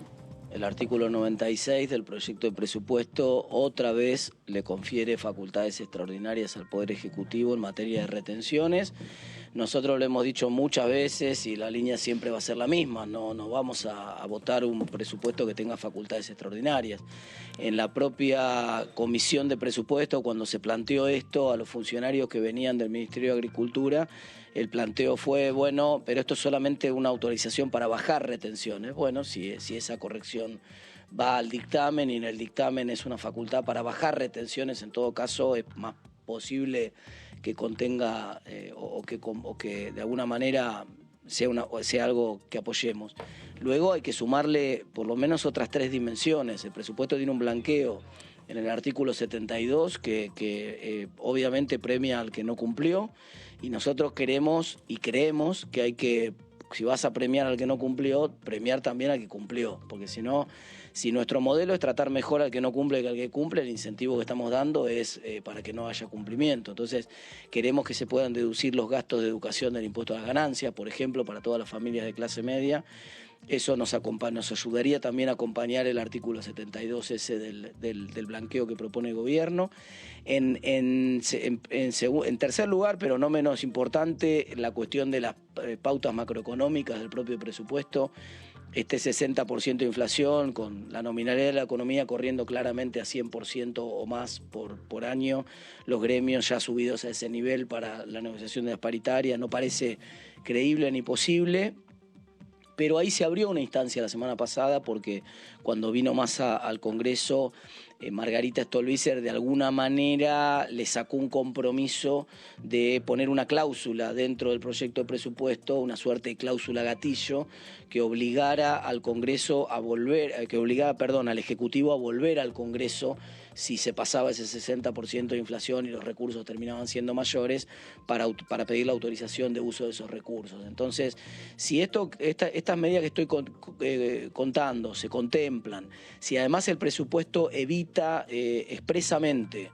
El artículo 96 del proyecto de presupuesto otra vez le confiere facultades extraordinarias al Poder Ejecutivo en materia de retenciones. Nosotros lo hemos dicho muchas veces y la línea siempre va a ser la misma. No vamos a votar un presupuesto que tenga facultades extraordinarias. En la propia comisión de presupuesto, cuando se planteó esto a los funcionarios que venían del Ministerio de Agricultura, el planteo fue, bueno, pero esto es solamente una autorización para bajar retenciones. Bueno, si esa corrección va al dictamen y en el dictamen es una facultad para bajar retenciones, en todo caso es más posible que contenga o que de alguna manera sea algo que apoyemos. Luego hay que sumarle por lo menos otras 3 dimensiones. El presupuesto tiene un blanqueo en el artículo 72 que obviamente premia al que no cumplió y nosotros queremos y creemos que hay que, si vas a premiar al que no cumplió, premiar también al que cumplió, porque si no, si nuestro modelo es tratar mejor al que no cumple que al que cumple, el incentivo que estamos dando es para que no haya cumplimiento. Entonces queremos que se puedan deducir los gastos de educación del impuesto a las ganancias, por ejemplo, para todas las familias de clase media. Eso nos ayudaría también a acompañar el artículo 72 ese del blanqueo que propone el gobierno. En tercer lugar, pero no menos importante, la cuestión de las pautas macroeconómicas del propio presupuesto. Este 60% de inflación, con la nominalidad de la economía corriendo claramente a 100% o más por año, los gremios ya subidos a ese nivel para la negociación de las paritarias, no parece creíble ni posible. Pero ahí se abrió una instancia la semana pasada porque cuando vino Massa al Congreso, Margarita Stolbizer de alguna manera le sacó un compromiso de poner una cláusula dentro del proyecto de presupuesto, una suerte de cláusula gatillo que obligara al Congreso a volver, al Ejecutivo a volver al Congreso si se pasaba ese 60% de inflación y los recursos terminaban siendo mayores para pedir la autorización de uso de esos recursos. Entonces, si estas medidas que estoy contando se contemplan, si además el presupuesto evita expresamente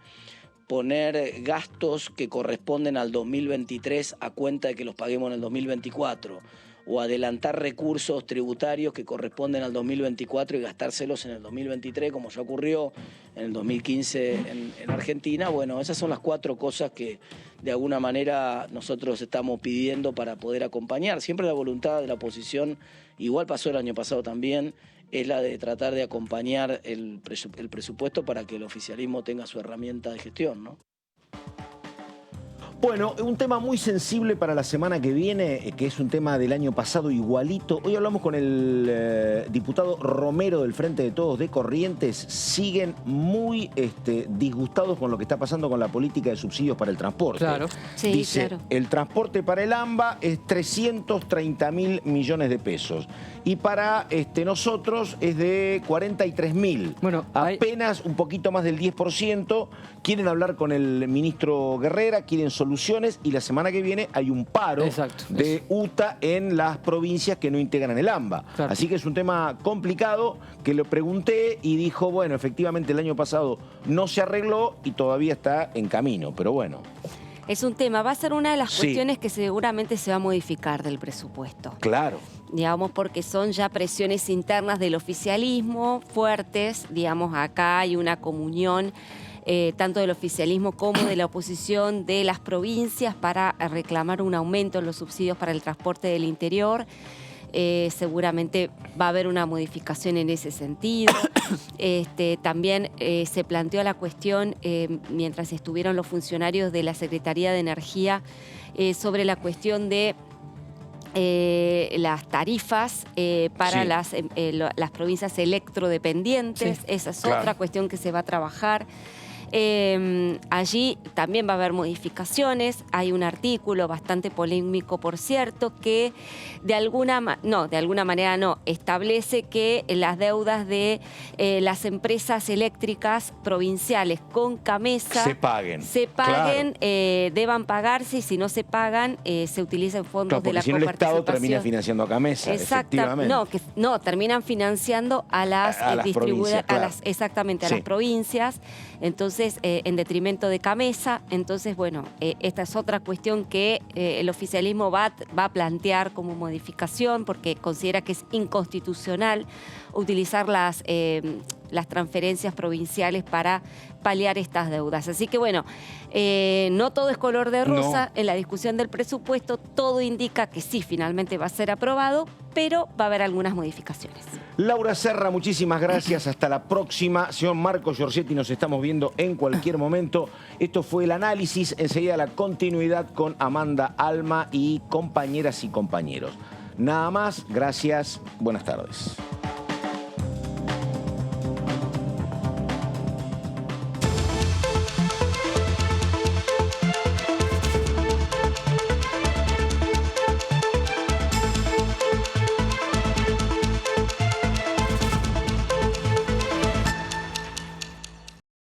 poner gastos que corresponden al 2023 a cuenta de que los paguemos en el 2024, o adelantar recursos tributarios que corresponden al 2024 y gastárselos en el 2023, como ya ocurrió en el 2015 en Argentina. Bueno, esas son las 4 cosas que de alguna manera nosotros estamos pidiendo para poder acompañar. Siempre la voluntad de la oposición, igual pasó el año pasado también, es la de tratar de acompañar el presupuesto para que el oficialismo tenga su herramienta de gestión, ¿no? Bueno, un tema muy sensible para la semana que viene, que es un tema del año pasado igualito. Hoy hablamos con el diputado Romero del Frente de Todos de Corrientes. Siguen muy disgustados con lo que está pasando con la política de subsidios para el transporte. Claro. Sí, dice, claro. El transporte para el AMBA es 330.000 millones de pesos. Y para nosotros es de 43.000. Bueno, apenas un poquito más del 10%. Quieren hablar con el ministro Guerrera, quieren soluciones y la semana que viene hay un paro de UTA en las provincias que no integran el AMBA. Claro. Así que es un tema complicado que lo pregunté y dijo, bueno, efectivamente el año pasado no se arregló y todavía está en camino, pero bueno. Es un tema, va a ser una de las cuestiones que seguramente se va a modificar del presupuesto. Claro. Digamos, porque son ya presiones internas del oficialismo fuertes. Digamos, acá hay una comunión tanto del oficialismo como de la oposición de las provincias para reclamar un aumento en los subsidios para el transporte del interior. Seguramente va a haber una modificación en ese sentido. También se planteó la cuestión, mientras estuvieron los funcionarios de la Secretaría de Energía, sobre la cuestión de las tarifas para las provincias electrodependientes. Sí, esa es otra cuestión que se va a trabajar. Allí también va a haber modificaciones. Hay un artículo bastante polémico, por cierto, que de alguna manera establece que las deudas de las empresas eléctricas provinciales con CAMESA se paguen, claro. Deban pagarse, y si no se pagan, se utilizan fondos de la si no coparticipación. el Estado termina financiando a CAMESA, efectivamente. No, terminan financiando a las distribuidoras, claro. A las provincias. Entonces, en detrimento de CAMESA. Entonces, bueno, esta es otra cuestión que el oficialismo va a plantear como modificación, porque considera que es inconstitucional utilizar las transferencias provinciales para paliar estas deudas. Así que, bueno, no todo es color de rosa. En la discusión del presupuesto todo indica que sí, finalmente va a ser aprobado, pero va a haber algunas modificaciones. Laura Serra, muchísimas gracias. Hasta la próxima. Señor Marco Giorgetti, nos estamos viendo en cualquier momento. Esto fue el análisis. Enseguida la continuidad con Amanda Alma y compañeras y compañeros. Nada más. Gracias. Buenas tardes.